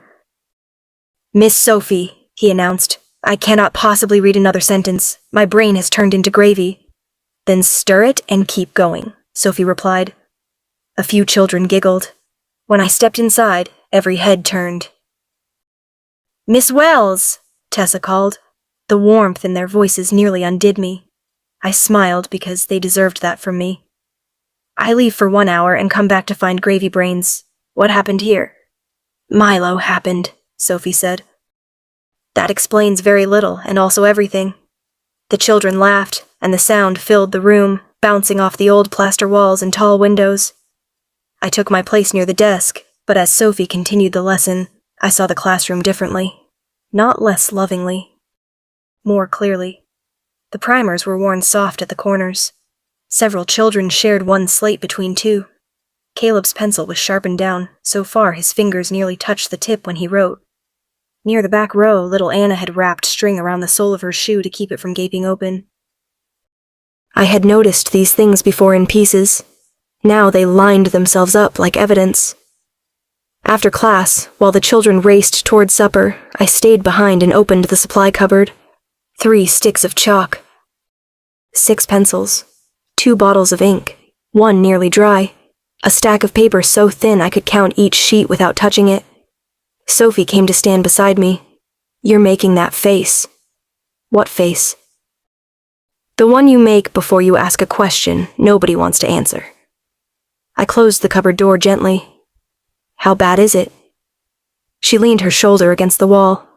Miss Sophie, he announced, I cannot possibly read another sentence. My brain has turned into gravy. Then stir it and keep going, Sophie replied. A few children giggled. When I stepped inside, every head turned. Miss Wells, Tessa called. The warmth in their voices nearly undid me. I smiled because they deserved that from me. I leave for 1 hour and come back to find gravy brains. What happened here? Milo happened, Sophie said. That explains very little and also everything. The children laughed, and the sound filled the room, bouncing off the old plaster walls and tall windows. I took my place near the desk, but as Sophie continued the lesson, I saw the classroom differently. Not less lovingly. More clearly. The primers were worn soft at the corners. Several children shared one slate between two. Caleb's pencil was sharpened down, so far his fingers nearly touched the tip when he wrote. Near the back row, little Anna had wrapped string around the sole of her shoe to keep it from gaping open. I had noticed these things before in pieces. Now they lined themselves up like evidence. After class, while the children raced toward supper, I stayed behind and opened the supply cupboard. 3 sticks of chalk. 6 pencils. 2 bottles of ink. 1 nearly dry. A stack of paper so thin I could count each sheet without touching it. Sophie came to stand beside me. "You're making that face." "What face?" "The one you make before you ask a question nobody wants to answer." I closed the cupboard door gently. "How bad is it?" She leaned her shoulder against the wall.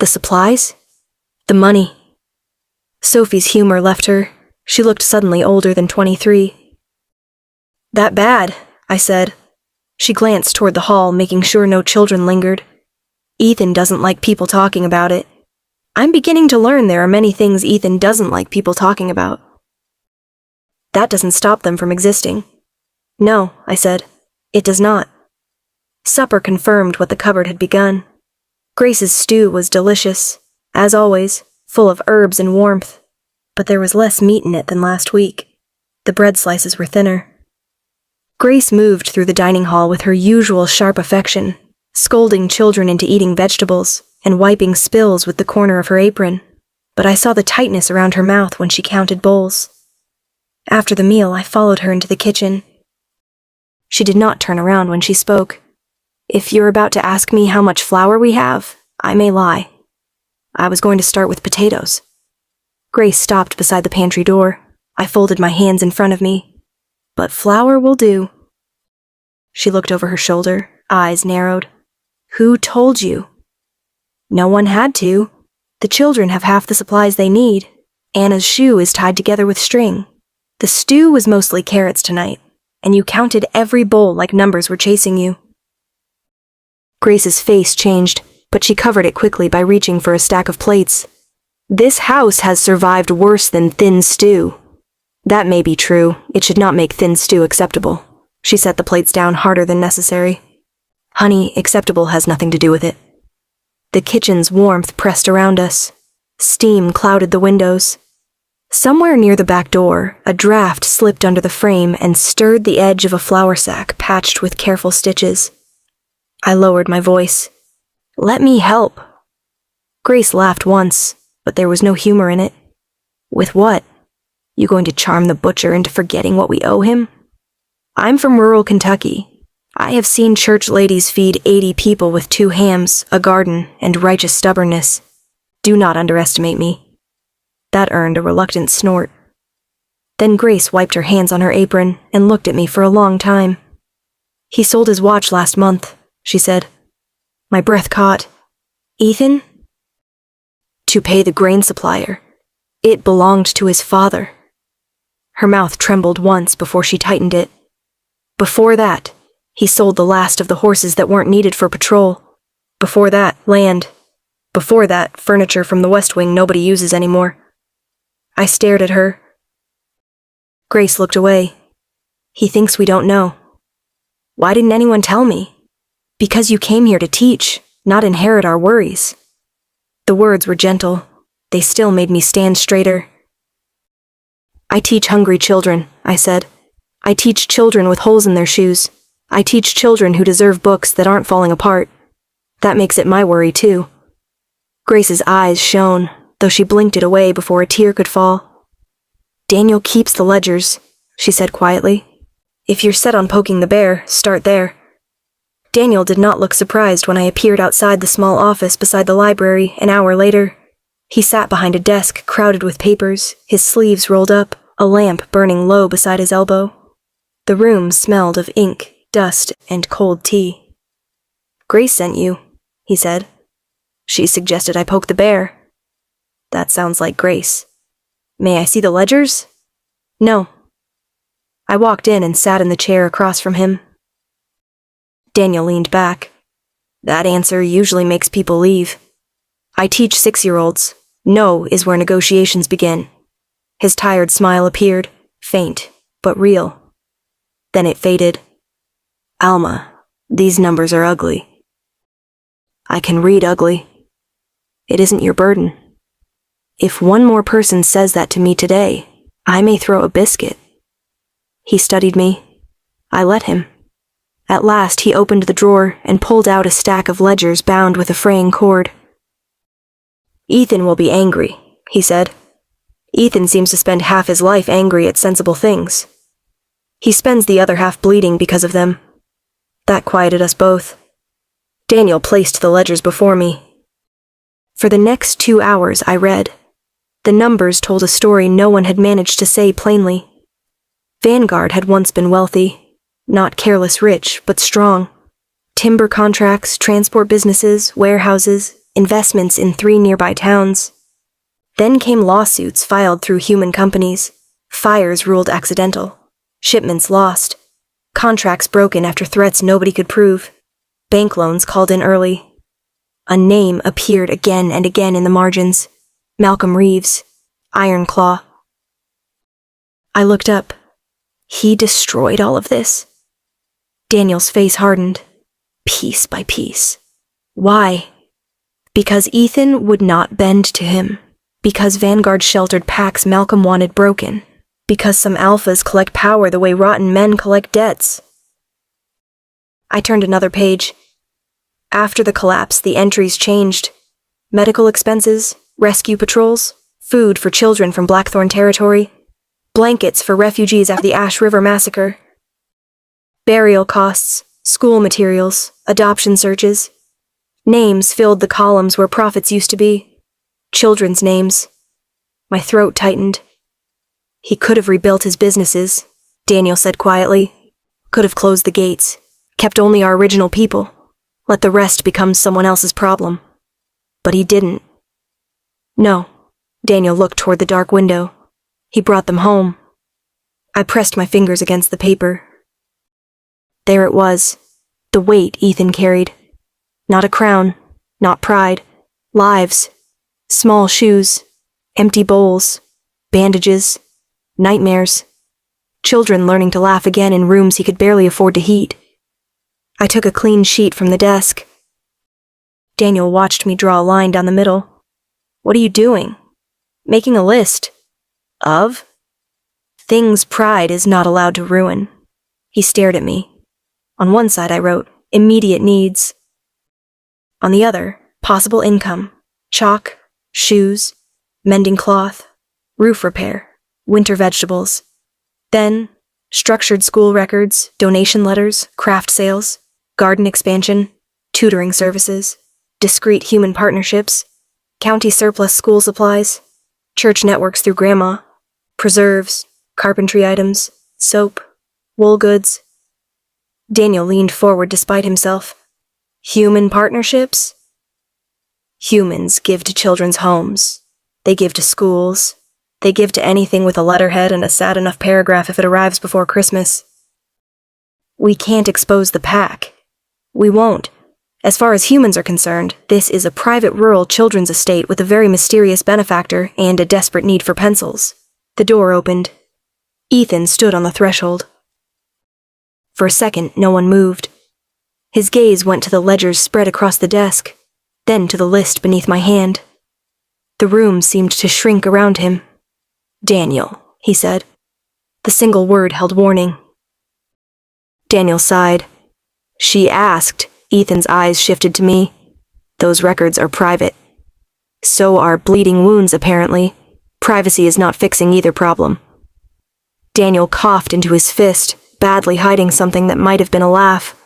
"The supplies?" "The money." Sophie's humor left her. She looked suddenly older than 23. "That bad," I said. She glanced toward the hall, making sure no children lingered. "Ethan doesn't like people talking about it. I'm beginning to learn there are many things Ethan doesn't like people talking about." "That doesn't stop them from existing." "No," I said. "It does not." Supper confirmed what the cupboard had begun. Grace's stew was delicious, as always, full of herbs and warmth, but there was less meat in it than last week. The bread slices were thinner. Grace moved through the dining hall with her usual sharp affection, scolding children into eating vegetables and wiping spills with the corner of her apron, but I saw the tightness around her mouth when she counted bowls. After the meal, I followed her into the kitchen. She did not turn around when she spoke. "If you're about to ask me how much flour we have, I may lie. I was going to start with potatoes." Grace stopped beside the pantry door. I folded my hands in front of me. "But flour will do." She looked over her shoulder, eyes narrowed. "Who told you?" "No one had to. The children have half the supplies they need. Anna's shoe is tied together with string. The stew was mostly carrots tonight, and you counted every bowl like numbers were chasing you." Grace's face changed, but she covered it quickly by reaching for a stack of plates. "This house has survived worse than thin stew." "That may be true. It should not make thin stew acceptable." She set the plates down harder than necessary. "Honey, acceptable has nothing to do with it." The kitchen's warmth pressed around us. Steam clouded the windows. Somewhere near the back door, a draft slipped under the frame and stirred the edge of a flour sack patched with careful stitches. I lowered my voice. "Let me help." Grace laughed once, but there was no humor in it. "With what? You going to charm the butcher into forgetting what we owe him?" "I'm from rural Kentucky. I have seen church ladies feed 80 people with 2 hams, a garden, and righteous stubbornness. Do not underestimate me." That earned a reluctant snort. Then Grace wiped her hands on her apron and looked at me for a long time. "He sold his watch last month," she said. My breath caught. "Ethan?" "To pay the grain supplier. It belonged to his father." Her mouth trembled once before she tightened it. "Before that, he sold the last of the horses that weren't needed for patrol. Before that, land. Before that, furniture from the West Wing nobody uses anymore." I stared at her. Grace looked away. "He thinks we don't know." "Why didn't anyone tell me?" "Because you came here to teach, not inherit our worries." The words were gentle. They still made me stand straighter. "I teach hungry children," I said. "I teach children with holes in their shoes. I teach children who deserve books that aren't falling apart. That makes it my worry, too." Grace's eyes shone, though she blinked it away before a tear could fall. "Daniel keeps the ledgers," she said quietly. "If you're set on poking the bear, start there." Daniel did not look surprised when I appeared outside the small office beside the library an hour later. He sat behind a desk crowded with papers, his sleeves rolled up, a lamp burning low beside his elbow. The room smelled of ink, dust, and cold tea. "Grace sent you," he said. "She suggested I poke the bear." "That sounds like Grace. May I see the ledgers?" "No," I walked in and sat in the chair across from him. Daniel leaned back. That answer usually makes people leave. I teach 6-year-olds. No is where negotiations begin. His tired smile appeared, faint, but real. Then it faded. Alma, these numbers are ugly. I can read ugly. It isn't your burden. If one more person says that to me today, I may throw a biscuit. He studied me. I let him. At last he opened the drawer and pulled out a stack of ledgers bound with a fraying cord. Ethan will be angry, he said. Ethan seems to spend half his life angry at sensible things. He spends the other half bleeding because of them. That quieted us both. Daniel placed the ledgers before me. For the next 2 hours I read. The numbers told a story no one had managed to say plainly. Vanguard had once been wealthy. Not careless rich, but strong. Timber contracts, transport businesses, warehouses, investments in 3 nearby towns. Then came lawsuits filed through human companies. Fires ruled accidental. Shipments lost. Contracts broken after threats nobody could prove. Bank loans called in early. A name appeared again and again in the margins. Malcolm Reeves. Ironclaw. I looked up. He destroyed all of this. Daniel's face hardened, piece by piece. Why? Because Ethan would not bend to him. Because Vanguard sheltered packs Malcolm wanted broken. Because some alphas collect power the way rotten men collect debts. I turned another page. After the collapse, the entries changed. Medical expenses, rescue patrols, food for children from Blackthorn territory, blankets for refugees after the Ash River massacre, burial costs, school materials, adoption searches. Names filled the columns where profits used to be. Children's names. My throat tightened. He could have rebuilt his businesses, Daniel said quietly. Could have closed the gates, kept only our original people, let the rest become someone else's problem. But he didn't. No. Daniel looked toward the dark window. He brought them home. I pressed my fingers against the paper. There it was, the weight Ethan carried. Not a crown, not pride. Lives. Small shoes. Empty bowls. Bandages. Nightmares. Children learning to laugh again in rooms he could barely afford to heat. I took a clean sheet from the desk. Daniel watched me draw a line down the middle. What are you doing? Making a list. Of? Things pride is not allowed to ruin. He stared at me. On one side I wrote, immediate needs. On the other, possible income, chalk, shoes, mending cloth, roof repair, winter vegetables. Then, structured school records, donation letters, craft sales, garden expansion, tutoring services, discreet human partnerships, county surplus school supplies, church networks through grandma, preserves, carpentry items, soap, wool goods. Daniel leaned forward despite himself. Human partnerships? Humans give to children's homes. They give to schools. They give to anything with a letterhead and a sad enough paragraph if it arrives before Christmas. We can't expose the pack. We won't. As far as humans are concerned, this is a private rural children's estate with a very mysterious benefactor and a desperate need for pencils. The door opened. Ethan stood on the threshold. For a second, no one moved. His gaze went to the ledgers spread across the desk, then to the list beneath my hand. The room seemed to shrink around him. Daniel, he said. The single word held warning. Daniel sighed. She asked. Ethan's eyes shifted to me. Those records are private. So are bleeding wounds, apparently. Privacy is not fixing either problem. Daniel coughed into his fist, badly hiding something that might have been a laugh.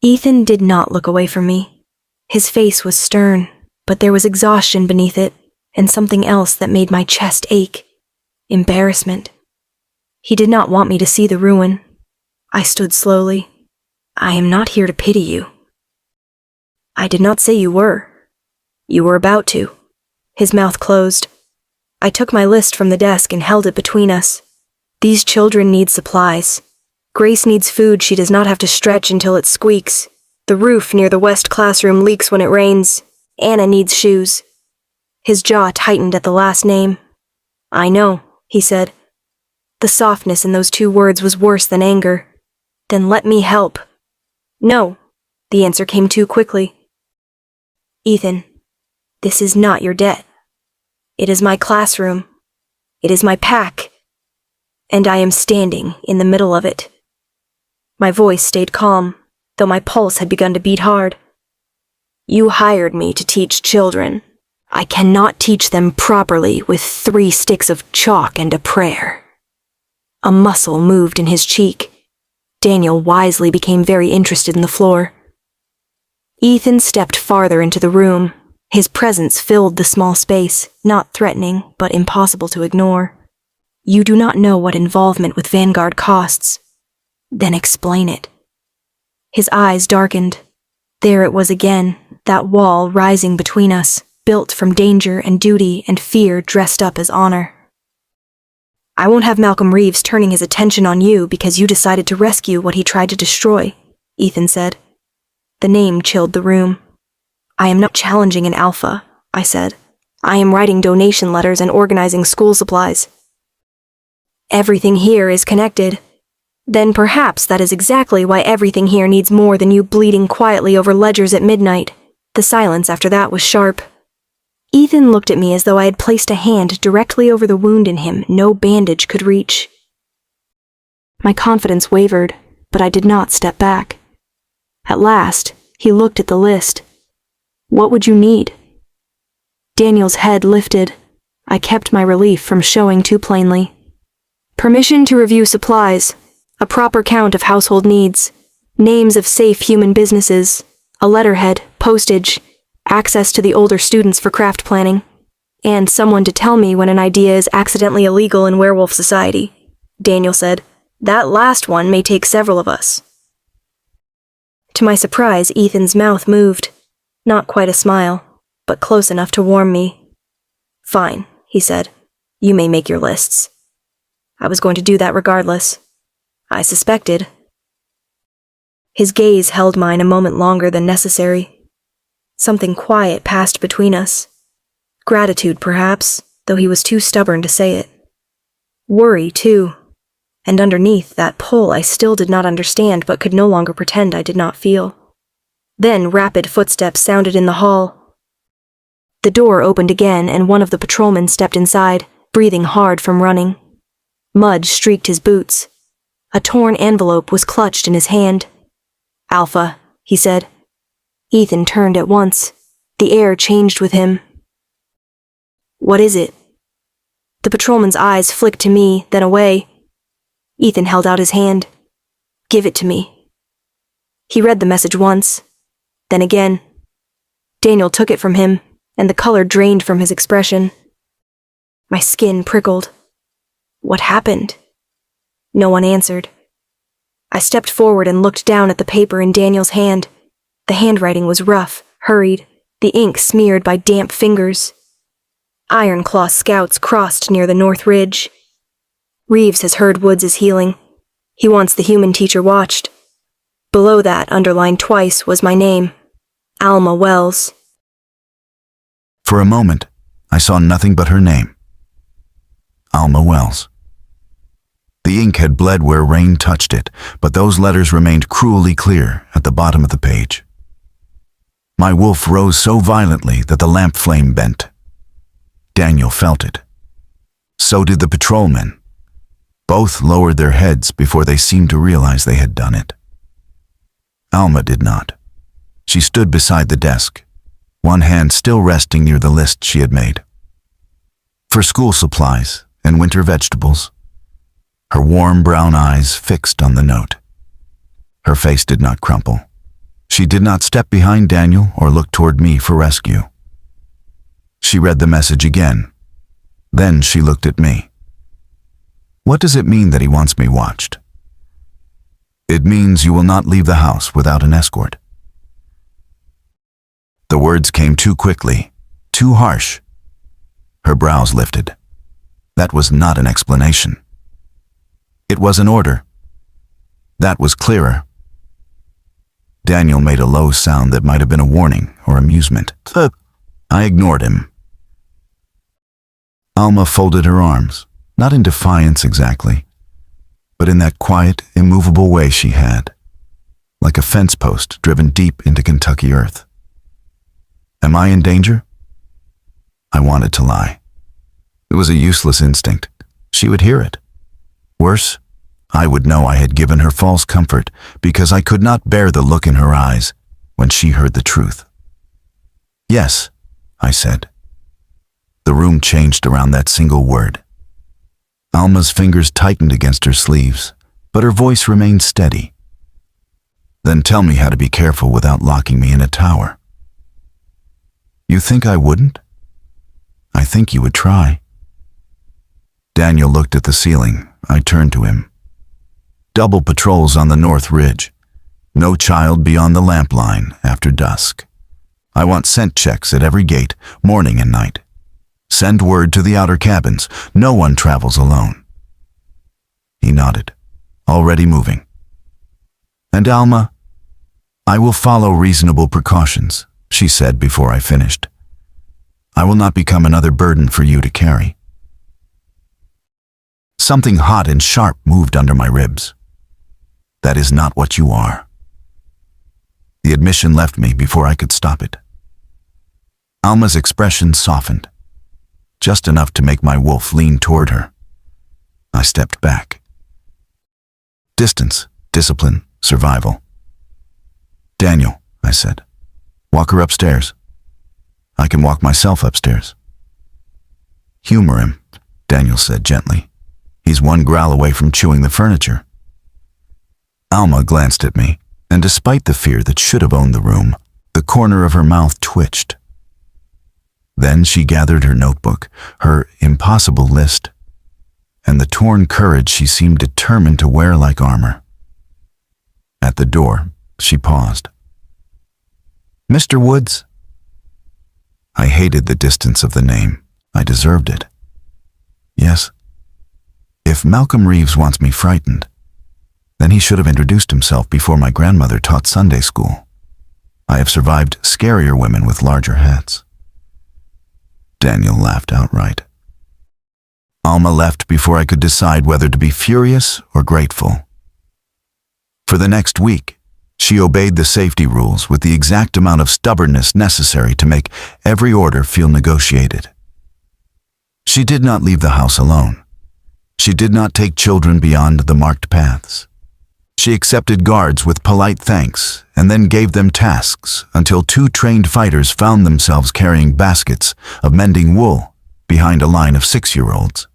Ethan did not look away from me. His face was stern, but there was exhaustion beneath it, and something else that made my chest ache. Embarrassment. He did not want me to see the ruin. I stood slowly. I am not here to pity you. I did not say you were. You were about to. His mouth closed. I took my list from the desk and held it between us. These children need supplies. Grace needs food she does not have to stretch until it squeaks. The roof near the west classroom leaks when it rains. Anna needs shoes. His jaw tightened at the last name. I know, he said. The softness in those 2 words was worse than anger. Then let me help. No, the answer came too quickly. Ethan, this is not your debt. It is my classroom. It is my pack. And I am standing in the middle of it. My voice stayed calm, though my pulse had begun to beat hard. You hired me to teach children. I cannot teach them properly with 3 sticks of chalk and a prayer. A muscle moved in his cheek. Daniel wisely became very interested in the floor. Ethan stepped farther into the room. His presence filled the small space, not threatening, but impossible to ignore. You do not know what involvement with Vanguard costs. Then explain it. His eyes darkened. There it was again, that wall rising between us, built from danger and duty and fear dressed up as honor. I won't have Malcolm Reeves turning his attention on you because you decided to rescue what he tried to destroy, Ethan said. The name chilled the room. I am not challenging an alpha, I said. I am writing donation letters and organizing school supplies. Everything here is connected. Then perhaps that is exactly why everything here needs more than you bleeding quietly over ledgers at midnight. The silence after that was sharp. Ethan looked at me as though I had placed a hand directly over the wound in him no bandage could reach. My confidence wavered, but I did not step back. At last, he looked at the list. What would you need? Daniel's head lifted. I kept my relief from showing too plainly. Permission to review supplies, a proper count of household needs, names of safe human businesses, a letterhead, postage, access to the older students for craft planning, and someone to tell me when an idea is accidentally illegal in werewolf society, Daniel said. That last one may take several of us. To my surprise, Ethan's mouth moved. Not quite a smile, but close enough to warm me. Fine, he said. You may make your lists. I was going to do that regardless. I suspected. His gaze held mine a moment longer than necessary. Something quiet passed between us. Gratitude, perhaps, though he was too stubborn to say it. Worry, too. And underneath that pull I still did not understand but could no longer pretend I did not feel. Then rapid footsteps sounded in the hall. The door opened again and one of the patrolmen stepped inside, breathing hard from running. Mud streaked his boots. A torn envelope was clutched in his hand. Alpha, he said. Ethan turned at once. The air changed with him. What is it? The patrolman's eyes flicked to me, then away. Ethan held out his hand. Give it to me. He read the message once, then again. Daniel took it from him, and the color drained from his expression. My skin prickled. What happened? No one answered. I stepped forward and looked down at the paper in Daniel's hand. The handwriting was rough, hurried, the ink smeared by damp fingers. Ironclaw scouts crossed near the North Ridge. Reeves has heard Woods is healing. He wants the human teacher watched. Below that, underlined twice, was my name. Alma Wells. For a moment, I saw nothing but her name. Alma Wells. The ink had bled where rain touched it, but those letters remained cruelly clear at the bottom of the page. My wolf rose so violently that the lamp flame bent. Daniel felt it. So did the patrolmen. Both lowered their heads before they seemed to realize they had done it. Alma did not. She stood beside the desk, one hand still resting near the list she had made. For school supplies and winter vegetables. Her warm brown eyes fixed on the note. Her face did not crumple. She did not step behind Daniel or look toward me for rescue. She read the message again. Then she looked at me. What does it mean that he wants me watched? It means you will not leave the house without an escort. The words came too quickly, too harsh. Her brows lifted. That was not an explanation. It was an order. That was clearer. Daniel made a low sound that might have been a warning or amusement. I ignored him. Alma folded her arms, not in defiance exactly, but in that quiet, immovable way she had, like a fence post driven deep into Kentucky earth. Am I in danger? I wanted to lie. It was a useless instinct. She would hear it. Worse, I would know I had given her false comfort because I could not bear the look in her eyes when she heard the truth. Yes, I said. The room changed around that single word. Alma's fingers tightened against her sleeves, but her voice remained steady. Then tell me how to be careful without locking me in a tower. You think I wouldn't? I think you would try. Daniel looked at the ceiling. I turned to him. Double patrols on the North Ridge. No child beyond the lamp line after dusk. I want scent checks at every gate, morning and night. Send word to the outer cabins. No one travels alone. He nodded, already moving. And Alma? I will follow reasonable precautions, she said before I finished. I will not become another burden for you to carry. Something hot and sharp moved under my ribs. That is not what you are. The admission left me before I could stop it. Alma's expression softened, just enough to make my wolf lean toward her. I stepped back. Distance, discipline, survival. Daniel, I said, walk her upstairs. I can walk myself upstairs. Humor him, Daniel said gently. He's one growl away from chewing the furniture. Alma glanced at me, and despite the fear that should have owned the room, the corner of her mouth twitched. Then she gathered her notebook, her impossible list, and the torn courage she seemed determined to wear like armor. At the door, she paused. Mr. Woods? I hated the distance of the name. I deserved it. Yes. If Malcolm Reeves wants me frightened, then he should have introduced himself before my grandmother taught Sunday school. I have survived scarier women with larger hats. Daniel laughed outright. Alma left before I could decide whether to be furious or grateful. For the next week, she obeyed the safety rules with the exact amount of stubbornness necessary to make every order feel negotiated. She did not leave the house alone. She did not take children beyond the marked paths. She accepted guards with polite thanks and then gave them tasks until 2 trained fighters found themselves carrying baskets of mending wool behind a line of 6-year-olds.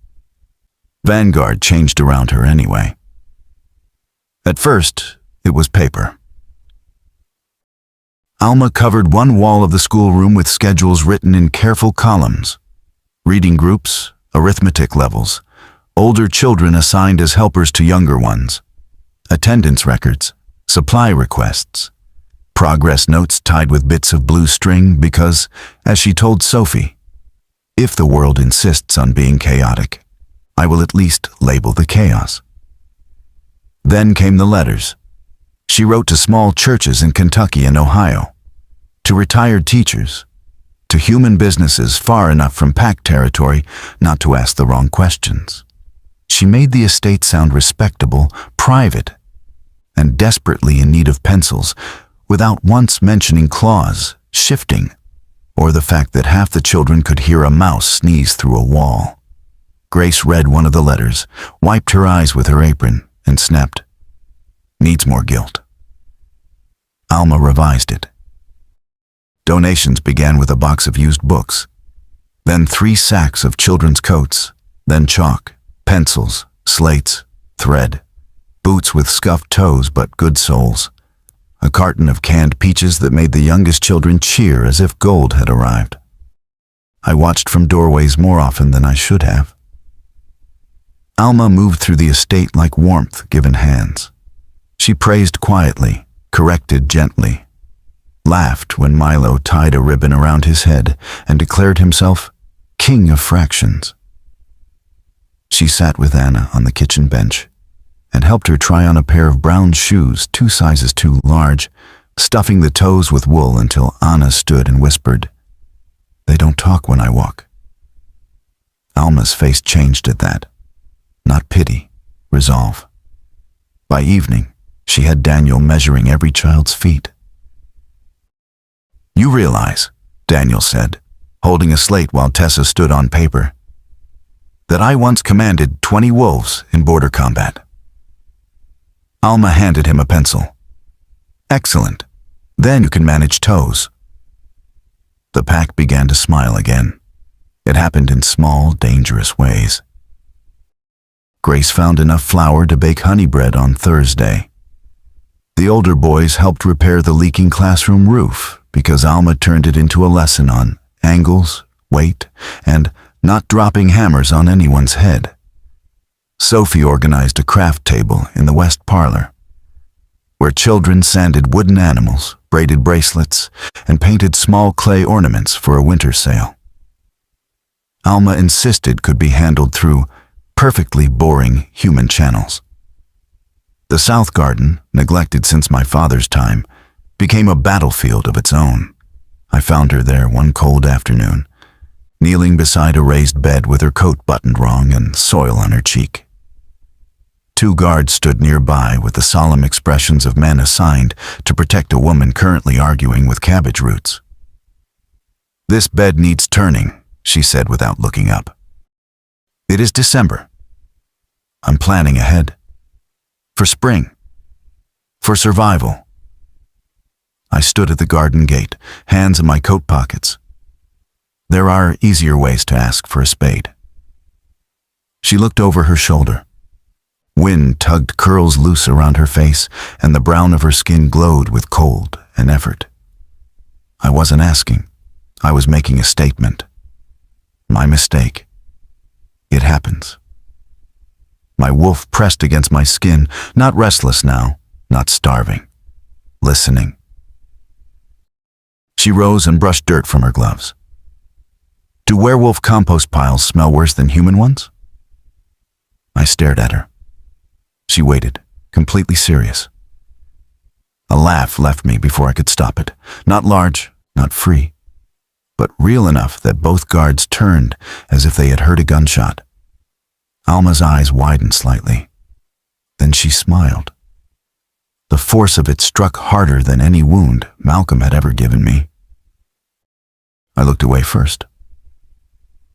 Vanguard changed around her anyway. At first, it was paper. Alma covered one wall of the schoolroom with schedules written in careful columns. Reading groups, arithmetic levels, older children assigned as helpers to younger ones, attendance records, supply requests, progress notes tied with bits of blue string because, as she told Sophie, if the world insists on being chaotic, I will at least label the chaos. Then came the letters. She wrote to small churches in Kentucky and Ohio, to retired teachers, to human businesses far enough from pack territory not to ask the wrong questions. She made the estate sound respectable, private, and desperately in need of pencils, without once mentioning claws, shifting, or the fact that half the children could hear a mouse sneeze through a wall. Grace read one of the letters, wiped her eyes with her apron, and snapped, "Needs more guilt." Alma revised it. Donations began with a box of used books, then 3 sacks of children's coats, then chalk, pencils, slates, thread, boots with scuffed toes but good soles, a carton of canned peaches that made the youngest children cheer as if gold had arrived. I watched from doorways more often than I should have. Alma moved through the estate like warmth given hands. She praised quietly, corrected gently, laughed when Milo tied a ribbon around his head and declared himself king of fractions. She sat with Anna on the kitchen bench, and helped her try on a pair of brown shoes 2 sizes too large, stuffing the toes with wool until Anna stood and whispered, "They don't talk when I walk." Alma's face changed at that. Not pity, resolve. By evening, she had Daniel measuring every child's feet. "You realize," Daniel said, holding a slate while Tessa stood on paper, "that I once commanded 20 wolves in border combat." Alma handed him a pencil. "Excellent. Then you can manage toes." The pack began to smile again. It happened in small, dangerous ways. Grace found enough flour to bake honey bread on Thursday. The older boys helped repair the leaking classroom roof because Alma turned it into a lesson on angles, weight, and not dropping hammers on anyone's head. Sophie organized a craft table in the west parlor, where children sanded wooden animals, braided bracelets, and painted small clay ornaments for a winter sale. Alma insisted could be handled through perfectly boring human channels. The south garden, neglected since my father's time, became a battlefield of its own. I found her there one cold afternoon, kneeling beside a raised bed with her coat buttoned wrong and soil on her cheek. 2 guards stood nearby with the solemn expressions of men assigned to protect a woman currently arguing with cabbage roots. "This bed needs turning," she said without looking up. "It is December. I'm planning ahead. For spring. For survival." I stood at the garden gate, hands in my coat pockets. There are easier ways to ask for a spade. She looked over her shoulder. Wind tugged curls loose around her face, and the brown of her skin glowed with cold and effort. I wasn't asking. I was making a statement. My mistake. It happens. My wolf pressed against my skin, not restless now, not starving. Listening. She rose and brushed dirt from her gloves. "Do werewolf compost piles smell worse than human ones?" I stared at her. She waited, completely serious. A laugh left me before I could stop it. Not large, not free, but real enough that both guards turned as if they had heard a gunshot. Alma's eyes widened slightly. Then she smiled. The force of it struck harder than any wound Malcolm had ever given me. I looked away first.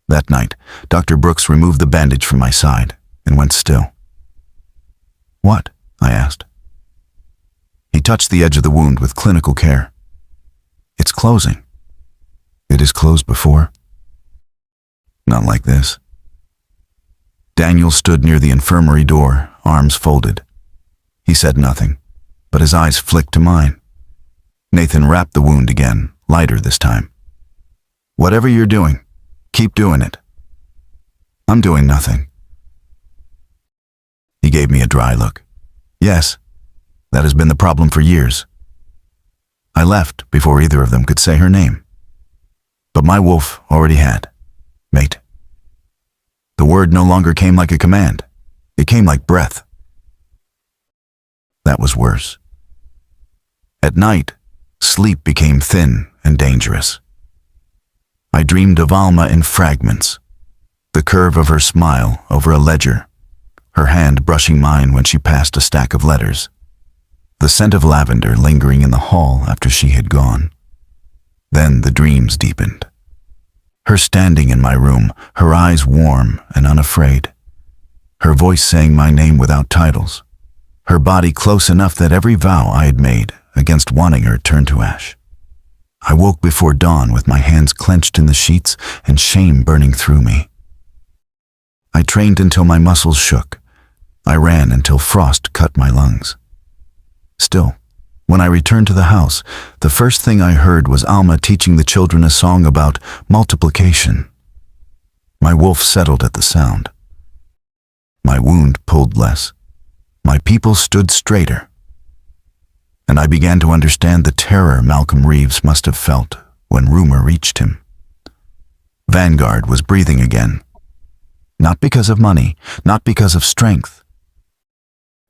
That night, Dr. Brooks removed the bandage from my side and went still. "What?" I asked. He touched the edge of the wound with clinical care. "It's closing." "It is closed before?" "Not like this." Daniel stood near the infirmary door, arms folded. He said nothing, but his eyes flicked to mine. Nathan wrapped the wound again, lighter this time. "Whatever you're doing, keep doing it." "I'm doing nothing." He gave me a dry look. "Yes, that has been the problem for years." I left before either of them could say her name. But my wolf already had. "Mate." The word no longer came like a command. It came like breath. That was worse. At night, sleep became thin and dangerous. I dreamed of Alma in fragments, the curve of her smile over a ledger, her hand brushing mine when she passed a stack of letters, the scent of lavender lingering in the hall after she had gone. Then the dreams deepened. Her standing in my room, her eyes warm and unafraid, her voice saying my name without titles, her body close enough that every vow I had made against wanting her turned to ash. I woke before dawn with my hands clenched in the sheets and shame burning through me. I trained until my muscles shook. I ran until frost cut my lungs. Still, when I returned to the house, the first thing I heard was Alma teaching the children a song about multiplication. My wolf settled at the sound. My wound pulled less. My people stood straighter. And I began to understand the terror Malcolm Reeves must have felt when rumor reached him. Vanguard was breathing again. Not because of money, not because of strength.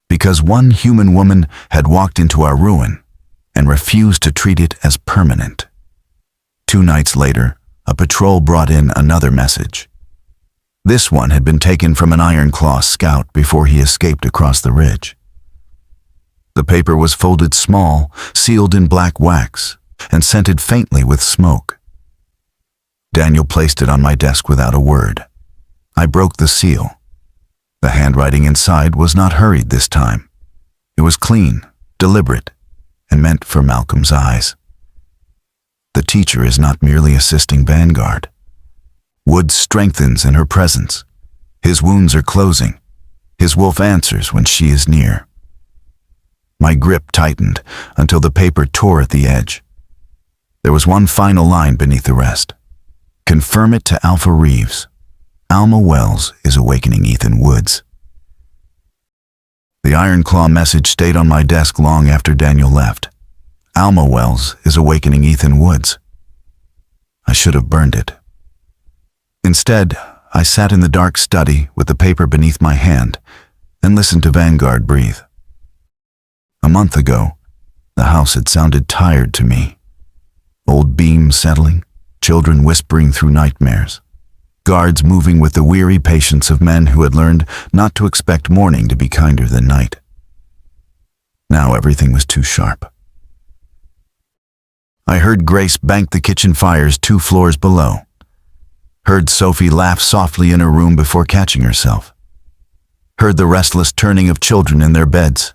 because one human woman had walked into our ruin and refused to treat it as permanent. 2 nights later, a patrol brought in another message. This one had been taken from an Iron Claw scout before he escaped across the ridge. The paper was folded small, sealed in black wax, and scented faintly with smoke. Daniel placed it on my desk without a word. I broke the seal. The handwriting inside was not hurried this time. It was clean, deliberate, and meant for Malcolm's eyes. The teacher is not merely assisting Vanguard. Wood strengthens in her presence. His wounds are closing. His wolf answers when she is near. My grip tightened until the paper tore at the edge. There was one final line beneath the rest. Confirm it to Alpha Reeves. Alma Wells is awakening Ethan Woods. The Iron Claw message stayed on my desk long after Daniel left. Alma Wells is awakening Ethan Woods. I should have burned it. Instead, I sat in the dark study with the paper beneath my hand and listened to Vanguard breathe. A month ago, the house had sounded tired to me. Old beams settling, children whispering through nightmares, guards moving with the weary patience of men who had learned not to expect morning to be kinder than night. Now everything was too sharp. I heard Grace bank the kitchen fires 2 floors below. Heard Sophie laugh softly in her room before catching herself. Heard the restless turning of children in their beds.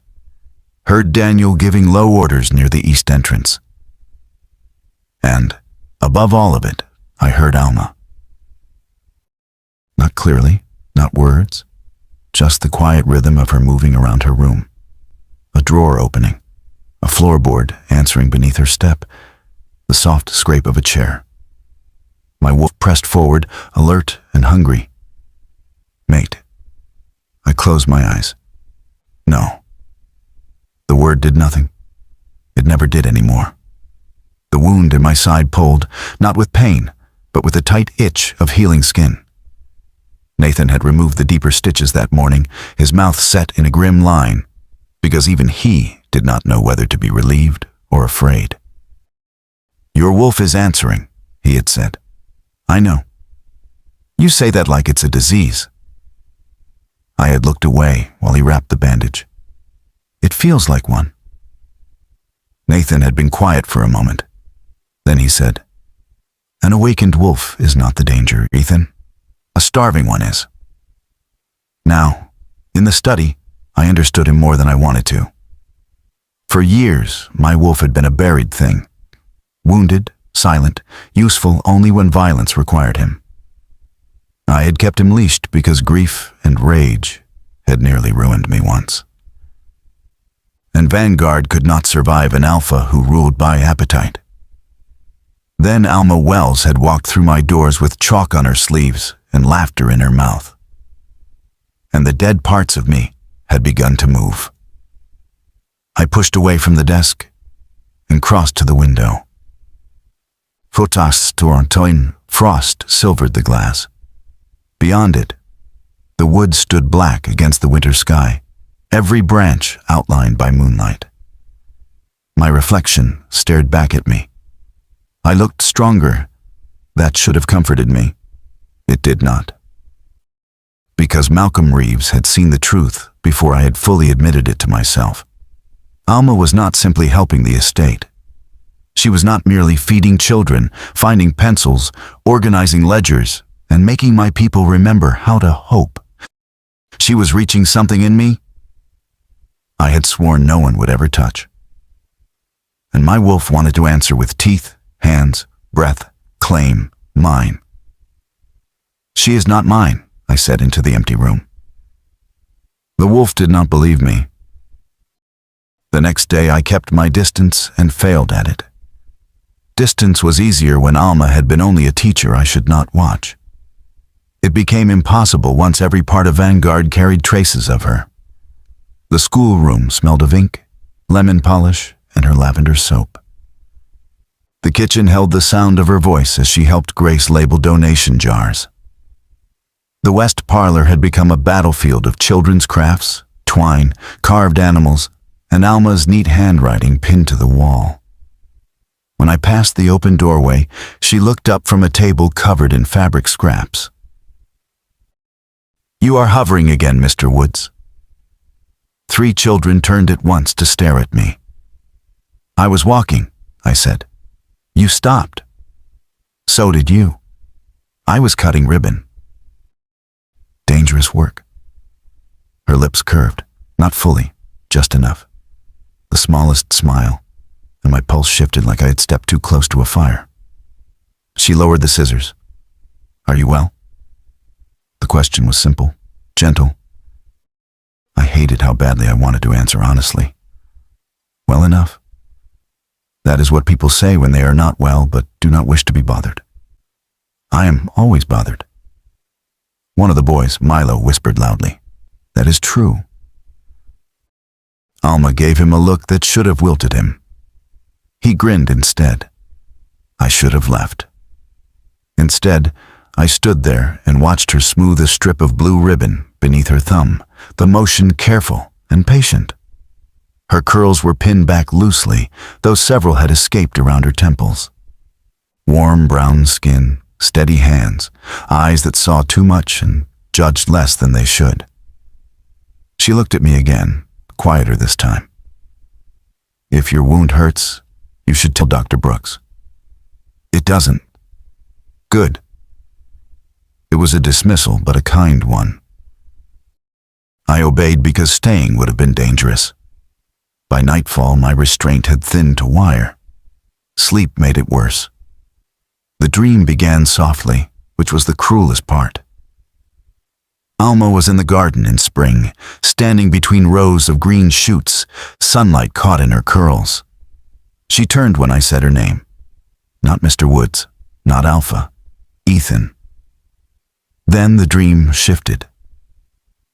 Heard Daniel giving low orders near the east entrance. And, above all of it, I heard Alma. Not clearly, not words, just the quiet rhythm of her moving around her room. A drawer opening, a floorboard answering beneath her step, the soft scrape of a chair. My wolf pressed forward, alert and hungry. Mate. I closed my eyes. No. The word did nothing. It never did anymore. The wound in my side pulled, not with pain, but with a tight itch of healing skin. Nathan had removed the deeper stitches that morning, his mouth set in a grim line, because even he did not know whether to be relieved or afraid. Your wolf is answering, he had said. I know. You say that like it's a disease. I had looked away while he wrapped the bandage. It feels like one. Nathan had been quiet for a moment. Then he said, An awakened wolf is not the danger, Ethan. A starving one is. Now, in the study, I understood him more than I wanted to. For years, my wolf had been a buried thing. Wounded, silent, useful only when violence required him. I had kept him leashed because grief and rage had nearly ruined me once. And Vanguard could not survive an alpha who ruled by appetite. Then Alma Wells had walked through my doors with chalk on her sleeves and laughter in her mouth. And the dead parts of me had begun to move. I pushed away from the desk and crossed to the window. Photas Torontoin frost silvered the glass. Beyond it, the woods stood black against the winter sky, every branch outlined by moonlight. My reflection stared back at me. I looked stronger. That should have comforted me. It did not. Because Malcolm Reeves had seen the truth before I had fully admitted it to myself. Alma was not simply helping the estate. She was not merely feeding children, finding pencils, organizing ledgers, and making my people remember how to hope. She was reaching something in me I had sworn no one would ever touch. And my wolf wanted to answer with teeth, hands, breath, claim, mine. She is not mine, I said into the empty room. The wolf did not believe me. The next day I kept my distance and failed at it. Distance was easier when Alma had been only a teacher I should not watch. It became impossible once every part of Vanguard carried traces of her. The schoolroom smelled of ink, lemon polish, and her lavender soap. The kitchen held the sound of her voice as she helped Grace label donation jars. The west parlor had become a battlefield of children's crafts, twine, carved animals, and Alma's neat handwriting pinned to the wall. When I passed the open doorway, she looked up from a table covered in fabric scraps. "You are hovering again, Mr. Woods." 3 children turned at once to stare at me. "I was walking," I said. "You stopped." "So did you." "I was cutting ribbon." Dangerous work. Her lips curved, not fully, just enough. The smallest smile, and my pulse shifted like I had stepped too close to a fire. She lowered the scissors. "Are you well?" The question was simple, gentle. I hated how badly I wanted to answer honestly. "Well enough." That is what people say when they are not well but do not wish to be bothered. I am always bothered. One of the boys, Milo, whispered loudly, "That is true." Alma gave him a look that should have wilted him. He grinned instead. I should have left. Instead, I stood there and watched her smooth a strip of blue ribbon beneath her thumb, the motion careful and patient. Her curls were pinned back loosely, though several had escaped around her temples. Warm brown skin, steady hands, eyes that saw too much and judged less than they should. She looked at me again, quieter this time. "If your wound hurts, you should tell Dr. Brooks." "It doesn't." "Good." It was a dismissal, but a kind one. I obeyed because staying would have been dangerous. By nightfall, my restraint had thinned to wire. Sleep made it worse. The dream began softly, which was the cruelest part. Alma was in the garden in spring, standing between rows of green shoots, sunlight caught in her curls. She turned when I said her name. Not Mr. Woods, not Alpha, Ethan. Then the dream shifted.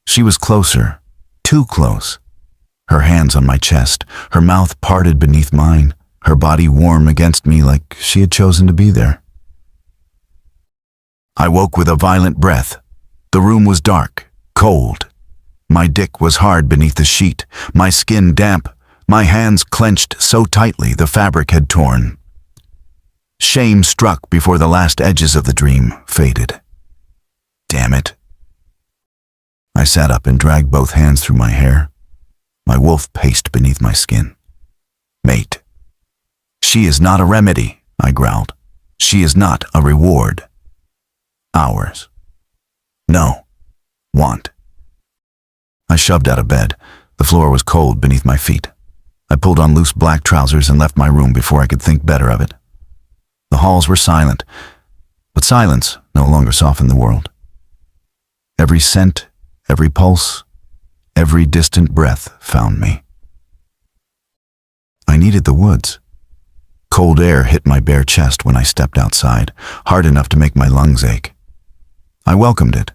She was closer, too close. Her hands on my chest, her mouth parted beneath mine, her body warm against me like she had chosen to be there. I woke with a violent breath. The room was dark, cold. My dick was hard beneath the sheet, my skin damp, my hands clenched so tightly the fabric had torn. Shame struck before the last edges of the dream faded. Damn it. I sat up and dragged both hands through my hair. My wolf paced beneath my skin. "Mate. She is not a remedy," I growled. "She is not a reward. Ours. No. Want." I shoved out of bed. The floor was cold beneath my feet. I pulled on loose black trousers and left my room before I could think better of it. The halls were silent, but silence no longer softened the world. Every scent, every pulse, every distant breath found me. I needed the woods. Cold air hit my bare chest when I stepped outside, hard enough to make my lungs ache. I welcomed it.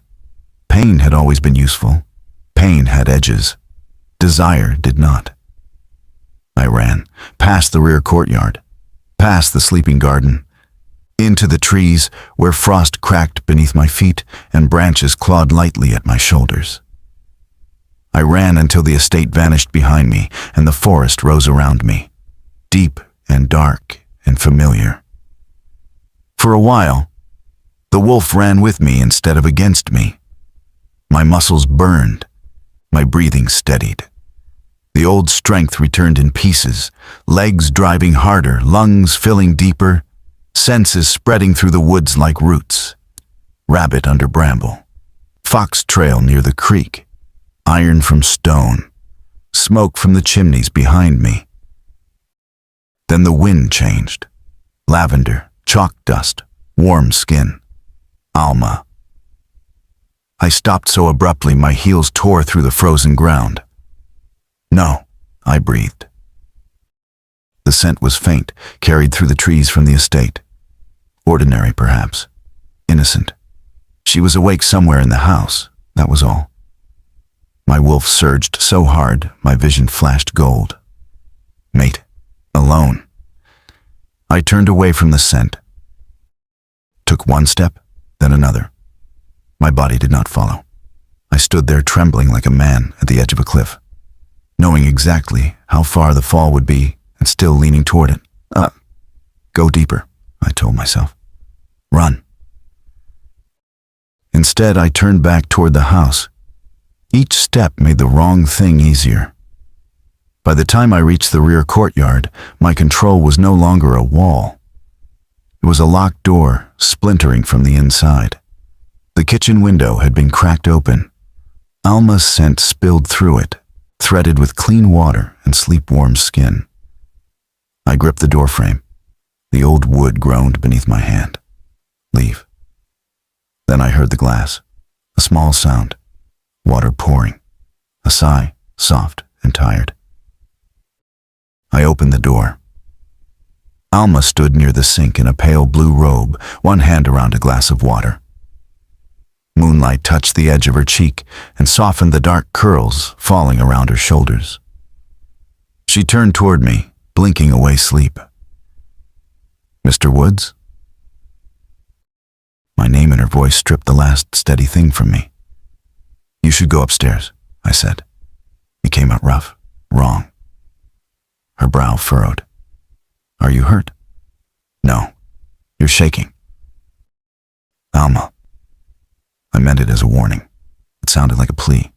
Pain had always been useful. Pain had edges. Desire did not. I ran, past the rear courtyard, past the sleeping garden, into the trees where frost cracked beneath my feet and branches clawed lightly at my shoulders. I ran until the estate vanished behind me and the forest rose around me, deep and dark and familiar. For a while, the wolf ran with me instead of against me. My muscles burned, my breathing steadied. The old strength returned in pieces, legs driving harder, lungs filling deeper, senses spreading through the woods like roots. Rabbit under bramble, fox trail near the creek, iron from stone, smoke from the chimneys behind me. Then the wind changed. Lavender, chalk dust, warm skin. Alma. I stopped so abruptly my heels tore through the frozen ground. "No," I breathed. The scent was faint, carried through the trees from the estate. Ordinary, perhaps. Innocent. She was awake somewhere in the house, that was all. My wolf surged so hard, my vision flashed gold. Mate. Alone. I turned away from the scent. Took one step, then another. My body did not follow. I stood there trembling like a man at the edge of a cliff, knowing exactly how far the fall would be and still leaning toward it. Go deeper, I told myself. Run. Instead, I turned back toward the house. Each step made the wrong thing easier. By the time I reached the rear courtyard, my control was no longer a wall. It was a locked door, splintering from the inside. The kitchen window had been cracked open. Alma's scent spilled through it, threaded with clean water and sleep-warm skin. I gripped the doorframe. The old wood groaned beneath my hand. Leave. Then I heard the glass. A small sound. Water pouring. A sigh, soft and tired. I opened the door. Alma stood near the sink in a pale blue robe, one hand around a glass of water. Moonlight touched the edge of her cheek and softened the dark curls falling around her shoulders. She turned toward me, blinking away sleep. Mr. Woods? My name in her voice stripped the last steady thing from me. You should go upstairs, I said. It came out rough, wrong. Her brow furrowed. Are you hurt? No. You're shaking. Alma. I meant it as a warning. It sounded like a plea.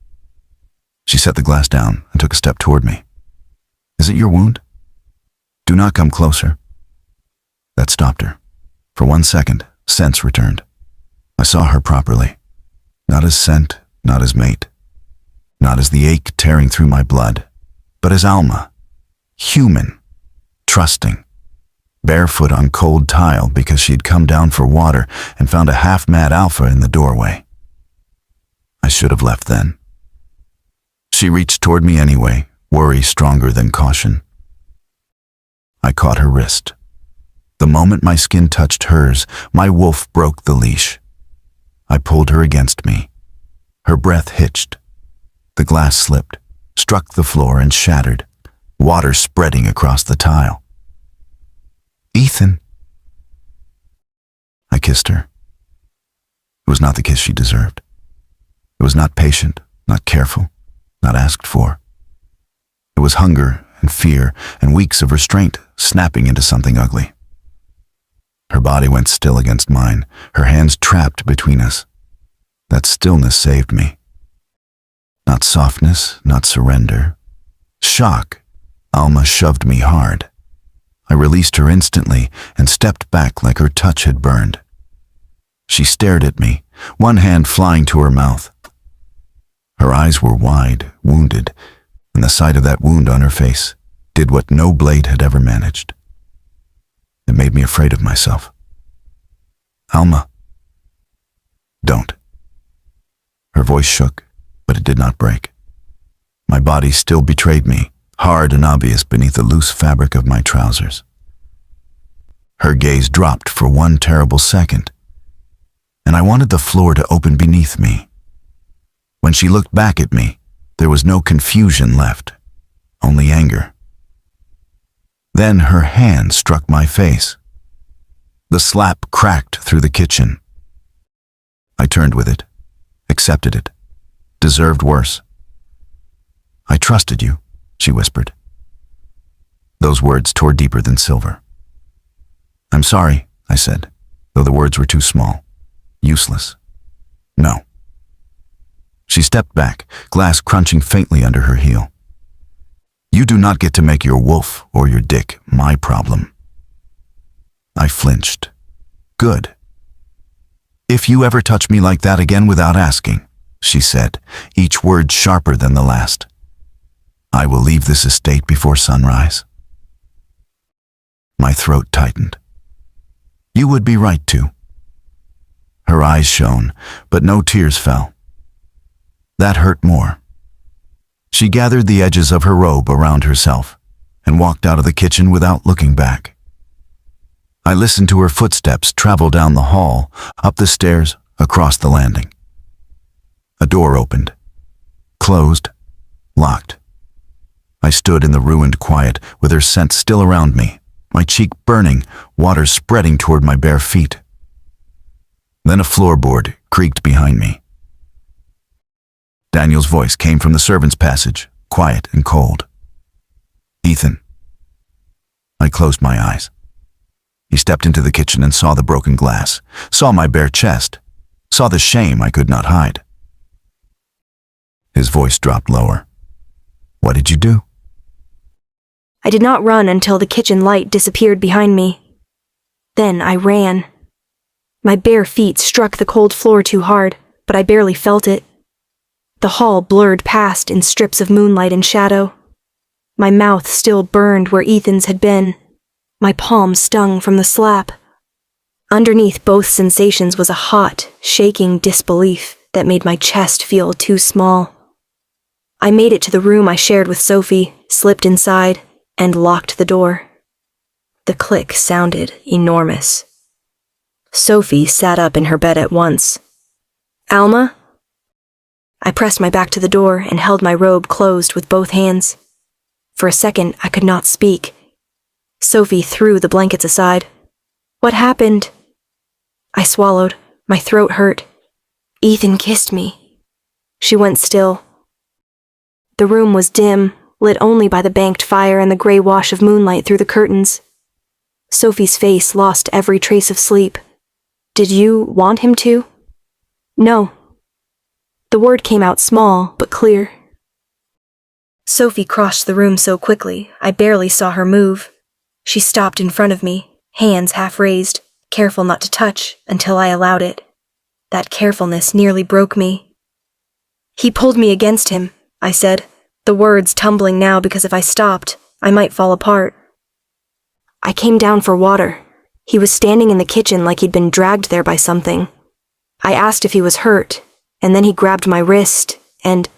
She set the glass down and took a step toward me. Is it your wound? Do not come closer. That stopped her. For 1 second, sense returned. I saw her properly. Not as scent, not as mate. Not as the ache tearing through my blood, but as Alma. Human. Trusting. Barefoot on cold tile because she'd come down for water and found a half-mad alpha in the doorway. I should have left then. She reached toward me anyway, worry stronger than caution. I caught her wrist. The moment my skin touched hers, my wolf broke the leash. I pulled her against me. Her breath hitched. The glass slipped, struck the floor and shattered, water spreading across the tile. Ethan. I kissed her. It was not the kiss she deserved. It was not patient, not careful, not asked for. It was hunger and fear and weeks of restraint snapping into something ugly. Her body went still against mine, her hands trapped between us. That stillness saved me. Not softness, not surrender. Shock. Alma shoved me hard. I released her instantly and stepped back like her touch had burned. She stared at me, one hand flying to her mouth. Her eyes were wide, wounded, and the sight of that wound on her face did what no blade had ever managed. It made me afraid of myself. Alma. Don't. Her voice shook, but it did not break. My body still betrayed me, hard and obvious beneath the loose fabric of my trousers. Her gaze dropped for one terrible second, and I wanted the floor to open beneath me. When she looked back at me, there was no confusion left, only anger. Then her hand struck my face. The slap cracked through the kitchen. I turned with it, accepted it, deserved worse. I trusted you, she whispered. Those words tore deeper than silver. I'm sorry, I said, though the words were too small, useless. No. She stepped back, glass crunching faintly under her heel. You do not get to make your wolf or your dick my problem. I flinched. Good. If you ever touch me like that again without asking, she said, each word sharper than the last, I will leave this estate before sunrise. My throat tightened. You would be right to. Her eyes shone, but no tears fell. That hurt more. She gathered the edges of her robe around herself and walked out of the kitchen without looking back. I listened to her footsteps travel down the hall, up the stairs, across the landing. A door opened. Closed. Locked. I stood in the ruined quiet with her scent still around me, my cheek burning, water spreading toward my bare feet. Then a floorboard creaked behind me. Daniel's voice came from the servants' passage, quiet and cold. "Ethan." I closed my eyes. He stepped into the kitchen and saw the broken glass, saw my bare chest, saw the shame I could not hide. His voice dropped lower. "What did you do?" I did not run until the kitchen light disappeared behind me. Then I ran. My bare feet struck the cold floor too hard, but I barely felt it. The hall blurred past in strips of moonlight and shadow. My mouth still burned where Ethan's had been. My palm stung from the slap. Underneath both sensations was a hot, shaking disbelief that made my chest feel too small. I made it to the room I shared with Sophie, slipped inside, and locked the door. The click sounded enormous. Sophie sat up in her bed at once. "Alma?" I pressed my back to the door and held my robe closed with both hands. For a second, I could not speak. Sophie threw the blankets aside. "What happened?" I swallowed. My throat hurt. "Ethan kissed me." She went still. The room was dim, lit only by the banked fire and the gray wash of moonlight through the curtains. Sophie's face lost every trace of sleep. "Did you want him to?" "No." The word came out small, but clear. Sophie crossed the room so quickly, I barely saw her move. She stopped in front of me, hands half raised, careful not to touch until I allowed it. That carefulness nearly broke me. "He pulled me against him," I said, the words tumbling now because if I stopped, I might fall apart. "I came down for water. He was standing in the kitchen like he'd been dragged there by something. I asked if he was hurt, and then he grabbed my wrist, and..."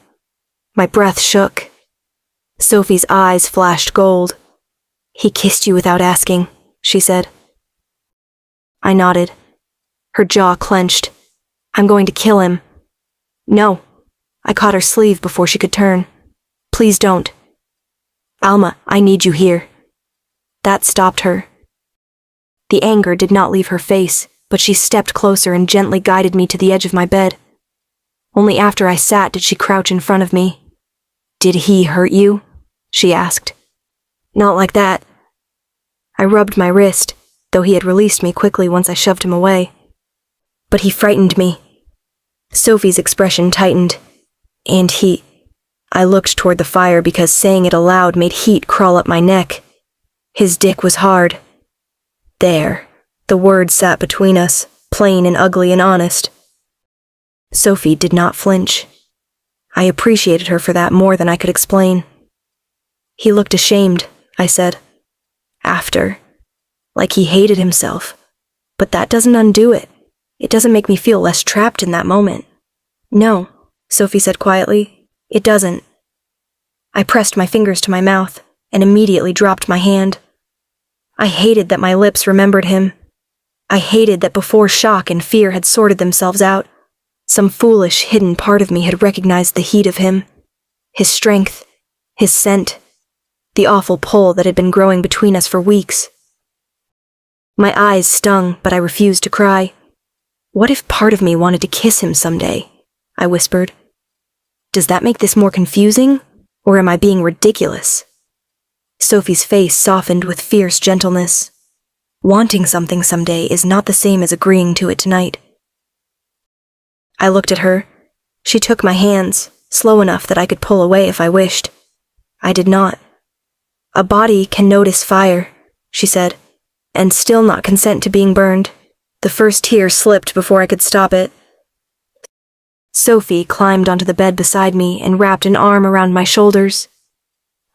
My breath shook. Sophie's eyes flashed gold. "He kissed you without asking," she said. I nodded. Her jaw clenched. "I'm going to kill him." "No." I caught her sleeve before she could turn. "Please don't." "Alma, I need you here." That stopped her. The anger did not leave her face, but she stepped closer and gently guided me to the edge of my bed. Only after I sat did she crouch in front of me. "Did he hurt you?" she asked. "Not like that." I rubbed my wrist, though he had released me quickly once I shoved him away. "But he frightened me." Sophie's expression tightened. "And he..." I looked toward the fire because saying it aloud made heat crawl up my neck. "His dick was hard." There. The word sat between us, plain and ugly and honest. Sophie did not flinch. I appreciated her for that more than I could explain. "He looked ashamed," I said. "After. Like he hated himself. But that doesn't undo it. It doesn't make me feel less trapped in that moment." "No," Sophie said quietly. "It doesn't." I pressed my fingers to my mouth and immediately dropped my hand. I hated that my lips remembered him. I hated that before shock and fear had sorted themselves out, some foolish, hidden part of me had recognized the heat of him, his strength, his scent, the awful pull that had been growing between us for weeks. My eyes stung, but I refused to cry. "What if part of me wanted to kiss him someday?" I whispered. "Does that make this more confusing, or am I being ridiculous?" Sophie's face softened with fierce gentleness. Wanting something someday is not the same as agreeing to it tonight. I looked at her. She took my hands, slow enough that I could pull away if I wished. I did not. "A body can notice fire," she said, "and still not consent to being burned." The first tear slipped before I could stop it. Sophie climbed onto the bed beside me and wrapped an arm around my shoulders.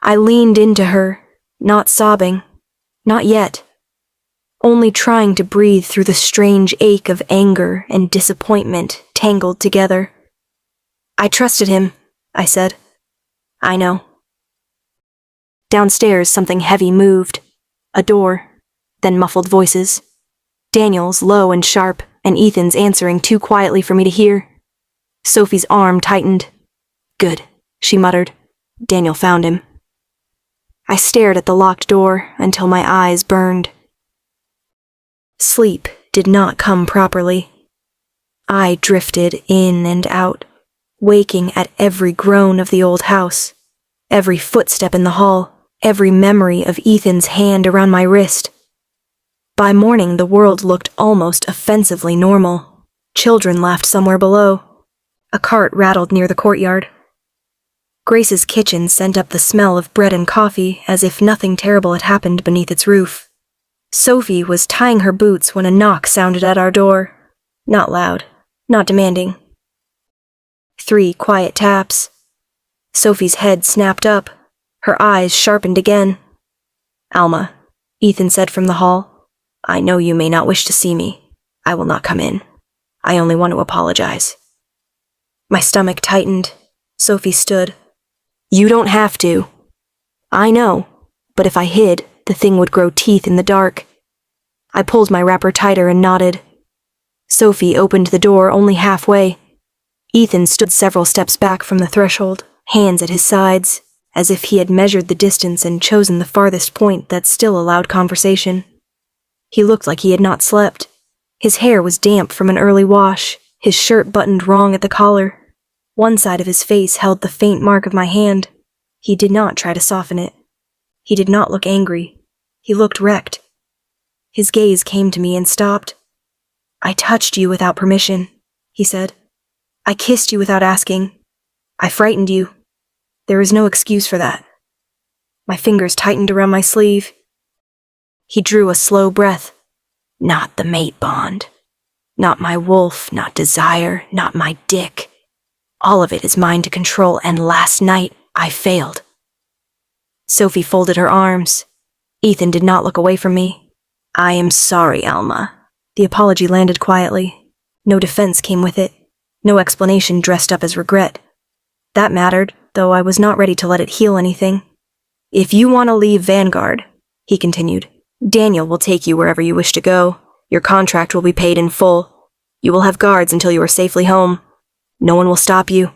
I leaned into her, not sobbing, not yet, only trying to breathe through the strange ache of anger and disappointment tangled together. "I trusted him," I said. "I know." Downstairs, something heavy moved. A door, then muffled voices. Daniel's low and sharp, and Ethan's answering too quietly for me to hear. Sophie's arm tightened. "Good," she muttered. "Daniel found him." I stared at the locked door until my eyes burned. Sleep did not come properly. I drifted in and out, waking at every groan of the old house, every footstep in the hall, every memory of Ethan's hand around my wrist. By morning, the world looked almost offensively normal. Children laughed somewhere below. A cart rattled near the courtyard. Grace's kitchen sent up the smell of bread and coffee as if nothing terrible had happened beneath its roof. Sophie was tying her boots when a knock sounded at our door. Not loud, not demanding. 3 quiet taps. Sophie's head snapped up. Her eyes sharpened again. "Alma," Ethan said from the hall, "I know you may not wish to see me. I will not come in. I only want to apologize." My stomach tightened. Sophie stood. "You don't have to." "I know, but if I hid, the thing would grow teeth in the dark." I pulled my wrapper tighter and nodded. Sophie opened the door only halfway. Ethan stood several steps back from the threshold, hands at his sides, as if he had measured the distance and chosen the farthest point that still allowed conversation. He looked like he had not slept. His hair was damp from an early wash, his shirt buttoned wrong at the collar. One side of his face held the faint mark of my hand. He did not try to soften it. He did not look angry. He looked wrecked. His gaze came to me and stopped. "I touched you without permission," he said. "I kissed you without asking. I frightened you. There is no excuse for that." My fingers tightened around my sleeve. He drew a slow breath. "Not the mate bond. Not my wolf, not desire, not my dick. All of it is mine to control, and last night I failed." Sophie folded her arms. Ethan did not look away from me. "I am sorry, Alma." The apology landed quietly. No defense came with it. No explanation dressed up as regret. That mattered, though I was not ready to let it heal anything. "If you want to leave Vanguard," he continued, "Daniel will take you wherever you wish to go. Your contract will be paid in full. You will have guards until you are safely home. No one will stop you."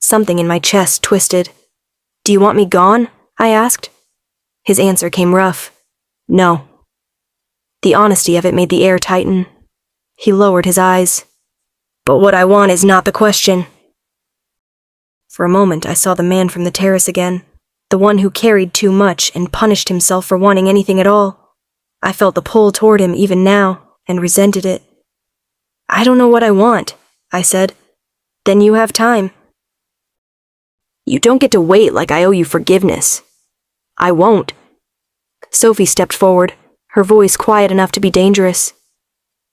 Something in my chest twisted. "Do you want me gone?" I asked. His answer came rough. "No." The honesty of it made the air tighten. He lowered his eyes. "But what I want is not the question." For a moment I saw the man from the terrace again, the one who carried too much and punished himself for wanting anything at all. I felt the pull toward him even now, and resented it. "I don't know what I want," I said. "Then you have time." "You don't get to wait like I owe you forgiveness." "I won't." Sophie stepped forward, her voice quiet enough to be dangerous.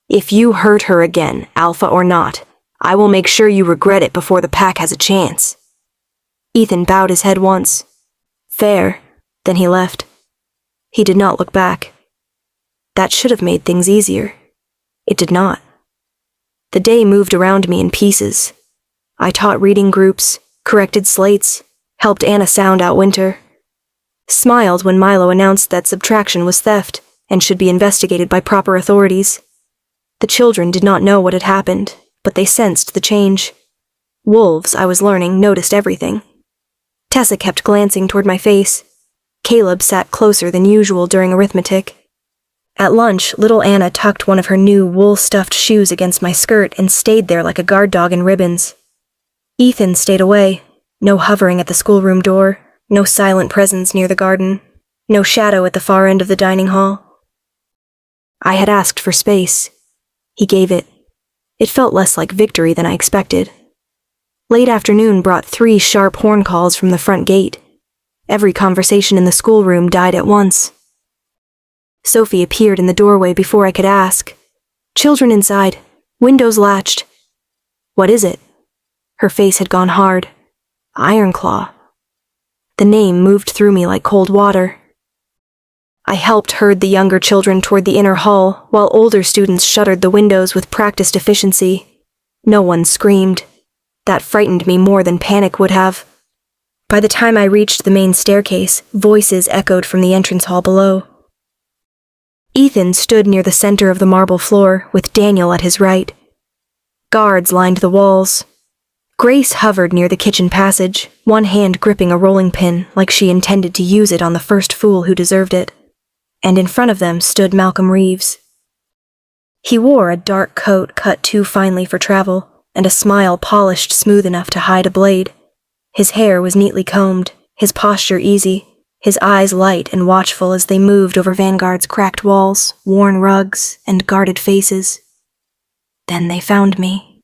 "If you hurt her again, Alpha or not, I will make sure you regret it before the pack has a chance." Ethan bowed his head once. "Fair." Then he left. He did not look back. That should have made things easier. It did not. The day moved around me in pieces. I taught reading groups, corrected slates, helped Anna sound out winter. Smiled when Milo announced that subtraction was theft and should be investigated by proper authorities. The children did not know what had happened, but they sensed the change. Wolves, I was learning, noticed everything. Tessa kept glancing toward my face. Caleb sat closer than usual during arithmetic. At lunch, little Anna tucked one of her new wool-stuffed shoes against my skirt and stayed there like a guard dog in ribbons. Ethan stayed away. No hovering at the schoolroom door, no silent presence near the garden, no shadow at the far end of the dining hall. I had asked for space. He gave it. It felt less like victory than I expected. Late afternoon brought 3 sharp horn calls from the front gate. Every conversation in the schoolroom died at once. Sophie appeared in the doorway before I could ask. "Children inside. Windows latched." "What is it?" Her face had gone hard. "Ironclaw." The name moved through me like cold water. I helped herd the younger children toward the inner hall, while older students shuttered the windows with practiced efficiency. No one screamed. That frightened me more than panic would have. By the time I reached the main staircase, voices echoed from the entrance hall below. Ethan stood near the center of the marble floor, with Daniel at his right. Guards lined the walls. Grace hovered near the kitchen passage, one hand gripping a rolling pin like she intended to use it on the first fool who deserved it. And in front of them stood Malcolm Reeves. He wore a dark coat cut too finely for travel, and a smile polished smooth enough to hide a blade. His hair was neatly combed, his posture easy, his eyes light and watchful as they moved over Vanguard's cracked walls, worn rugs, and guarded faces. Then they found me.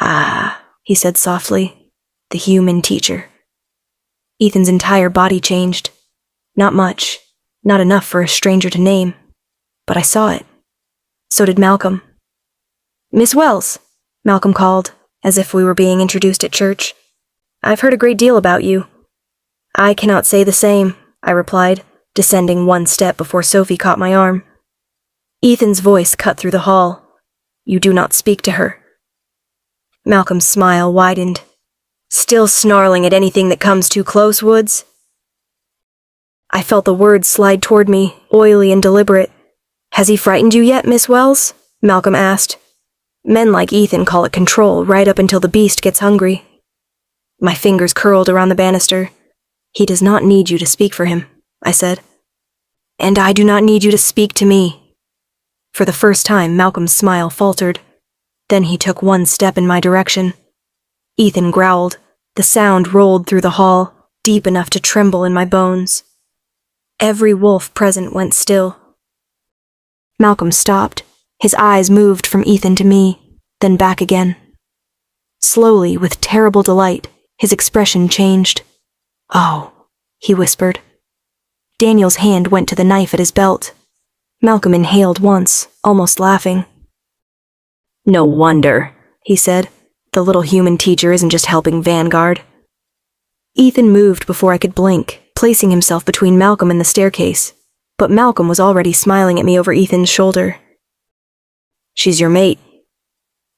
"Ah," he said softly, "the human teacher." Ethan's entire body changed. Not much, not enough for a stranger to name, but I saw it. So did Malcolm. "Miss Wells," Malcolm called, as if we were being introduced at church. "I've heard a great deal about you." "I cannot say the same," I replied, descending one step before Sophie caught my arm. Ethan's voice cut through the hall. "You do not speak to her." Malcolm's smile widened. "Still snarling at anything that comes too close, Woods?" I felt the words slide toward me, oily and deliberate. "Has he frightened you yet, Miss Wells?" Malcolm asked. Men like Ethan call it control right up until the beast gets hungry. My fingers curled around the banister. "He does not need you to speak for him," I said. "And I do not need you to speak to me." For the first time, Malcolm's smile faltered. Then he took one step in my direction. Ethan growled. The sound rolled through the hall, deep enough to tremble in my bones. Every wolf present went still. Malcolm stopped. His eyes moved from Ethan to me, then back again. Slowly, with terrible delight, his expression changed. "Oh," he whispered. Daniel's hand went to the knife at his belt. Malcolm inhaled once, almost laughing. "No wonder," he said. "The little human teacher isn't just helping Vanguard." Ethan moved before I could blink, placing himself between Malcolm and the staircase, but Malcolm was already smiling at me over Ethan's shoulder. "She's your mate."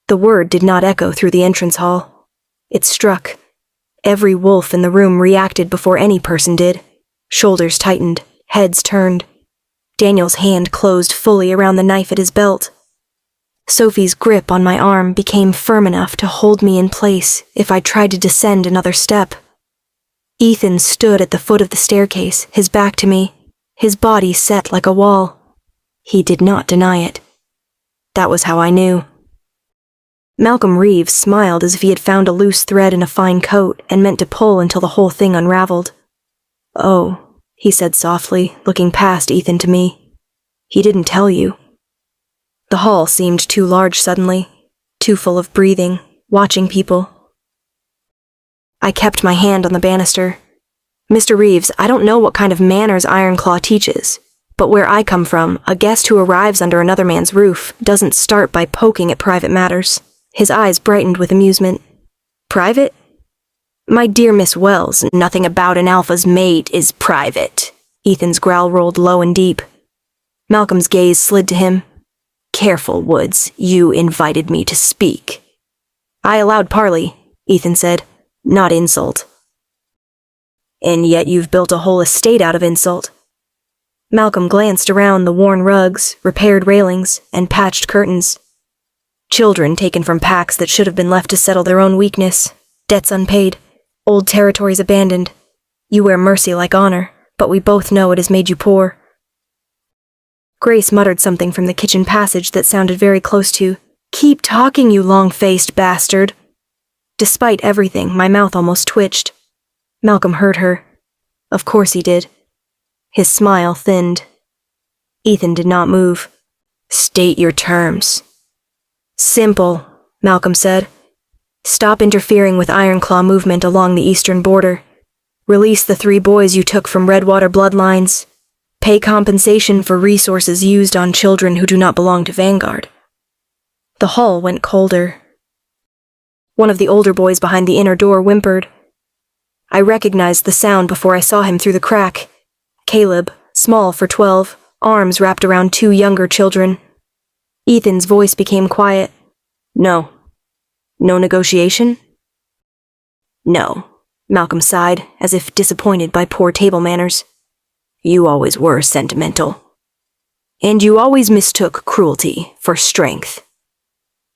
The word did not echo through the entrance hall. It struck. Every wolf in the room reacted before any person did. Shoulders tightened, heads turned. Daniel's hand closed fully around the knife at his belt. Sophie's grip on my arm became firm enough to hold me in place if I tried to descend another step. Ethan stood at the foot of the staircase, his back to me, his body set like a wall. He did not deny it. That was how I knew. Malcolm Reeves smiled as if he had found a loose thread in a fine coat and meant to pull until the whole thing unraveled. "Oh," he said softly, looking past Ethan to me. "He didn't tell you." The hall seemed too large suddenly, too full of breathing, watching people. I kept my hand on the banister. "Mr. Reeves, I don't know what kind of manners Ironclaw teaches, but where I come from, a guest who arrives under another man's roof doesn't start by poking at private matters." His eyes brightened with amusement. "Private? My dear Miss Wells, nothing about an alpha's mate is private." Ethan's growl rolled low and deep. Malcolm's gaze slid to him. "Careful, Woods, you invited me to speak." "I allowed parley," Ethan said, "not insult." "And yet you've built a whole estate out of insult." Malcolm glanced around the worn rugs, repaired railings, and patched curtains. "Children taken from packs that should have been left to settle their own weakness, debts unpaid, old territories abandoned. You wear mercy like honor, but we both know it has made you poor." Grace muttered something from the kitchen passage that sounded very close to, "Keep talking, you long-faced bastard." Despite everything, my mouth almost twitched. Malcolm heard her. Of course he did. His smile thinned. Ethan did not move. "State your terms." "Simple," Malcolm said. "Stop interfering with Ironclaw movement along the eastern border. Release the 3 boys you took from Redwater bloodlines. Pay compensation for resources used on children who do not belong to Vanguard." The hall went colder. One of the older boys behind the inner door whimpered. I recognized the sound before I saw him through the crack. Caleb, small for 12, arms wrapped around 2 younger children. Ethan's voice became quiet. "No. No negotiation?" "No," Malcolm sighed, as if disappointed by poor table manners. "You always were sentimental. And you always mistook cruelty for strength."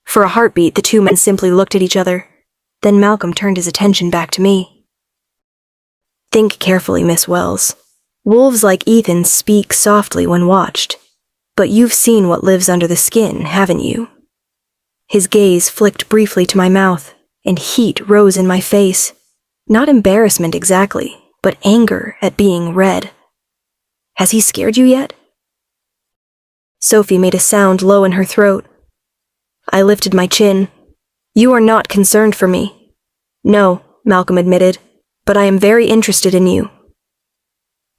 For a heartbeat, the 2 men simply looked at each other. Then Malcolm turned his attention back to me. "Think carefully, Miss Wells. Wolves like Ethan speak softly when watched. But you've seen what lives under the skin, haven't you? His gaze flicked briefly to my mouth, and heat rose in my face. Not embarrassment exactly, but anger at being red. Has he scared you yet? Sophie made a sound low in her throat. I lifted my chin. You are not concerned for me. No, Malcolm admitted, but I am very interested in you.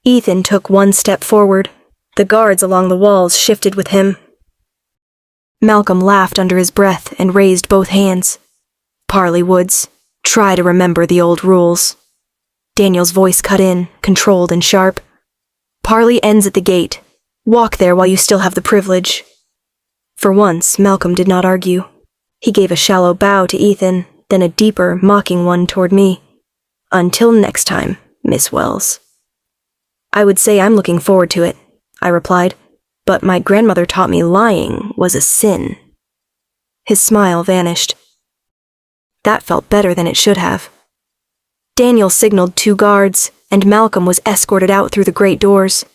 Ethan took one step forward. The guards along the walls shifted with him. Malcolm laughed under his breath and raised both hands. Parley Woods, try to remember the old rules. Daniel's voice cut in, controlled and sharp. Parley ends at the gate. Walk there while you still have the privilege. For once, Malcolm did not argue. He gave a shallow bow to Ethan, then a deeper, mocking one toward me. Until next time, Miss Wells. I would say I'm looking forward to it, I replied, but my grandmother taught me lying was a sin. His smile vanished. That felt better than it should have. Daniel signaled 2 guards, and Malcolm was escorted out through the great doors.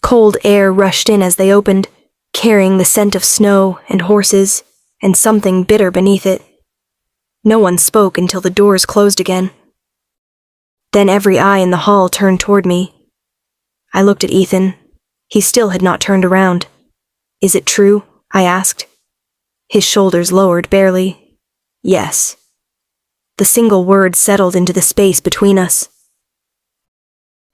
Cold air rushed in as they opened, carrying the scent of snow and horses, and something bitter beneath it. No one spoke until the doors closed again. Then every eye in the hall turned toward me. I looked at Ethan. He still had not turned around. Is it true? I asked. His shoulders lowered barely. Yes. The single word settled into the space between us.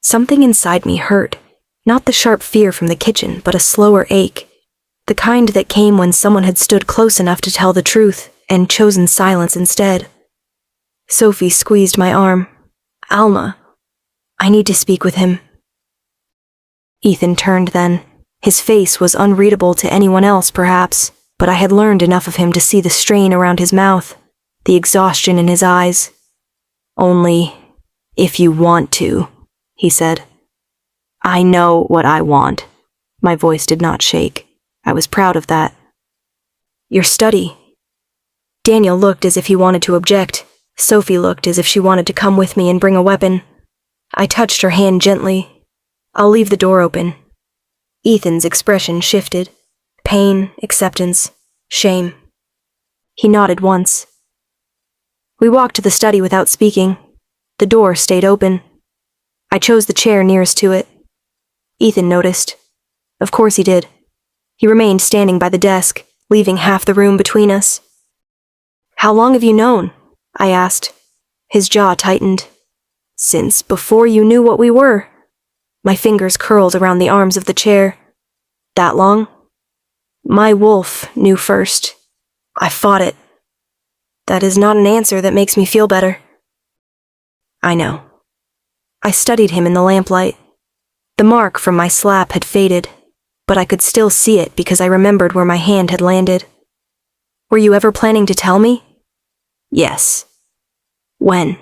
Something inside me hurt. Not the sharp fear from the kitchen, but a slower ache. The kind that came when someone had stood close enough to tell the truth and chosen silence instead. Sophie squeezed my arm. Alma, I need to speak with him. Ethan turned then. His face was unreadable to anyone else, perhaps, but I had learned enough of him to see the strain around his mouth, the exhaustion in his eyes. Only, if you want to, he said. I know what I want. My voice did not shake. I was proud of that. Your study. Daniel looked as if he wanted to object. Sophie looked as if she wanted to come with me and bring a weapon. I touched her hand gently. I'll leave the door open. Ethan's expression shifted. Pain, acceptance, shame. He nodded once. We walked to the study without speaking. The door stayed open. I chose the chair nearest to it. Ethan noticed. Of course he did. He remained standing by the desk, leaving half the room between us. How long have you known? I asked. His jaw tightened. Since before you knew what we were. My fingers curled around the arms of the chair. That long? My wolf knew first. I fought it. That is not an answer that makes me feel better. I know. I studied him in the lamplight. The mark from my slap had faded, but I could still see it because I remembered where my hand had landed. Were you ever planning to tell me? Yes. When?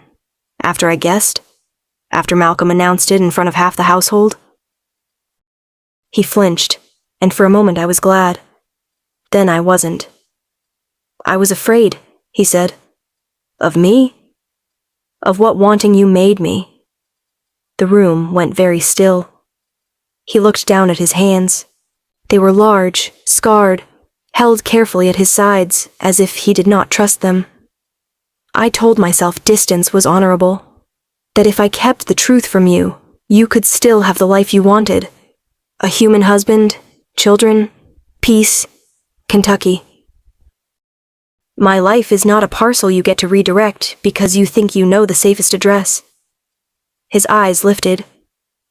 After I guessed? After Malcolm announced it in front of half the household? He flinched, and for a moment I was glad. Then I wasn't. I was afraid, he said. Of me? Of what wanting you made me. The room went very still. He looked down at his hands. They were large, scarred, held carefully at his sides, as if he did not trust them. I told myself distance was honorable, that if I kept the truth from you, you could still have the life you wanted. A human husband, children, peace, Kentucky. My life is not a parcel you get to redirect because you think you know the safest address. His eyes lifted.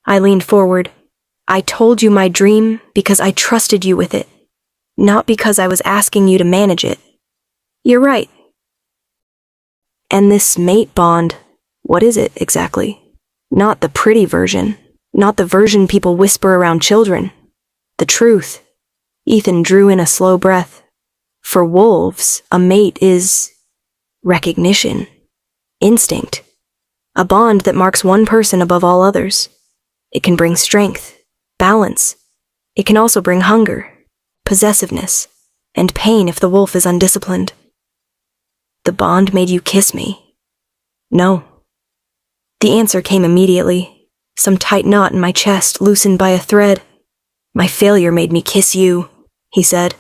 I leaned forward. I told you my dream because I trusted you with it, not because I was asking you to manage it. You're right. And this mate bond, what is it exactly? Not the pretty version, not the version people whisper around children. The truth. Ethan drew in a slow breath. For wolves, a mate is recognition, instinct, a bond that marks one person above all others. It can bring strength, balance. It can also bring hunger, possessiveness, and pain if the wolf is undisciplined. The bond made you kiss me. No. The answer came immediately, some tight knot in my chest loosened by a thread. My failure made me kiss you, he said.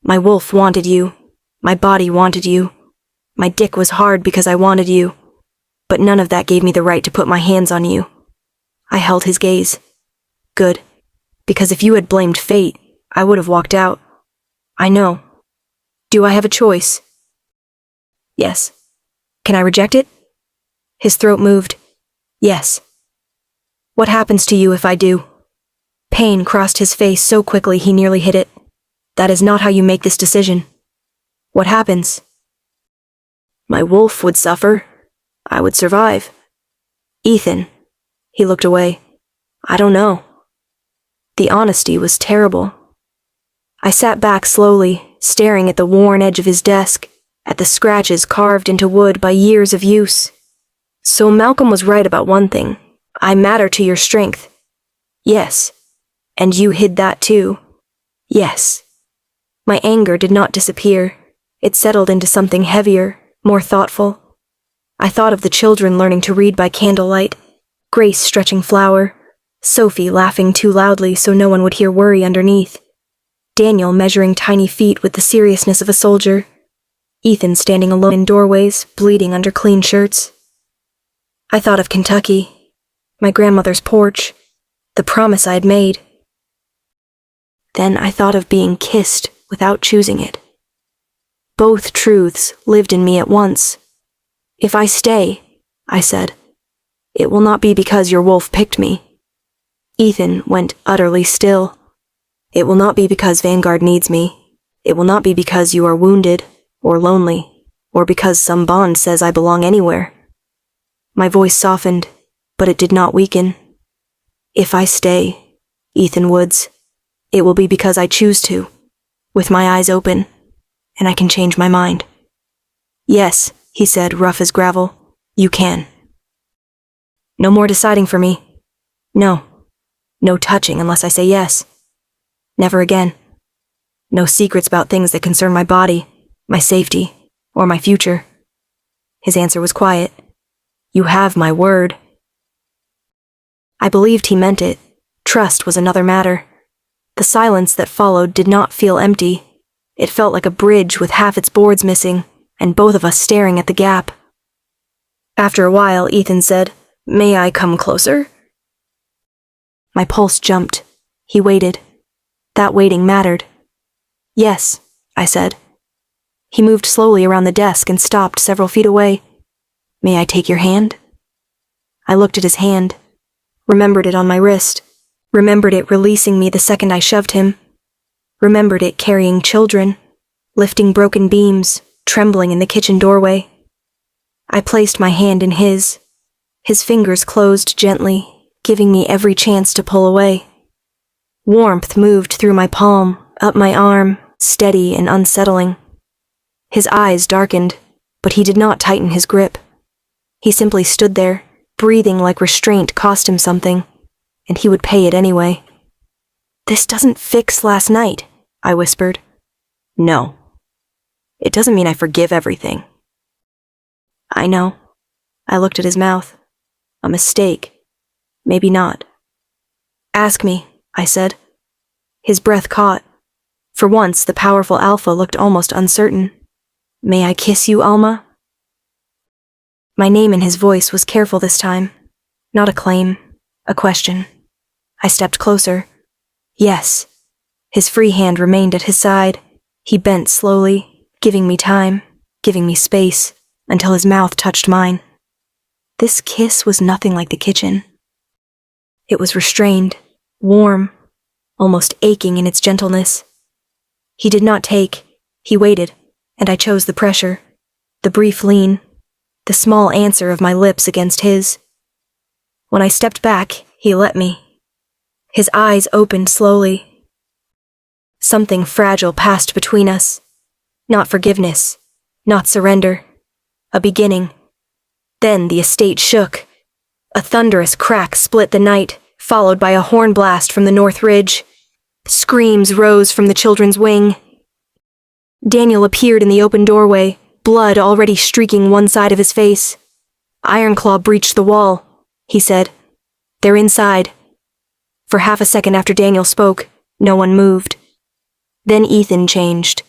My wolf wanted you. My body wanted you. My dick was hard because I wanted you. But none of that gave me the right to put my hands on you. I held his gaze. Good. Because if you had blamed fate, I would have walked out. I know. Do I have a choice? Yes. Can I reject it? His throat moved. Yes. What happens to you if I do? Pain crossed his face so quickly he nearly hit it. That is not how you make this decision. What happens? My wolf would suffer. I would survive. Ethan. He looked away. I don't know. The honesty was terrible. I sat back slowly, staring at the worn edge of his desk, at the scratches carved into wood by years of use. So Malcolm was right about one thing. I matter to your strength. Yes. And you hid that too. Yes. My anger did not disappear. It settled into something heavier, more thoughtful. I thought of the children learning to read by candlelight, Grace stretching flour, Sophie laughing too loudly so no one would hear worry underneath, Daniel measuring tiny feet with the seriousness of a soldier, Ethan standing alone in doorways, bleeding under clean shirts. I thought of Kentucky, my grandmother's porch, the promise I had made. Then I thought of being kissed without choosing it. Both truths lived in me at once. If I stay, I said, it will not be because your wolf picked me. Ethan went utterly still. It will not be because Vanguard needs me. It will not be because you are wounded, or lonely, or because some bond says I belong anywhere. My voice softened, but it did not weaken. If I stay, Ethan Woods, it will be because I choose to, with my eyes open, and I can change my mind. Yes, he said, rough as gravel, you can. No more deciding for me. No. No touching unless I say yes. Never again. No secrets about things that concern my body, my safety, or my future. His answer was quiet. You have my word. I believed he meant it. Trust was another matter. The silence that followed did not feel empty. It felt like a bridge with half its boards missing, and both of us staring at the gap. After a while, Ethan said, May I come closer? My pulse jumped. He waited. That waiting mattered. Yes, I said. He moved slowly around the desk and stopped several feet away. May I take your hand? I looked at his hand, remembered it on my wrist, remembered it releasing me the second I shoved him, remembered it carrying children, lifting broken beams, trembling in the kitchen doorway. I placed my hand in his. His fingers closed gently, giving me every chance to pull away. Warmth moved through my palm, up my arm, steady and unsettling. His eyes darkened, but he did not tighten his grip. He simply stood there, breathing like restraint cost him something, and he would pay it anyway. This doesn't fix last night, I whispered. No. It doesn't mean I forgive everything. I know. I looked at his mouth. A mistake. Maybe not. Ask me, I said. His breath caught. For once, the powerful Alpha looked almost uncertain. May I kiss you, Alma? My name in his voice was careful this time. Not a claim, a question. I stepped closer. Yes. His free hand remained at his side. He bent slowly, giving me time, giving me space, until his mouth touched mine. This kiss was nothing like the kitchen. It was restrained, warm, almost aching in its gentleness. He did not take. He waited, and I chose the pressure, the brief lean, the small answer of my lips against his. When I stepped back, he let me. His eyes opened slowly. Something fragile passed between us. Not forgiveness, not surrender. A beginning. Then the estate shook. A thunderous crack split the night, followed by a horn blast from the north ridge. Screams rose from the children's wing. Daniel appeared in the open doorway, blood already streaking one side of his face. Ironclaw breached the wall, he said. They're inside. For half a second after Daniel spoke, no one moved. Then Ethan changed.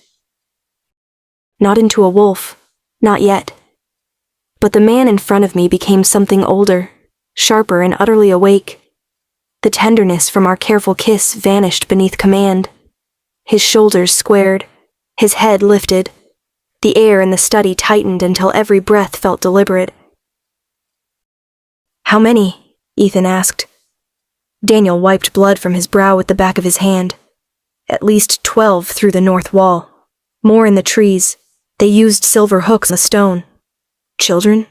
Not into a wolf. Not yet. But the man in front of me became something older, sharper and utterly awake. The tenderness from our careful kiss vanished beneath command. His shoulders squared, his head lifted. The air in the study tightened until every breath felt deliberate. "How many?" Ethan asked. Daniel wiped blood from his brow with the back of his hand. "At least 12 through the north wall. More in the trees. They used silver hooks on the stone. Children?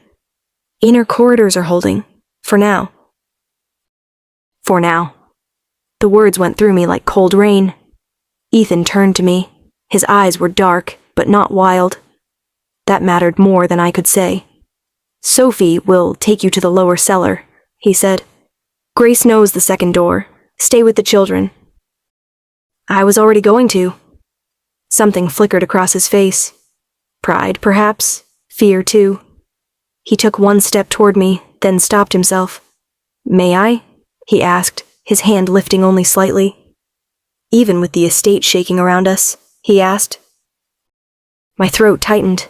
Inner corridors are holding. For now." For now. The words went through me like cold rain. Ethan turned to me. His eyes were dark, but not wild. That mattered more than I could say. "Sophie will take you to the lower cellar," he said. "Grace knows the second door. Stay with the children." I was already going to. Something flickered across his face. Pride, perhaps. Fear, too. He took one step toward me, then stopped himself. "May I?" he asked, his hand lifting only slightly. "Even with the estate shaking around us?" he asked. My throat tightened.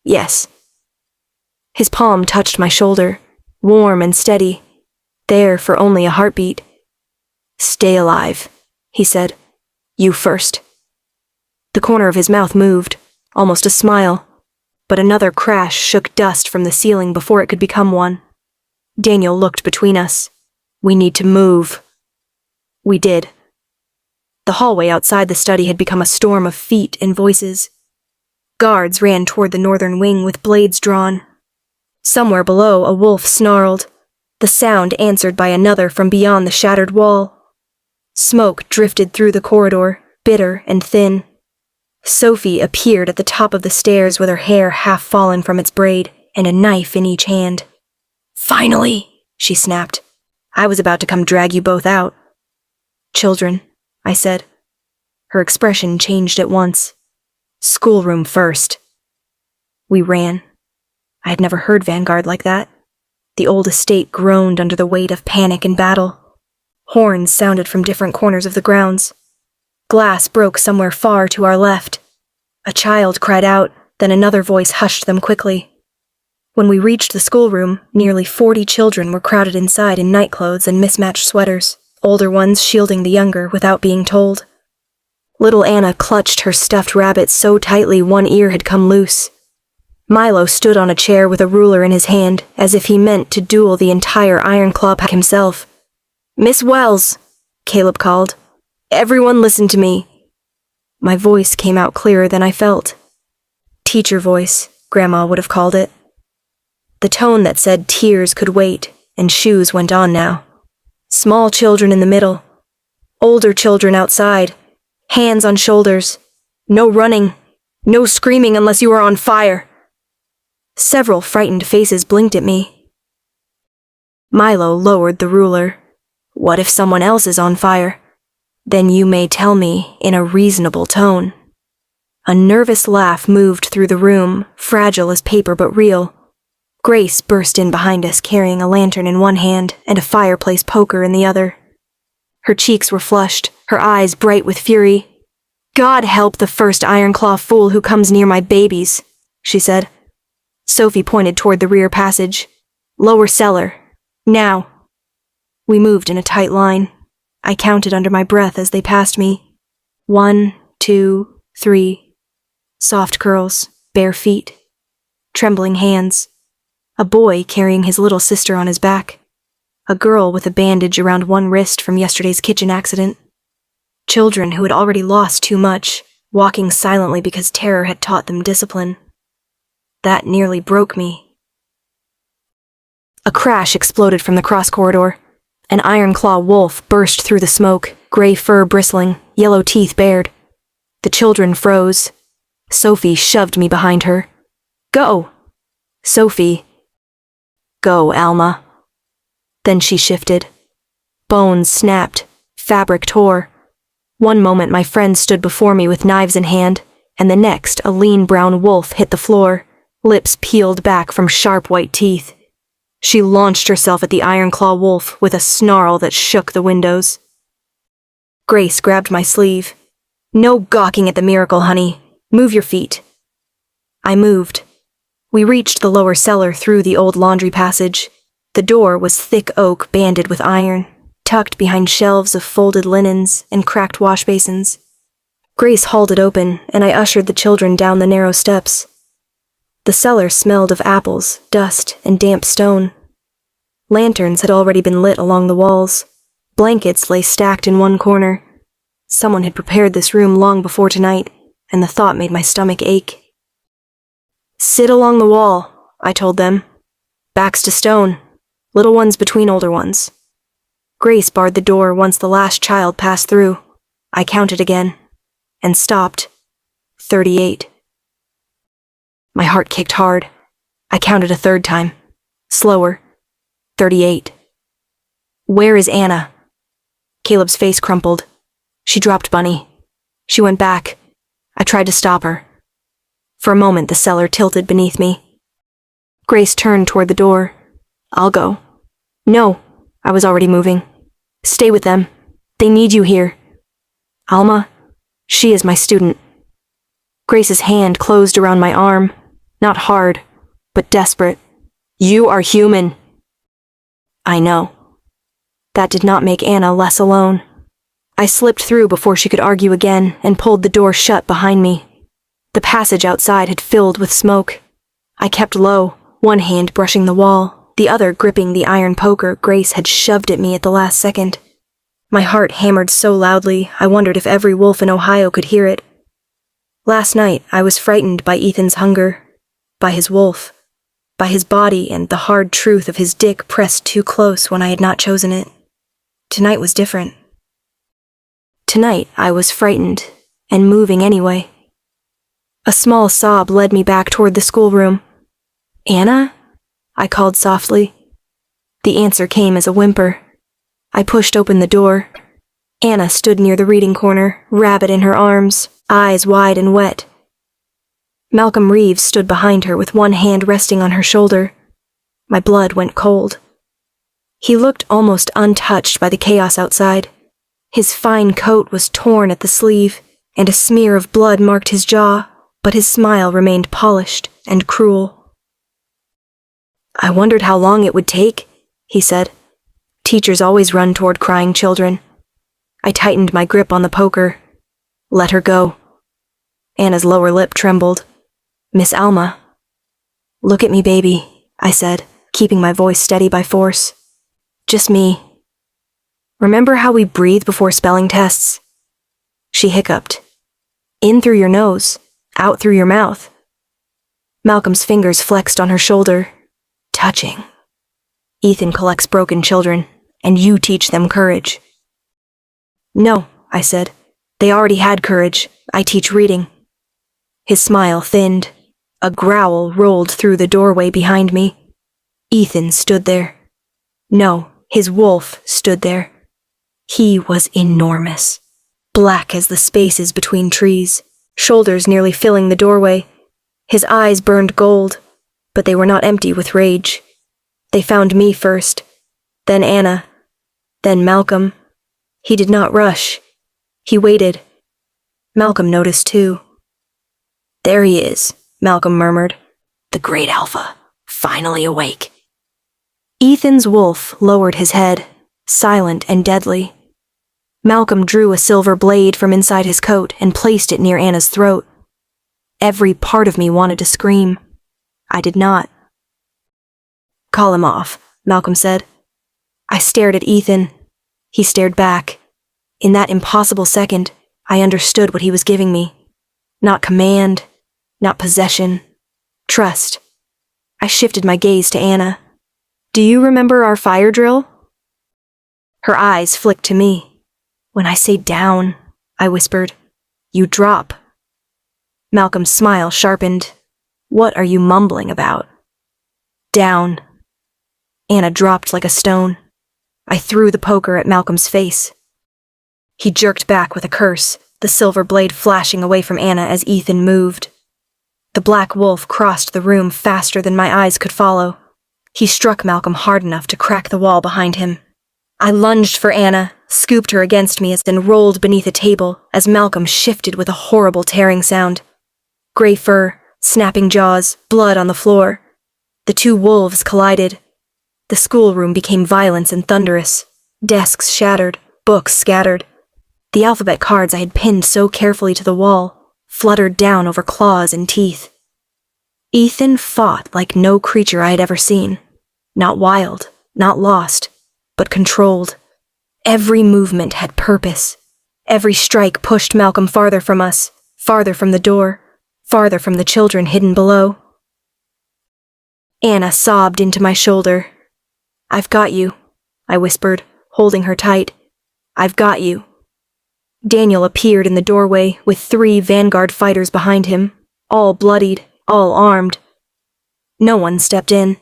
"Yes." His palm touched my shoulder, warm and steady, there for only a heartbeat. "Stay alive," he said. "You first." The corner of his mouth moved, almost a smile, but another crash shook dust from the ceiling before it could become one. Daniel looked between us. "We need to move." We did. The hallway outside the study had become a storm of feet and voices. Guards ran toward the northern wing with blades drawn. Somewhere below, a wolf snarled, the sound answered by another from beyond the shattered wall. Smoke drifted through the corridor, bitter and thin. Sophie appeared at the top of the stairs with her hair half fallen from its braid and a knife in each hand. "Finally," she snapped. "I was about to come drag you both out." "Children," I said. Her expression changed at once. "Schoolroom first." We ran. I had never heard Vanguard like that. The old estate groaned under the weight of panic and battle. Horns sounded from different corners of the grounds. Glass broke somewhere far to our left. A child cried out, then another voice hushed them quickly. When we reached the schoolroom, nearly 40 children were crowded inside in nightclothes and mismatched sweaters, older ones shielding the younger without being told. Little Anna clutched her stuffed rabbit so tightly one ear had come loose. Milo stood on a chair with a ruler in his hand, as if he meant to duel the entire Ironclaw pack himself. "Miss Wells," Caleb called. "Everyone listen to me." My voice came out clearer than I felt. Teacher voice, Grandma would have called it. The tone that said tears could wait, and shoes went on now. Small children in the middle. Older children outside. Hands on shoulders. No running. No screaming unless you are on fire. Several frightened faces blinked at me. Milo lowered the ruler. "What if someone else is on fire? Then you may tell me in a reasonable tone." A nervous laugh moved through the room, fragile as paper but real. Grace burst in behind us carrying a lantern in one hand and a fireplace poker in the other. Her cheeks were flushed, her eyes bright with fury. "God help the first Ironclaw fool who comes near my babies," she said. Sophie pointed toward the rear passage. "Lower cellar. Now." We moved in a tight line. I counted under my breath as they passed me. 1, 2, 3. Soft curls, bare feet. Trembling hands. A boy carrying his little sister on his back. A girl with a bandage around one wrist from yesterday's kitchen accident. Children who had already lost too much, walking silently because terror had taught them discipline. That nearly broke me. A crash exploded from the cross corridor. An Ironclaw wolf burst through the smoke, gray fur bristling, yellow teeth bared. The children froze. Sophie shoved me behind her. "Go!" Sophie. "Go, Alma." Then she shifted. Bones snapped, fabric tore. One moment my friend stood before me with knives in hand, and the next a lean brown wolf hit the floor, lips peeled back from sharp white teeth. She launched herself at the Ironclaw wolf with a snarl that shook the windows. Grace grabbed my sleeve. "No gawking at the miracle, honey. Move your feet." I moved. We reached the lower cellar through the old laundry passage. The door was thick oak banded with iron, tucked behind shelves of folded linens and cracked wash basins. Grace hauled it open, and I ushered the children down the narrow steps. The cellar smelled of apples, dust, and damp stone. Lanterns had already been lit along the walls. Blankets lay stacked in one corner. Someone had prepared this room long before tonight, and the thought made my stomach ache. "Sit along the wall," I told them. "Backs to stone. Little ones between older ones." Grace barred the door once the last child passed through. I counted again, and stopped. 38. My heart kicked hard. I counted a third time. Slower. 38. "Where is Anna?" Caleb's face crumpled. She dropped Bunny. She went back. I tried to stop her. For a moment, the cellar tilted beneath me. Grace turned toward the door. "I'll go." "No," I was already moving. "Stay with them. They need you here." "Alma, she is my student." Grace's hand closed around my arm, not hard, but desperate. "You are human." I know. That did not make Anna less alone. I slipped through before she could argue again and pulled the door shut behind me. The passage outside had filled with smoke. I kept low, one hand brushing the wall, the other gripping the iron poker Grace had shoved at me at the last second. My heart hammered so loudly, I wondered if every wolf in Ohio could hear it. Last night, I was frightened by Ethan's hunger, by his wolf, by his body and the hard truth of his dick pressed too close when I had not chosen it. Tonight was different. Tonight, I was frightened, and moving anyway. A small sob led me back toward the schoolroom. "Anna?" I called softly. The answer came as a whimper. I pushed open the door. Anna stood near the reading corner, rabbit in her arms, eyes wide and wet. Malcolm Reeves stood behind her with one hand resting on her shoulder. My blood went cold. He looked almost untouched by the chaos outside. His fine coat was torn at the sleeve, and a smear of blood marked his jaw, but his smile remained polished and cruel. "I wondered how long it would take," he said. "Teachers always run toward crying children." I tightened my grip on the poker. "Let her go." Anna's lower lip trembled. "Miss Alma." "Look at me, baby," I said, keeping my voice steady by force. "Just me. Remember how we breathe before spelling tests?" She hiccuped. "In through your nose, out through your mouth." Malcolm's fingers flexed on her shoulder. "Touching. Ethan collects broken children, and you teach them courage." "No," I said. "They already had courage. I teach reading." His smile thinned. A growl rolled through the doorway behind me. Ethan stood there. No, his wolf stood there. He was enormous, black as the spaces between trees, shoulders nearly filling the doorway. His eyes burned gold, but they were not empty with rage. They found me first, then Anna, then Malcolm. He did not rush. He waited. Malcolm noticed too. "There he is," Malcolm murmured. "The great alpha, finally awake." Ethan's wolf lowered his head, silent and deadly. Malcolm drew a silver blade from inside his coat and placed it near Anna's throat. Every part of me wanted to scream. I did not. "Call him off," Malcolm said. I stared at Ethan. He stared back. In that impossible second, I understood what he was giving me. Not command, not possession. Trust. I shifted my gaze to Anna. "Do you remember our fire drill?" Her eyes flicked to me. "When I say down," I whispered, "you drop." Malcolm's smile sharpened. "What are you mumbling about?" "Down." Anna dropped like a stone. I threw the poker at Malcolm's face. He jerked back with a curse, the silver blade flashing away from Anna as Ethan moved. The black wolf crossed the room faster than my eyes could follow. He struck Malcolm hard enough to crack the wall behind him. I lunged for Anna, scooped her against me, and rolled beneath a table as Malcolm shifted with a horrible tearing sound. Gray fur, Snapping jaws, blood on the floor. The two wolves collided. The schoolroom became violent and thunderous. Desks shattered, books scattered. The alphabet cards I had pinned so carefully to the wall fluttered down over claws and teeth. Ethan fought like no creature I had ever seen. Not wild, not lost, but controlled. Every movement had purpose. Every strike pushed Malcolm farther from us, farther from the door, farther from the children hidden below. Anna sobbed into my shoulder. "I've got you," I whispered, holding her tight. "I've got you." Daniel appeared in the doorway with 3 Vanguard fighters behind him, all bloodied, all armed. No one stepped in.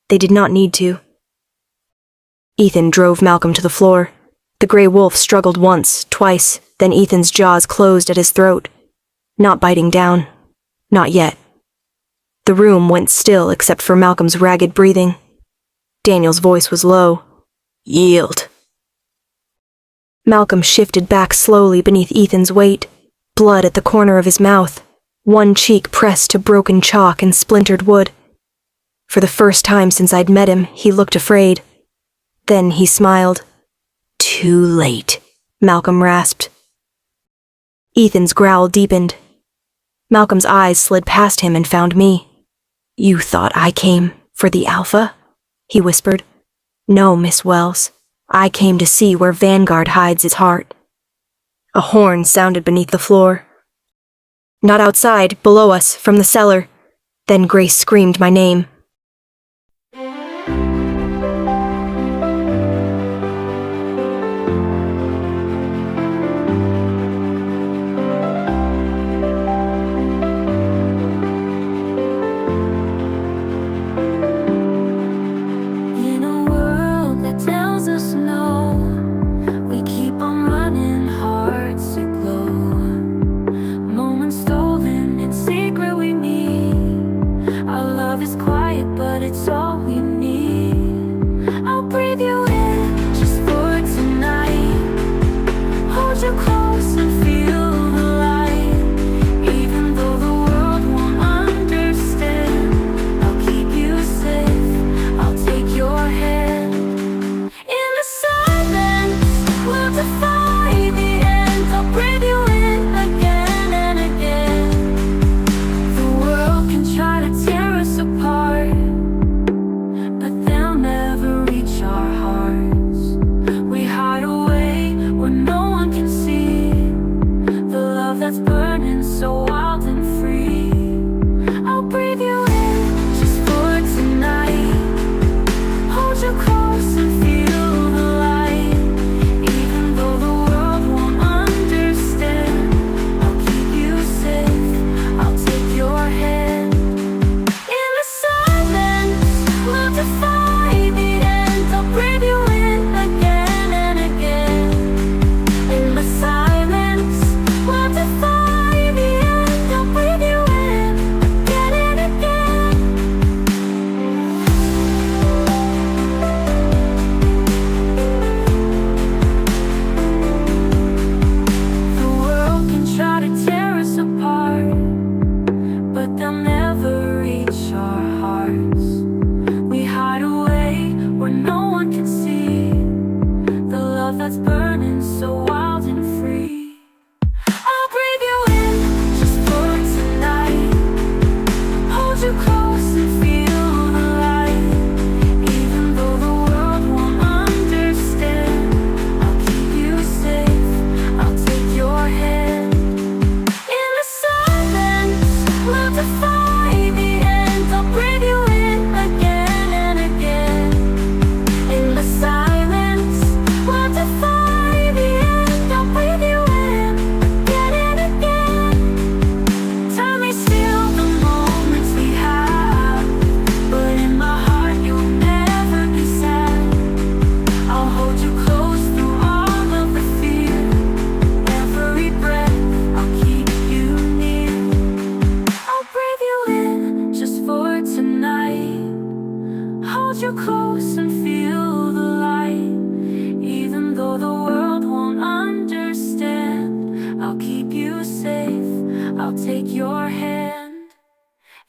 They did not need to. Ethan drove Malcolm to the floor. The gray wolf struggled once, twice, then Ethan's jaws closed at his throat. Not biting down. Not yet. The room went still except for Malcolm's ragged breathing. Daniel's voice was low. "Yield." Malcolm shifted back slowly beneath Ethan's weight, blood at the corner of his mouth, one cheek pressed to broken chalk and splintered wood. For the first time since I'd met him, he looked afraid. Then he smiled. "Too late," Malcolm rasped. Ethan's growl deepened. Malcolm's eyes slid past him and found me. "You thought I came for the Alpha?" he whispered. "No, Miss Wells. I came to see where Vanguard hides its heart." A horn sounded beneath the floor. Not outside, below us, from the cellar. Then Grace screamed my name.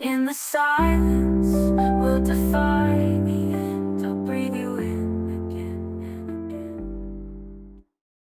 In the silence, we'll defy